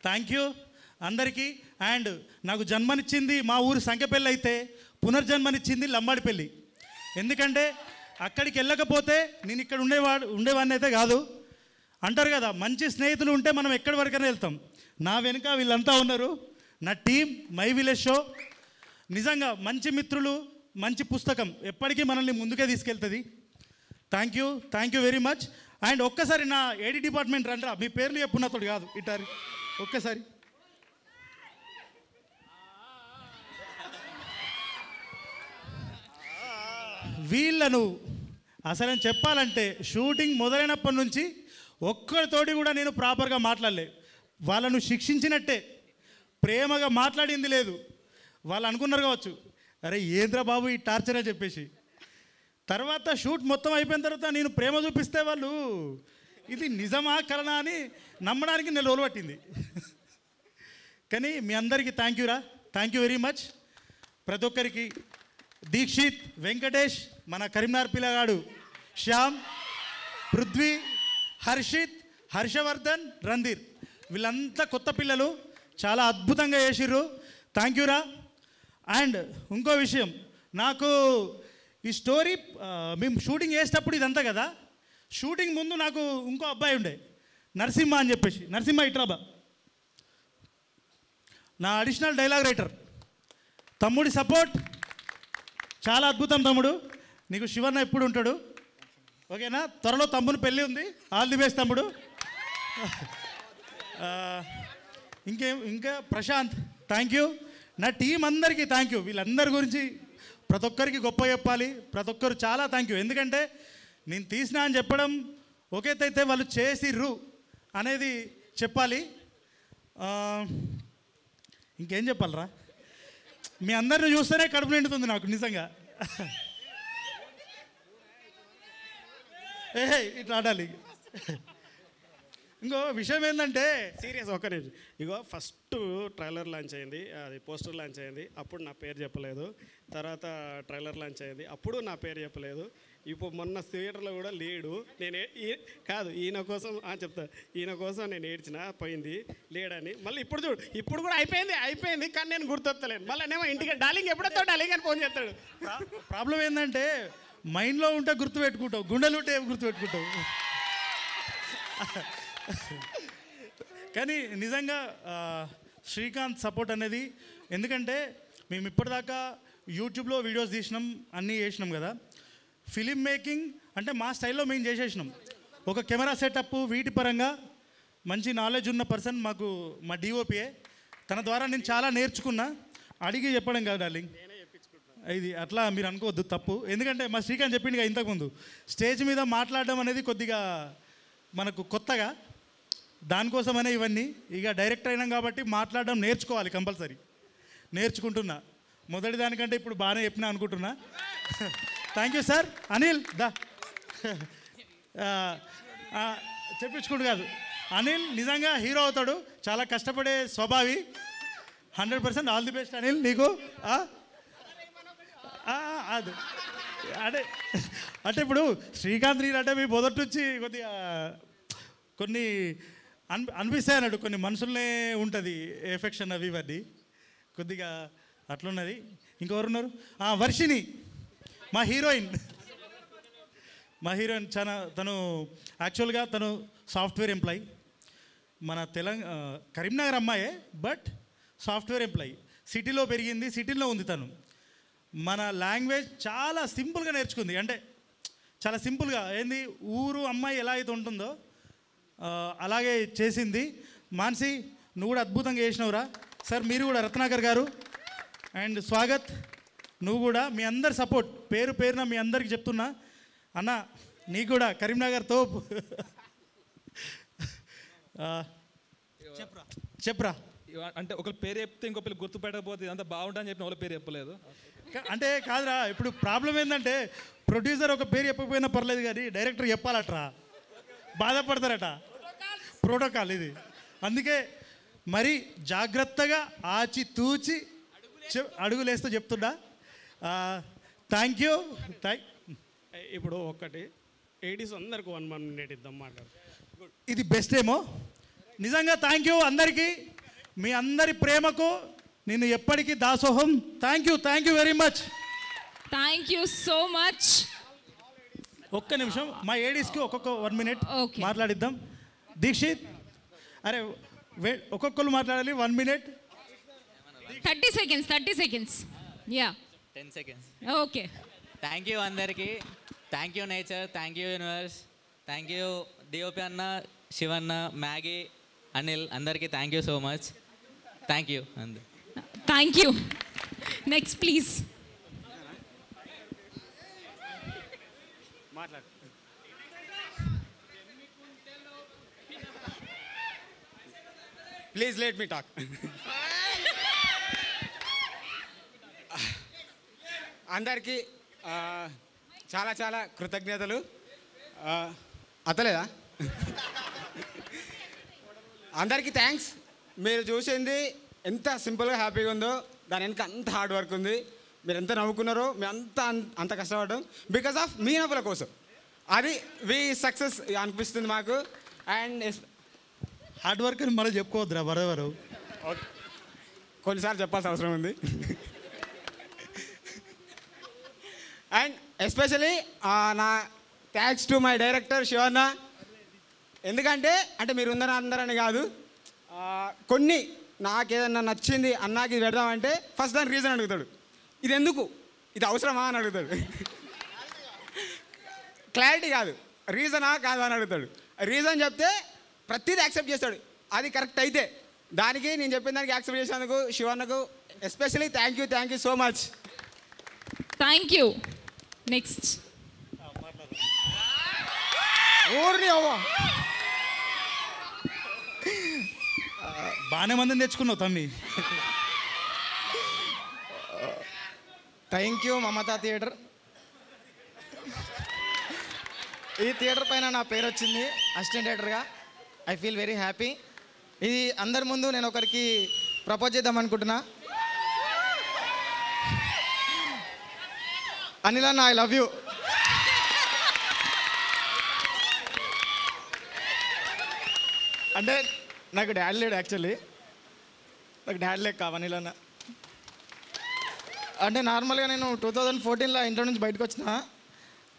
థ్యాంక్ యూ అందరికీ. అండ్ నాకు జన్మనిచ్చింది మా ఊరు సంఖ్యపల్లి అయితే పునర్జన్మనిచ్చింది లంబాడిపల్లి. ఎందుకంటే అక్కడికి వెళ్ళకపోతే నేను ఇక్కడ ఉండేవాడిని అయితే కాదు. అంటారు కదా, మంచి స్నేహితులు ఉంటే మనం ఎక్కడి వరకైనా వెళ్తాం. నా వెనుక వీళ్ళంతా ఉన్నారు, నా టీం, మై విలేజ్ షో. నిజంగా మంచి మిత్రులు, మంచి పుస్తకం ఎప్పటికీ మనల్ని ముందుకే తీసుకెళ్తుంది. Thank you very much. And ఒక్కసారి నా ఏడీ డిపార్ట్మెంట్ రండి, మీ పేర్లు చెప్పున్నతోడు కాదు ఇటారి ఒక్కసారి. వీళ్ళను అసలు చెప్పాలంటే షూటింగ్ మొదలైనప్పటి నుంచి ఒక్కరితోటి కూడా నేను ప్రాపర్గా మాట్లాడలే. వాళ్ళను శిక్షించినట్టే, ప్రేమగా మాట్లాడింది లేదు. వాళ్ళు అనుకున్నారు కావచ్చు, అరే ఏంద్రా బాబు ఈ టార్చర్ అని చెప్పేసి. తర్వాత షూట్ మొత్తం అయిపోయిన తర్వాత నేను ప్రేమ చూపిస్తే వాళ్ళు ఇది నిజమా కలనా అని నమ్మడానికి నేను రోజులు పట్టింది. కానీ మీ అందరికీ థ్యాంక్ యూ వెరీ మచ్. ప్రతి ఒక్కరికి దీక్షిత్, వెంకటేష్, మన కరీంనగర్ పిల్లగాడు శ్యామ్, పృథ్వీ, హర్షిత్, హర్షవర్ధన్, రణధీర్, వీళ్ళంతా కొత్త పిల్లలు, చాలా అద్భుతంగా చేసిర్రు. థ్యాంక్ యూరా. అండ్ ఇంకో విషయం, నాకు ఈ స్టోరీ మేము షూటింగ్ చేసేటప్పుడు ఇదంతా కదా, షూటింగ్ ముందు నాకు ఇంకో అబ్బాయి ఉండే నరసింహ అని చెప్పేసి. నరసింహ ఇట్రాబా, నా అడిషనల్ డైలాగ్ రైటర్. తమ్ముడి సపోర్ట్ చాలా అద్భుతం తమ్ముడు. నీకు శివన్న ఎప్పుడు ఉంటాడు, ఓకేనా? త్వరలో తమ్ముని పెళ్ళి ఉంది, ఆల్ ది బెస్ట్ తమ్ముడు. ఇంకా ప్రశాంత్, థ్యాంక్ యూ. నా టీం అందరికీ థ్యాంక్ యూ. వీళ్ళందరి గురించి ప్రతి ఒక్కరికి గొప్ప చెప్పాలి, ప్రతి ఒక్కరు చాలా థ్యాంక్ యూ. ఎందుకంటే నేను తీసినా అని చెప్పడం ఒకేతైతే వాళ్ళు చేసిర్రు అనేది చెప్పాలి. ఇంకేం చెప్పాలరా, మీ అందరిని చూస్తేనే కడుపు నిండుతుంది నాకు నిజంగా. ఇట్లా ఆడాలి. ఇంకో విషయం ఏంటంటే సీరియస్ ఒక్క నిమిషం. ఇగో ఫస్ట్ ట్రైలర్ లాంచ్ అయింది, అది పోస్టర్ లాంచ్ అయింది, అప్పుడు నా పేరు చెప్పలేదు. తర్వాత ట్రైలర్ లాంచ్ అయింది, అప్పుడు నా పేరు చెప్పలేదు. ఇప్పుడు మొన్న థియేటర్లో కూడా లేడు. నేను కాదు ఈయన కోసం చెప్తా, ఈయన కోసం నేను ఏడ్చిన పోయింది లేడని. మళ్ళీ ఇప్పుడు చూడు, ఇప్పుడు కూడా అయిపోయింది కానీ నేను గుర్తొత్తలేను. మళ్ళీ నేమో ఇంటికి డార్లింగ్ ఎప్పుడొస్తావు డార్లింగ్ అని ఫోన్ చేస్తాడు. ప్రాబ్లం ఏంటంటే మైండ్లో ఉంటే గుర్తుపెట్టుకుంటావు, గుండెలు ఉంటే గుర్తుపెట్టుకుంటావు. కానీ నిజంగా శ్రీకాంత్ సపోర్ట్ అనేది, ఎందుకంటే మేము ఇప్పటిదాకా యూట్యూబ్లో వీడియోస్ తీసినాం, అన్నీ చేసినాం కదా. ఫిలిం మేకింగ్ అంటే మా స్టైల్లో మేము చేసేసినాం. ఒక కెమెరా సెటప్ వీటి పరంగా మంచి నాలెడ్జ్ ఉన్న పర్సన్ మాకు మా డిఓపిఏ. తన ద్వారా నేను చాలా నేర్చుకున్నా. అడిగి చెప్పడం కాదు డార్లింగ్, ఇది అట్లా మీరు అనుకోవద్దు తప్పు. ఎందుకంటే మా శ్రీకాంత్ చెప్పిండు కదా ఇంతకుముందు, స్టేజ్ మీద మాట్లాడడం అనేది కొద్దిగా మనకు కొత్తగా, దానికోసమనే ఇవన్నీ. ఇక డైరెక్టర్ అయినాం కాబట్టి మాట్లాడడం నేర్చుకోవాలి, కంపల్సరీ నేర్చుకుంటున్నా. మొదటి దానికంటే ఇప్పుడు బాగానే చెప్పినా అనుకుంటున్నా. Thank you sir. అనిల్ దా చెప్పించుకుంటు కాదు, అనిల్ నిజంగా హీరో అవుతాడు, చాలా కష్టపడే స్వభావి. 100% ఆల్ ది బెస్ట్ అనిల్ నీకు. అది అంటే ఇప్పుడు శ్రీకాంత్ నీళ్ళు అంటే మీ మొదటి నుంచి కొద్దిగా కొన్ని అనిపిస్తాయి అన్నట్టు, కొన్ని మనుషులనే ఉంటుంది ఎఫెక్షన్ అవి ఇవన్నీ కొద్దిగా అట్లున్నది. ఇంకెవరు ఉన్నారు? వర్షిని మా హీరోయిన్ చాలా, తను యాక్చువల్గా తను సాఫ్ట్వేర్ ఎంప్లాయీ, మన కరీంనగర్ అమ్మాయే, బట్ సాఫ్ట్వేర్ ఎంప్లాయీ. సిటీలో పెరిగింది, సిటీలో ఉంది తను. మన లాంగ్వేజ్ చాలా సింపుల్గా నేర్చుకుంది, అంటే చాలా సింపుల్గా ఏంది ఊరు అమ్మాయి ఎలా అయితే ఉంటుందో అలాగే చేసింది. మాన్సి నువ్వు కూడా అద్భుతంగా చేసినవురా సార్. మీరు కూడా రత్నాకర్ గారు అండ్ స్వాగత్, నువ్వు కూడా మీ అందరి సపోర్ట్ పేరు పేరున మీ అందరికి చెప్తున్నా. అన్న నీకు కూడా కరీంనగర్ తోపు. చెప్పరా అంటే ఒకరి పేరు చెప్తే ఇంకో పిల్లలు గుర్తుపెట్టకపోతే ఇదంతా బాగుంటుందని చెప్పిన వాళ్ళ పేరు చెప్పలేదు. అంటే కాదురా, ఇప్పుడు ప్రాబ్లం ఏంటంటే ప్రొడ్యూసర్ ఒక పేరు చెప్పకపోయినా పర్లేదు కానీ డైరెక్టర్ చెప్పాలట్రా, బాధపడతారట. ప్రోటోకాల్ ఇది. అందుకే మరి జాగ్రత్తగా ఆచితూచి అడుగులేస్తూ చెప్తున్నా. Thank you. ఇప్పుడు ఒక్కటి ఏడీస్ అందరికి 1 minute ఇద్దాం మాట్లాడు. ఇది బెస్ట్ ఏమో నిజంగా. థ్యాంక్ యూ అందరికీ, మీ అందరి ప్రేమకు నేను ఎప్పటికీ దాసోహం. Thank you very much. Thank you so much. ఒక్క నిమిషం, మా ఏడీస్కి ఒక్కొక్క 1 minute మాట్లాడిద్దాం. దీక్షిత్, అరే ఒక్కొక్కరు మాట్లాడాలి 1 minute. 30 seconds. Yeah 10 seconds. Okay. Thank you అందరికీ. Thank you nature, thank you universe, thank you DOP అన్న, శివన్న, మ్యాగీ, అనిల్, అందరికీ thank you so much. Thank you అందరు. Thank you. Next please. Please let me talk. అందరికీ చాలా చాలా కృతజ్ఞతలు. అతలేదా? అందరికీ thanks. మీరు చూసింది ఎంత సింపుల్గా హ్యాపీగా ఉందో దాని వెనక అంత హార్డ్ వర్క్ ఉంది. మీరు ఎంత నవ్వుకున్నారో మేము అంత కష్టపడ్డాం బికాస్ ఆఫ్ మీ నవ్వుల కోసం. అది వి సక్సెస్ అనిపిస్తుంది మాకు. అండ్ హార్డ్ వర్క్ అని మళ్ళీ చెప్పుకోవద్దురా బరవరు. కొన్నిసార్లు చెప్పాల్సిన అవసరం ఉంది. అండ్ ఎస్పెషలీ నా thanks to my director Shivanna. ఎందుకంటే మీరు అందరని కాదు, కొన్ని నాకేదన్నా నచ్చింది అన్నాకి ఇది పెడదామంటే ఫస్ట్ దాని రీజన్ అడుగుతాడు. ఇది ఎందుకు, ఇది అవసరమా అని అడుగుతాడు. క్లారిటీ కాదు, రీజనా కాదా అని అడుగుతాడు. రీజన్ చెప్తే ప్రతిదీ యాక్సెప్ట్ చేస్తాడు. అది కరెక్ట్ అయితే దానికి నేను చెప్పిన దానికి యాక్సెప్ట్ చేసినందుకు శివన్నకు especially thank you so much. Thank you. Next. ఊరిని అవ్వ బాగానే మందిని తెచ్చుకున్నావు తమ్మి. Thank you Mamata theatre. ఈ థియేటర్ పైన నా పేరు వచ్చింది అసిస్టెంట్ డైరెక్టర్గా. I feel very happy. ఇది అందరి ముందు నేను ఒకరికి ప్రపోజ్ చేద్దాం అనుకుంటున్నా. అనిల్ అన్న, ఐ లవ్ యూ. అంటే నాకు డాడీ లేడు యాక్చువల్లీ. నాకు డాడీ లేక అనిల్ అన్న. అంటే నార్మల్గా నేను 2014లో ఇంట్లో నుంచి బయటకు వచ్చిన.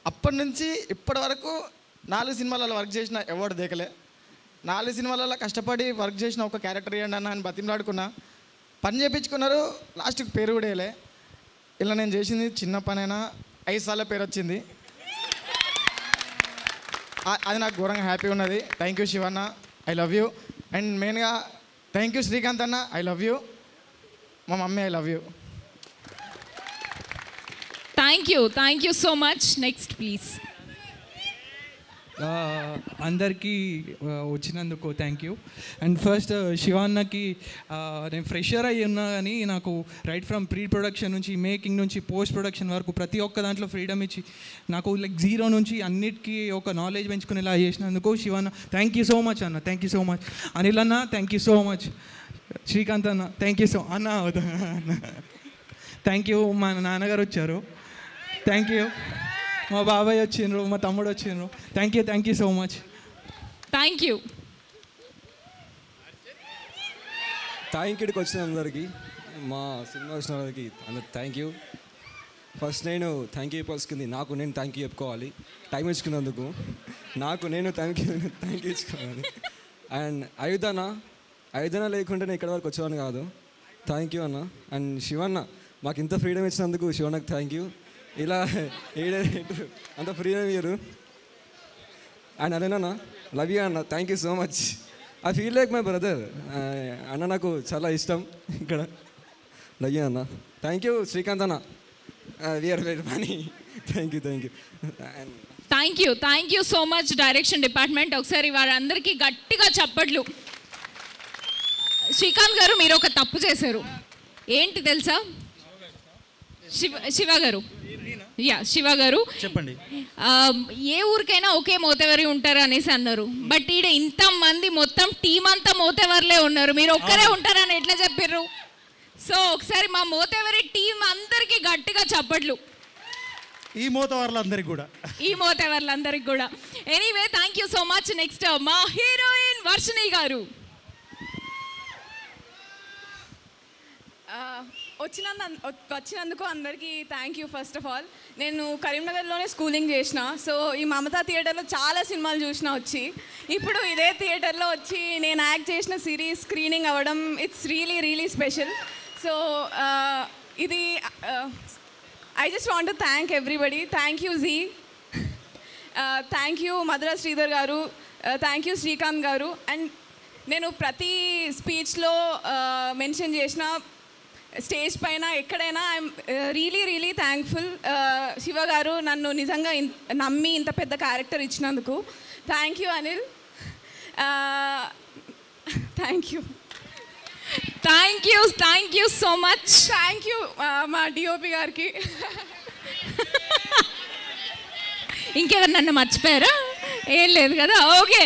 అప్పటి నుంచి ఇప్పటి వరకు 4 సినిమాలలో వర్క్ చేసిన, ఎవరు దేకలే. 4 సినిమాలలో కష్టపడి వర్క్ చేసిన ఒక క్యారెక్టర్ ఇవ్వండి అన్న అని బతిమలాడుకున్నా. పని చేయించుకున్నారు, లాస్ట్కి పేరు కూడా వేయలే. ఇలా నేను చేసింది చిన్న పనైనా 5 సార్ల పేరు వచ్చింది. అది నాకు ఘోరంగా హ్యాపీ ఉన్నది. Thank you Shivanna, I love you. And మెయిన్గా థ్యాంక్ యూ శ్రీకాంత్ అన్న, ఐ లవ్ యూ. మా mummy, I love you. Thank you so much. Next please. అందరికీ వచ్చినందుకు థ్యాంక్ యూ. అండ్ ఫస్ట్ శివాన్నకి నేను ఫ్రెషర్ అయ్యి ఉన్నా కానీ నాకు రైట్ ఫ్రమ్ ప్రీ ప్రొడక్షన్ నుంచి, మేకింగ్ నుంచి, పోస్ట్ ప్రొడక్షన్ వరకు ప్రతి ఒక్క దాంట్లో ఫ్రీడమ్ ఇచ్చి నాకు లైక్ జీరో నుంచి అన్నిటికీ ఒక నాలెడ్జ్ పెంచుకునేలా చేసినందుకు Shivanna thank you so much అన్న. Thank you so much. Anil అన్న thank you so much. Srikanth అన్న థ్యాంక్ యూ సో అన్న. Thank you. మా నాన్నగారు వచ్చారు, థ్యాంక్ యూ. మా బాబాయ్ వచ్చిండ్రు, మా తమ్ముడు వచ్చిండ్రు, thank you so much. Thank you. ఇక్కడికి వచ్చిన అందరికీ, మా సినిమా వచ్చిన వాళ్ళకి అందరికి థ్యాంక్ యూ. ఫస్ట్ నేను థ్యాంక్ యూ చెప్పాల్సింది నాకు నేను థ్యాంక్ యూ చెప్పుకోవాలి. టైం ఇచ్చుకున్నందుకు నాకు నేను థ్యాంక్ యూ ఇచ్చుకోవాలి. అండ్ ఐదన లేకుంటే నేను ఇక్కడ వరకు వచ్చేవాడిని కాదు. థ్యాంక్ యూ అన్న. అండ్ శివన్న మాకు ఇంత ఫ్రీడమ్ ఇచ్చినందుకు శివన్నకు థ్యాంక్ యూ. ఇలా అంత ఫ్రీడమ్ ఇయ్యరు. అండ్ అదేనా లవ్ యూ అన్న, thank you so much. I feel like my brother. అన్న నాకు చాలా ఇష్టం. ఇక్కడ లవ్ యూ అన్న. థ్యాంక్ యూ శ్రీకాంత్ అన్న, we are very funny. Thank you so much direction department. ఒకసారి వారందరికీ గట్టిగా చప్పట్లు. శ్రీకాంత్ గారు, మీరు ఒక తప్పు చేశారు. ఏంటి తెలుసా? శివ గారు చెప్పండి. ఏ ఊరికైనా ఒకే మోతేవరి ఉంటారు అనేసి అన్నారు. బట్ ఈడ ఇంతమంది మొత్తం టీం అంతా మోతేవర్లే ఉన్నారు, మీరు ఒక్కరే ఉంటారని ఎట్లా చెప్పారు? సో ఒకసారి మా మోతేవరి టీం అందరికీ గట్టిగా చప్పట్లు. ఈ మోతవర్లందరికీ కూడా. Anyway thank you so much. Next మా హీరోయిన్ వర్షిణి గారు. వచ్చినందుకు అందరికీ thank you. First of all నేను కరీంనగర్లోనే స్కూలింగ్ చేసిన. సో ఈ మమతా థియేటర్లో చాలా సినిమాలు చూసిన వచ్చి, ఇప్పుడు ఇదే థియేటర్లో వచ్చి నేను యాక్ట్ చేసిన సిరీస్ స్క్రీనింగ్ అవ్వడం, ఇట్స్ రియలీ స్పెషల్. సో ఇది I just want to thank everybody. Thank you ji, thank you Madhura Sridhar గారు, థ్యాంక్ యూ శ్రీకాంత్ గారు. అండ్ నేను ప్రతి స్పీచ్లో మెన్షన్ చేసిన స్టేజ్ పైన ఎక్కడైనా ఐఎమ్ రియలీ థ్యాంక్ఫుల్. శివ గారు నన్ను నిజంగా నమ్మి ఇంత పెద్ద క్యారెక్టర్ ఇచ్చినందుకు thank you Anil. Thank you so much. Thank you మా డిఓపి గారికి. ఇంకెవరు నన్ను మర్చిపోయారా? ఏం లేదు కదా. ఓకే,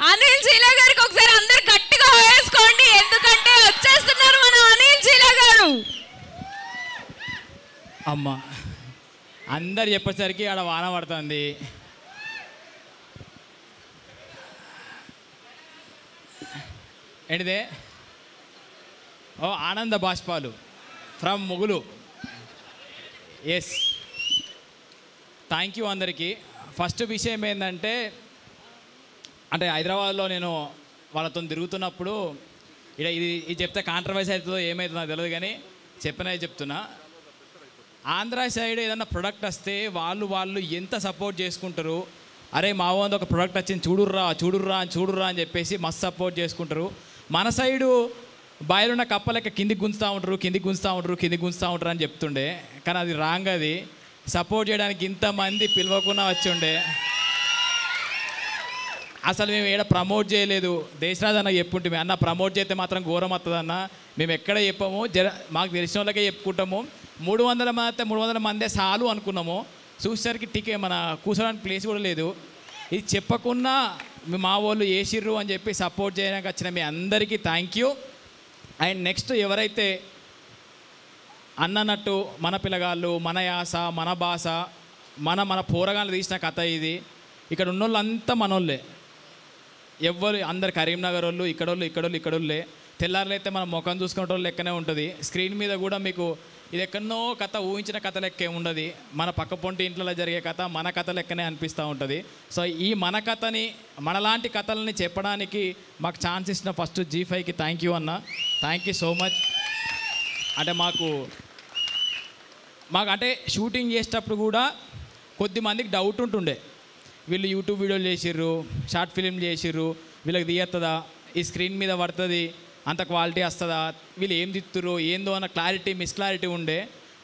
అనిల్ చీలా గారికి ఒకసారి అందరు గట్టిగా వేసుకోండి, ఎందుకంటే వచ్చేస్తున్నారు మన అనిల్ చీలా గారు. అమ్మ అందరు చెప్పేసరికి ఆడ వాన పడుతుంది. ఏంటిదే? ఓ ఆనంద బాష్పాలు ఫ్రమ్ ముగులు. ఎస్, థ్యాంక్ యూ అందరికీ. ఫస్ట్ విషయం ఏంటంటే, అంటే హైదరాబాద్లో నేను వాళ్ళతో తిరుగుతున్నప్పుడు ఇది చెప్తే కాంట్రవర్సీ అవుతుందో ఏమవుతుందో నాకు తెలియదు, కానీ చెప్పినది చెప్తున్నా. ఆంధ్ర సైడ్ ఏదన్నా ప్రొడక్ట్ వస్తే వాళ్ళు ఎంత సపోర్ట్ చేసుకుంటారు. అరే మా వంద ఒక ప్రొడక్ట్ వచ్చింది చూడుర్రా అని చెప్పేసి మస్తు సపోర్ట్ చేసుకుంటారు. మన సైడు బాయిలున్న కప్పలెక్క కిందికి గుంజుతూ ఉంటారు అని చెప్తుండే, కానీ అది రాంగ్. అది సపోర్ట్ చేయడానికి ఇంతమంది పిలవకుండా వచ్చి ఉండే. అసలు మేము ఏడ ప్రమోట్ చేయలేదు. దేశరాజ్ అన్న చెప్పుంటే అన్న ప్రమోట్ చేస్తే మాత్రం ఘోరం వస్తుందన్న, మేము ఎక్కడ చెప్పాము, మాకు తెలిసిన వాళ్ళకే చెప్పుకుంటాము. 300 మంది అయితే 300 మందే చాలు అనుకున్నాము. చూసేసరికి టికెట్ మన కూర్చోడానికి ప్లేస్ కూడా లేదు. ఇది చెప్పకుండా మా వాళ్ళు వేసిర్రు అని చెప్పి సపోర్ట్ చేయడానికి వచ్చిన మీ అందరికీ థ్యాంక్ యూ. అండ్ నెక్స్ట్ ఎవరైతే అన్నట్టు మన పిల్లగాళ్ళు, మన యాస, మన భాష, మన పోరగాళ్ళు తీసిన కథ ఇది. ఇక్కడ ఉన్నోళ్ళంతా మనోళ్ళే, ఎవ్వరు అందరు కరీంనగర్ వాళ్ళు, ఇక్కడోళ్ళే. తెల్లారులైతే మనం ముఖం చూసుకునే వాళ్ళు లెక్కనే ఉంటుంది. స్క్రీన్ మీద కూడా మీకు ఇది ఎక్కడనో కథ, ఊహించిన కథ లెక్కే ఉండదు. మన పక్క పొంటి ఇంట్లో జరిగే కథ మన కథ లెక్కనే అనిపిస్తూ ఉంటుంది. సో ఈ మన కథని, మనలాంటి కథలని చెప్పడానికి మాకు ఛాన్స్ ఇచ్చిన ఫస్ట్ G5కి థ్యాంక్ యూ అన్న. Thank you so much. అంటే మాకు అంటే షూటింగ్ చేసేటప్పుడు కూడా కొద్దిమందికి డౌట్ ఉంటుండే, వీళ్ళు యూట్యూబ్ వీడియోలు చేసిర్రు, షార్ట్ ఫిలిం చేసిర్రు, వీళ్ళకి తీయత్తదా, ఈ స్క్రీన్ మీద పడుతుంది, అంత క్వాలిటీ వస్తుందా, వీళ్ళు ఏం తిత్తురు ఏందో అన్న మిస్క్లారిటీ ఉండే.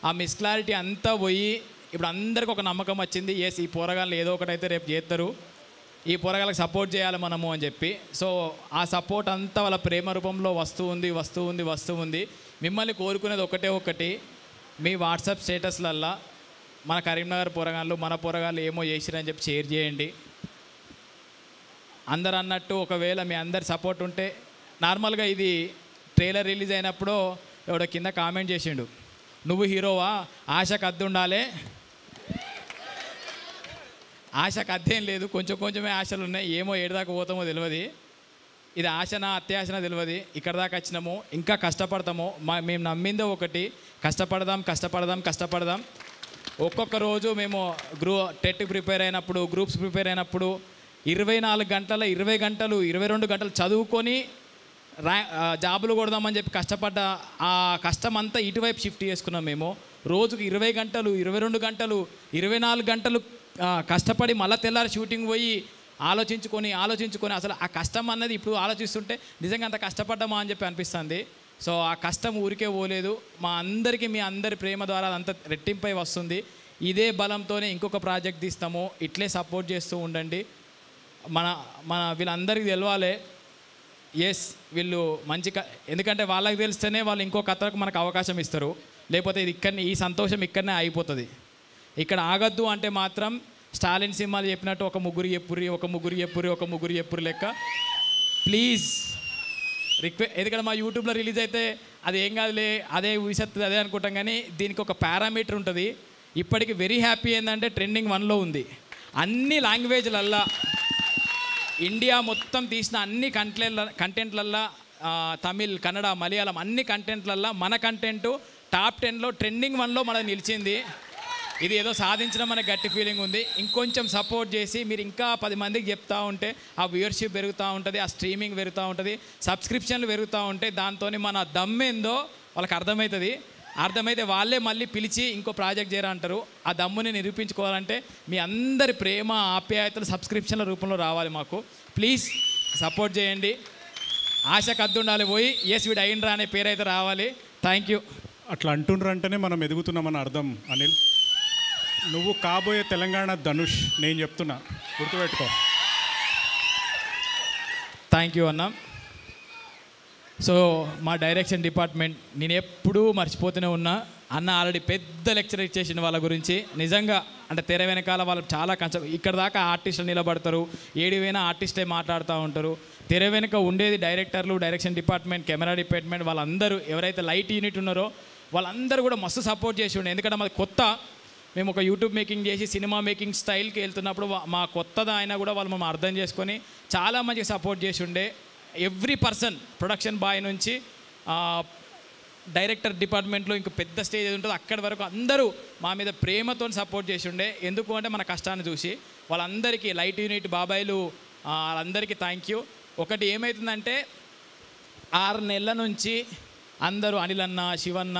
ఆ మిస్క్లారిటీ అంతా పోయి ఇప్పుడు అందరికి ఒక నమ్మకం వచ్చింది. ఎస్, ఈ పోరగాళ్ళు ఏదో ఒకటైతే రేపు చేస్తారు, ఈ పోరగాళ్ళకి సపోర్ట్ చేయాలి మనము అని చెప్పి. సో ఆ సపోర్ట్ అంతా వాళ్ళ ప్రేమ రూపంలో వస్తూ ఉంది. మిమ్మల్ని కోరుకునేది ఒకటి, మీ వాట్సాప్ స్టేటస్లల్లా మన కరీంనగర్ పోరగాళ్ళు, మన పోరగాళ్ళు ఏమో చేసిరని చెప్పి షేర్ చేయండి. అందరు అన్నట్టు ఒకవేళ మీ అందరి సపోర్ట్ ఉంటే, నార్మల్గా ఇది ట్రైలర్ రిలీజ్ అయినప్పుడు ఎవడో కింద కామెంట్ చేసిండు, నువ్వు హీరోవా, ఆశకు అద్దె ఉండాలి. ఆశకు అద్దెం లేదు, కొంచెమే ఆశలు ఉన్నాయి. ఏమో ఏడుదాకా పోతామో తెలియదు. ఇది ఆశనా అత్యాశనా తెలియదు. ఇక్కడ దాకా వచ్చినాము, ఇంకా కష్టపడతాము. మేము నమ్మిందో ఒకటి, కష్టపడదాం. ఒక్కొక్క రోజు మేము టెట్ ప్రిపేర్ అయినప్పుడు, గ్రూప్స్ ప్రిపేర్ అయినప్పుడు 24 గంటల 20 గంటలు 22 గంటలు చదువుకొని జాబులు కొడదామని చెప్పి కష్టపడ్డ ఆ కష్టం అంతా ఇటువైపు షిఫ్ట్ చేసుకున్నాం. మేము రోజుకు 20 గంటలు 22 గంటలు 24 గంటలు కష్టపడి మళ్ళీ తెల్లారి షూటింగ్ పోయి ఆలోచించుకొని అసలు ఆ కష్టం అన్నది ఇప్పుడు ఆలోచిస్తుంటే నిజంగా అంత కష్టపడ్డామా అని చెప్పి అనిపిస్తుంది. సో ఆ కష్టం ఊరికే పోలేదు. మా అందరికీ మీ అందరి ప్రేమ ద్వారా అదంతా రెట్టింపై వస్తుంది. ఇదే బలంతోనే ఇంకొక ప్రాజెక్ట్ తీస్తాము. ఇట్లే సపోర్ట్ చేస్తూ ఉండండి. మన వీళ్ళందరికీ తెలవాలి, ఎస్ వీళ్ళు మంచి ఎందుకంటే వాళ్ళకి తెలిస్తేనే వాళ్ళు ఇంకో కథకు మనకు అవకాశం ఇస్తారు. లేకపోతే ఇది ఈ సంతోషం ఇక్కడనే అయిపోతుంది. ఇక్కడ ఆగద్దు అంటే మాత్రం స్టాలిన్ సినిమాలు చెప్పినట్టు ఒక ముగ్గురు చెప్పురి లెక్క ప్లీజ్ ఎందుకంటే మా యూట్యూబ్లో రిలీజ్ అయితే అది ఏం కాదులే, అదే ఊసెత్తుంది అదే అనుకుంటాం. కానీ దీనికి ఒక పారామీటర్ ఉంటుంది. ఇప్పటికి వెరీ హ్యాపీ ఏంటంటే ట్రెండింగ్ 1లో ఉంది. అన్ని లాంగ్వేజ్లల్లా, ఇండియా మొత్తం తీసిన అన్ని కంటెంట్లల్లా, తమిళ్, కన్నడ, మలయాళం అన్ని కంటెంట్లల్లా మన కంటెంట్ టాప్ 10లో ట్రెండింగ్ 1లో మనది నిలిచింది. ఇది ఏదో సాధించడం అనే గట్టి ఫీలింగ్ ఉంది. ఇంకొంచెం సపోర్ట్ చేసి మీరు ఇంకా 10 మందికి చెప్తూ ఉంటే ఆ వ్యూవర్షిప్ పెరుగుతూ ఉంటుంది, ఆ స్ట్రీమింగ్ పెరుగుతూ ఉంటుంది, సబ్స్క్రిప్షన్లు పెరుగుతూ ఉంటాయి. దాంతో మన దమ్మేందో వాళ్ళకి అర్థమవుతుంది. అర్థమైతే వాళ్ళే మళ్ళీ పిలిచి ఇంకో ప్రాజెక్ట్ చేయరా అంటారు. ఆ దమ్ముని నిరూపించుకోవాలంటే మీ అందరి ప్రేమ ఆప్యాయతలు సబ్స్క్రిప్షన్ల రూపంలో రావాలి. మాకు ప్లీజ్ సపోర్ట్ చేయండి. ఆశకు అద్దుండాలి పోయి ఎస్ వీడు అయిండ్రా అనే పేరు అయితే రావాలి. Thank you. అట్లా అంటుండ్రంటేనే మనం ఎదుగుతున్నామని అర్థం. అనిల్, నువ్వు కాబోయే తెలంగాణ ధనుష్, నేను చెప్తున్నా, గుర్తుపెట్టుకో. థ్యాంక్ యూ అన్న. సో మా డైరెక్షన్ డిపార్ట్మెంట్ నేను ఎప్పుడూ మర్చిపోతూనే ఉన్నా. అన్న ఆల్రెడీ పెద్ద లెక్చర్ ఇచ్చేసిన వాళ్ళ గురించి. నిజంగా అంటే తెర వెనకాల వాళ్ళు చాలా కష్టం. ఇక్కడ దాకా ఆర్టిస్టులు నిలబడతారు, ఏడివైనా ఆర్టిస్టే మాట్లాడుతూ ఉంటారు. తెర వెనుక ఉండేది డైరెక్టర్లు, డైరెక్షన్ డిపార్ట్మెంట్, కెమెరా డిపార్ట్మెంట్, వాళ్ళందరూ ఎవరైతే లైట్ యూనిట్ ఉన్నారో వాళ్ళందరూ కూడా మస్తు సపోర్ట్ చేసి ఉండే. ఎందుకంటే మాది కొత్త, మేము ఒక యూట్యూబ్ మేకింగ్ చేసి సినిమా మేకింగ్ స్టైల్కి వెళ్తున్నప్పుడు మా కొత్తది అయినా కూడా వాళ్ళు మేము అర్థం చేసుకొని చాలా మంచిగా సపోర్ట్ చేసి ఉండే. ఎవ్రీ పర్సన్, ప్రొడక్షన్ బాయ్ నుంచి డైరెక్టర్ డిపార్ట్మెంట్లో ఇంకా పెద్ద స్టేజ్ ఏది ఉంటుందో అక్కడి వరకు అందరూ మా మీద ప్రేమతో సపోర్ట్ చేసి ఉండే. ఎందుకు అంటే మన కష్టాన్ని చూసి. వాళ్ళందరికీ లైట్ యూనిట్ బాబాయిలు వాళ్ళందరికీ థ్యాంక్ యూ. ఒకటి ఏమవుతుందంటే 6 నెలల నుంచి అందరూ అనిల్ అన్న, శివన్న,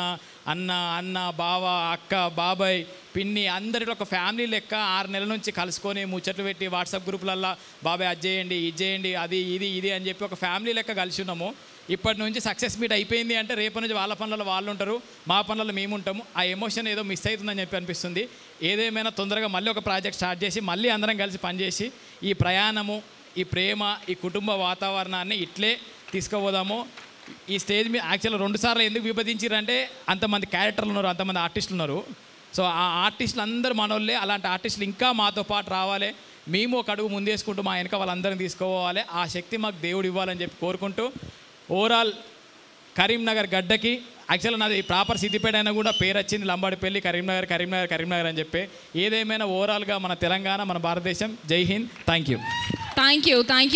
అన్న, బావ, అక్క, బాబాయ్, పిన్ని అందరిలో ఒక ఫ్యామిలీ లెక్క 6 నెలల నుంచి కలుసుకొని ముచ్చట్లు పెట్టి వాట్సాప్ గ్రూపులల్లో బాబాయ్ అది చేయండి, ఇది చేయండి, అది ఇది అని చెప్పి ఒక ఫ్యామిలీ లెక్క కలిసి ఉన్నాము. ఇప్పటి నుంచి సక్సెస్ మీట్ అయిపోయింది అంటే రేపటి నుంచి వాళ్ళ పనులలో వాళ్ళు ఉంటారు, మా పనులలో మేము ఉంటాము. ఆ ఎమోషన్ ఏదో మిస్ అవుతుందని చెప్పి అనిపిస్తుంది. ఏదేమైనా తొందరగా మళ్ళీ ఒక ప్రాజెక్ట్ స్టార్ట్ చేసి మళ్ళీ అందరం కలిసి పనిచేసి ఈ ప్రయాణము, ఈ ప్రేమ, ఈ కుటుంబ వాతావరణాన్ని ఇట్లే తీసుకుపోదాము. ఈ స్టేజ్ మీద యాక్చువల్గా 2 సార్లు ఎందుకు విభజించారంటే అంతమంది క్యారెక్టర్లు ఉన్నారు, అంతమంది ఆర్టిస్టులు ఉన్నారు. సో ఆ ఆర్టిస్టులు అందరూ మనోళ్ళే. అలాంటి ఆర్టిస్టులు ఇంకా మాతో పాటు రావాలి. మేము ఒక అడుగు ముందేసుకుంటూ మా వెనక వాళ్ళందరినీ తీసుకోవాలి. ఆ శక్తి మాకు దేవుడు ఇవ్వాలని చెప్పి కోరుకుంటూ ఓవరాల్ కరీంనగర్ గడ్డకి యాక్చువల్గా నాది ప్రాపర్ సిద్దిపేట అయినా కూడా పేరు వచ్చింది లంబాడిపల్లి, కరీంనగర్ అని చెప్పి. ఏదేమైనా ఓవరాల్గా మన తెలంగాణ, మన భారతదేశం. జై Hind. Thank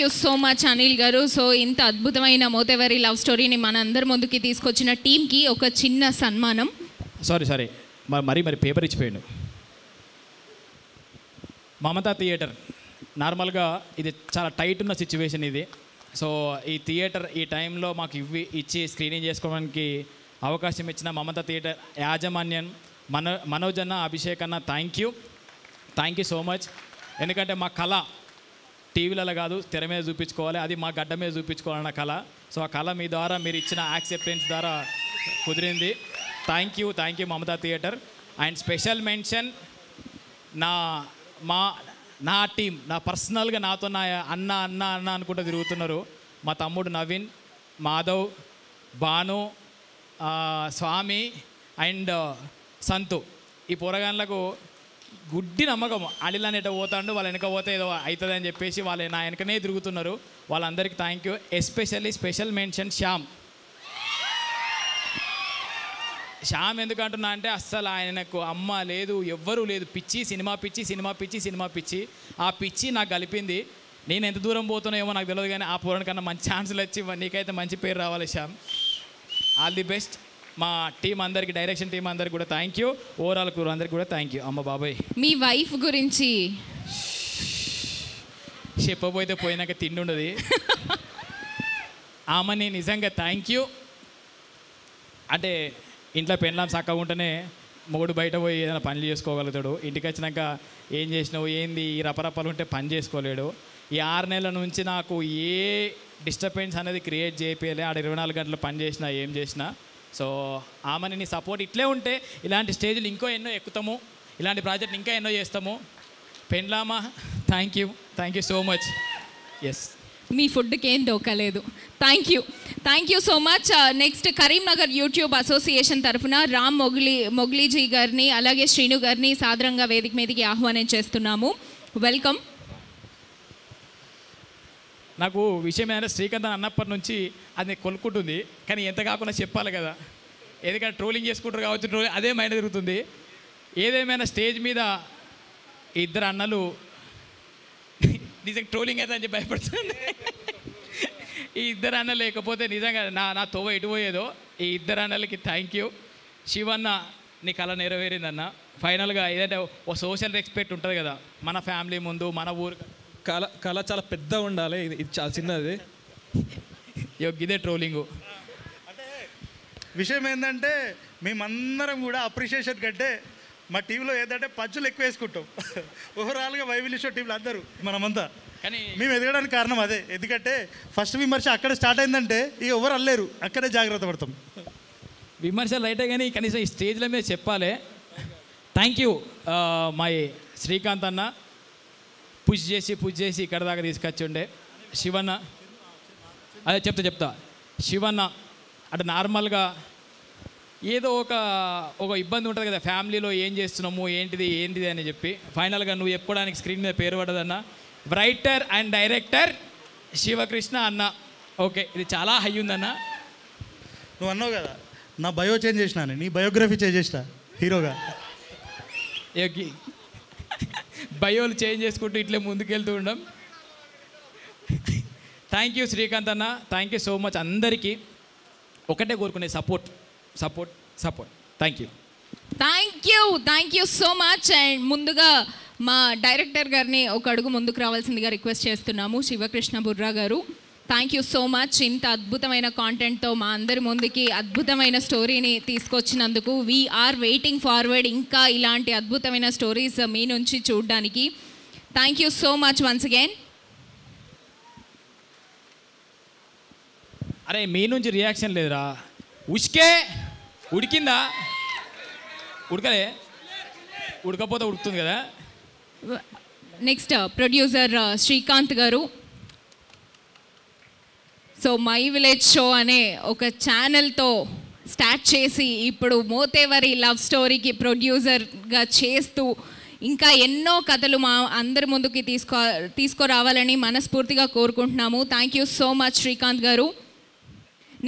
you so much Anil గారు. సో ఇంత అద్భుతమైన మోతేవరి లవ్ స్టోరీని మన అందరి ముందుకి తీసుకొచ్చిన టీంకి ఒక చిన్న సన్మానం. సారీ మరి పేపర్ ఇచ్చిపోయాడు. మమతా థియేటర్ నార్మల్గా ఇది చాలా టైట్ ఉన్న సిచ్యువేషన్ ఇది. సో ఈ థియేటర్ ఈ టైంలో మాకు ఇచ్చి స్క్రీనింగ్ చేసుకోవడానికి అవకాశం ఇచ్చిన మమతా థియేటర్ యాజమాన్యం మనోజ్ అన్న, అభిషేక్ అన్న, థ్యాంక్ యూ సో మచ్. ఎందుకంటే మా కళ టీవీలలో కాదు తెర మీద చూపించుకోవాలి, అది మా గడ్డ మీద చూపించుకోవాలన్న కళ. సో ఆ కళ మీ ద్వారా మీరు ఇచ్చిన యాక్సెప్టెన్స్ ద్వారా కుదిరింది. Thank you Mamata theatre. And special mention నా టీం, నా పర్సనల్గా నాతో నా అన్న అనుకుంటూ తిరుగుతున్నారు. మా తమ్ముడు నవీన్, మాధవ్, భాను, స్వామి అండ్ సంతు. ఈ పోరగాన్లకు గుడ్డి నమ్మకం. అనిల్ అనేట పోతాడు, వాళ్ళ వెనక పోతే ఏదో అవుతుంది అని చెప్పేసి వాళ్ళు నా వెనకనే తిరుగుతున్నారు. వాళ్ళందరికీ thank you. Especially special mention Shyam ఎందుకంటున్నా అంటే అస్సలు ఆయనకు అమ్మ లేదు, ఎవ్వరూ లేదు. సినిమా పిచ్చి. ఆ పిచ్చి నాకు కలిపింది. నేను ఎంత దూరం పోతున్నాయేమో నాకు తెలియదు, కానీ ఆ పూరణ కన్నా మంచి ఛాన్సులు వచ్చి నీకైతే మంచి పేరు రావాలి శ్యామ్. All the best. మా టీం అందరికీ, డైరెక్షన్ టీం అందరికి కూడా థ్యాంక్ యూ. ఓవరాల్ క్రూ అందరికి కూడా థ్యాంక్ యూ. అమ్మ బాబాయ్, మీ వైఫ్ గురించి చెప్పబోతే పోయినాక తిండి ఉండదు. ఆమెని నిజంగా థ్యాంక్ యూ. అంటే ఇంట్లో పెండ్లాం చక్కగా ఉంటేనే మొగుడు బయట పోయి ఏదైనా పనులు చేసుకోగలుగుతాడు. ఇంటికి వచ్చినాక ఏం చేసినావు, ఏంది, ఈ రపరపలు ఉంటే పని చేసుకోలేడు. ఈ 6 నెలల నుంచి నాకు ఏ డిస్టర్బెన్స్ అనేది క్రియేట్ చేయలే. ఆడ 24 గంటలు పని చేసినా ఏం చేసినా. సో ఆమెని నీ సపోర్ట్ ఇట్లే ఉంటే ఇలాంటి స్టేజ్లు ఇంకో ఎన్నో ఎక్కుతాము, ఇలాంటి ప్రాజెక్ట్ ఇంకా ఎన్నో చేస్తాము. పెండ్లామా, thank you so much. Yes, మీ ఫుడ్కి ఏం దోకలేదు. Thank you so much. Next Karimnagar YouTube association తరఫున రామ్ మొగ్లీజీ గారిని అలాగే శ్రీను గారిని సాదరంగా వేదిక మీదకి ఆహ్వానం చేస్తున్నాము. వెల్కమ్. నాకు విషయం ఏంటంటే శ్రీకాంత్ అన్నప్పటి నుంచి అది కొనుక్కుంటుంది, కానీ ఎంత కాకుండా చెప్పాలి కదా. ఎందుకంటే ట్రోలింగ్ చేసుకుంటారు కావచ్చు, అదే మైండ్ తిరుగుతుంది. ఏదేమైనా స్టేజ్ మీద ఇద్దరు అన్నలు నిజంగా ట్రోలింగ్ అయితే అని చెప్పి భయపడుతుంది. ఈ ఇద్దరు అన్న లేకపోతే నిజంగా నా తోవ ఎటు పోయేదో. ఈ ఇద్దరు అన్నలకి థ్యాంక్ యూ. శివన్న, నీ కళ నెరవేరిందన్న. ఫైనల్గా ఏదంటే ఓ సోషల్ రెస్పెక్ట్ ఉంటుంది కదా మన ఫ్యామిలీ ముందు, మన ఊరు. కళ చాలా పెద్ద ఉండాలి, ఇది చాలా చిన్నది. ఇదే ట్రోలింగు. విషయం ఏంటంటే మేమందరం కూడా అప్రిషియేషన్ కంటే మా టీంలో ఏంటంటే పంచులు ఎక్కువ వేసుకుంటాం. ఓవరాల్గా వైవిల్య షో టీంలో అందరూ మనమంతా మేము ఎదగడానికి కారణం అదే. ఎందుకంటే ఫస్ట్ విమర్శ అక్కడ స్టార్ట్ అయిందంటే ఇక ఎవరు అల్లేరు, అక్కడే జాగ్రత్త పడతాం. విమర్శలు రైటే కానీ కనీసం ఈ స్టేజ్ల మీద చెప్పాలి. థ్యాంక్ యూ మై శ్రీకాంత్ అన్న, పుష్ చేసి ఇక్కడ దాకా తీసుకొచ్చి ఉండే. శివన్న, అదే చెప్తా శివన్న అంటే నార్మల్గా ఏదో ఒక ఇబ్బంది ఉంటుంది కదా ఫ్యామిలీలో, ఏం చేస్తున్నాము ఏంటిది అని చెప్పి ఫైనల్గా నువ్వు చెప్పుకోవడానికి స్క్రీన్ మీద పేరు పడదన్న. రైటర్ అండ్ డైరెక్టర్ శివకృష్ణ అన్న. ఓకే, ఇది చాలా హై ఉందన్న. నువ్వు అన్నావు కదా నా బయో చేంజ్ చేసినాను, నీ బయోగ్రఫీ చేంజ్ చేసిన హీరోగా. బయోలు చేంజ్ చేసుకుంటూ ఇట్లే ముందుకెళ్తూ ఉండం. థ్యాంక్ యూ శ్రీకాంత్ అన్న, థ్యాంక్ యూ సో మచ్. అందరికీ ఒకటే కోరుకునే support. Thank you so much. And ముందుగా మా డైరెక్టర్ గారిని ఒక అడుగు ముందుకు రావాల్సిందిగా రిక్వెస్ట్ చేస్తున్నాము. శివకృష్ణ బుర్రా గారు, థ్యాంక్ యూ సో మచ్. ఇంత అద్భుతమైన కాంటెంట్తో మా అందరి ముందుకి అద్భుతమైన స్టోరీని తీసుకొచ్చినందుకు వీఆర్ వెయిటింగ్ ఫార్వర్డ్ ఇంకా ఇలాంటి అద్భుతమైన స్టోరీస్ మీ నుంచి చూడడానికి. Thank you so much once again. అరే మీ నుంచి రియాక్షన్ లేదురా. ఉడికిందా? ఉడకలే, ఉడకపోతే ఉడుకుతుంది కదా. నెక్స్ట్ ప్రొడ్యూసర్ శ్రీకాంత్ గారు. సో మై విలేజ్ షో అనే ఒక ఛానల్తో స్టార్ట్ చేసి ఇప్పుడు మోతేవరి లవ్ స్టోరీకి ప్రొడ్యూసర్గా చేస్తూ ఇంకా ఎన్నో కథలు మా అందరి ముందుకి తీసుకురావాలని మనస్ఫూర్తిగా కోరుకుంటున్నాము. Thank you so much Srikanth గారు.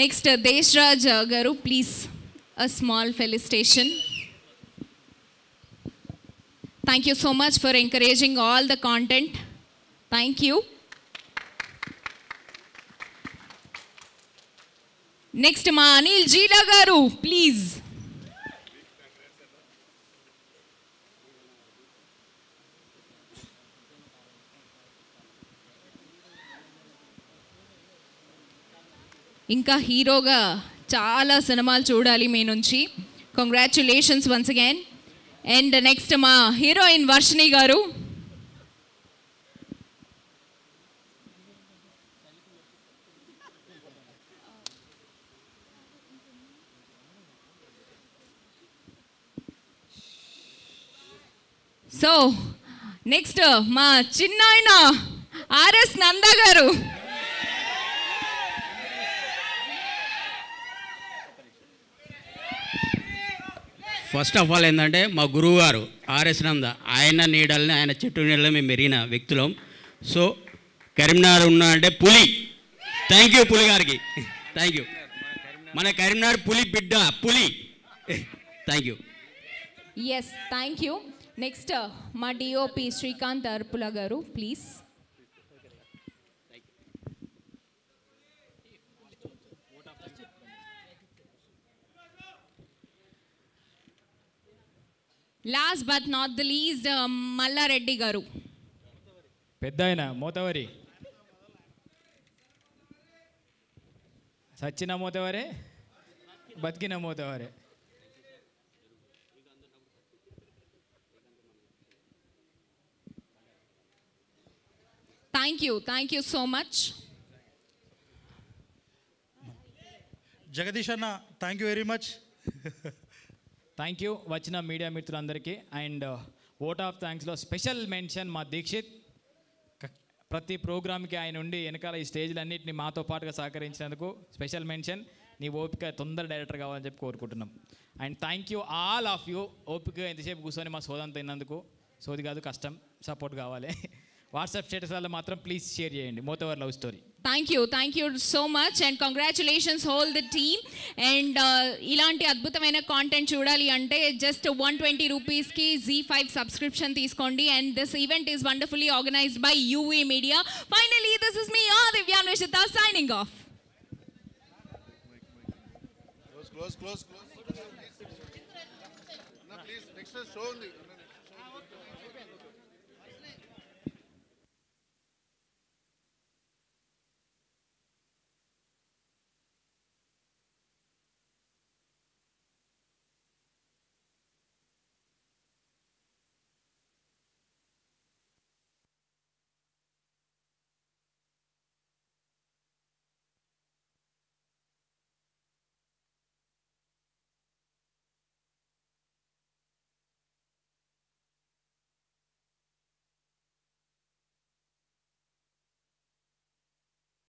నెక్స్ట్ దేశ్రాజ్ గారు, please a small felicitation. Thank you so much for encouraging all the content. Thank you. Next ma Anil Jeela garu, please. ఇంకా హీరోగా చాలా సినిమాలు చూడాలి మీ నుంచి. Congratulations once again. And next మా heroine Varshini గారు. సో నెక్స్ట్ మా చిన్నాయన ఆర్ఎస్ నందా గారు. ఫస్ట్ ఆఫ్ ఆల్ ఏంటంటే మా గురువు గారు ఆర్ఎస్ నంద, ఆయన నీడల్ని, ఆయన చెట్టు నీడల్ని మేము మెరిగిన వ్యక్తులం. సో కరీంనగర్ ఉన్నా అంటే పులి. థ్యాంక్ యూ పులి గారికి, థ్యాంక్ యూ. మన కరీంనగర్ పులి బిడ్డ, పులి. Thank you. Yes, thank you. Next మా డిఓపి శ్రీకాంత్ అర్పుల గారు, please. Last but not the least Mallareddy గారు. పెద్ద ఆయన మోతవరి, సచ్చిన మోతవరే, బతికిన మోతవరే. Thank you so much. Jagadish అన్న, thank you very much. Thank you వచ్చిన మీడియా మిత్రులందరికీ. అండ్ ఓట్ ఆఫ్ థ్యాంక్స్లో స్పెషల్ మెన్షన్ మా దీక్షిత్. ప్రతి ప్రోగ్రామ్కి ఆయన ఉండి వెనకాల ఈ స్టేజ్లన్నింటినీ మాతో పాటుగా సహకరించినందుకు స్పెషల్ మెన్షన్. నీ ఓపిక తొందర డైరెక్టర్ కావాలని చెప్పి కోరుకుంటున్నాం. And thank you all of you. ఓపిక ఎంతసేపు కూర్చొని మా సోదంతా తిన్నందుకు. సోది కాదు, కష్టం, సపోర్ట్ కావాలి. వాట్సాప్ స్టేటస్ వల్ల మాత్రం ప్లీజ్ షేర్ చేయండి Mothevari love story. Thank you so much and congratulations whole the team. And ఇలాంటి అద్భుతమైన కాంటెంట్ చూడాలి అంటే జస్ట్ 120 రూపీస్కి Z5 సబ్స్క్రిప్షన్ తీసుకోండి. And this event is wonderfully organised by UV media. Finally this is me Divyanveshitha signing off. Close. No, please, next show only.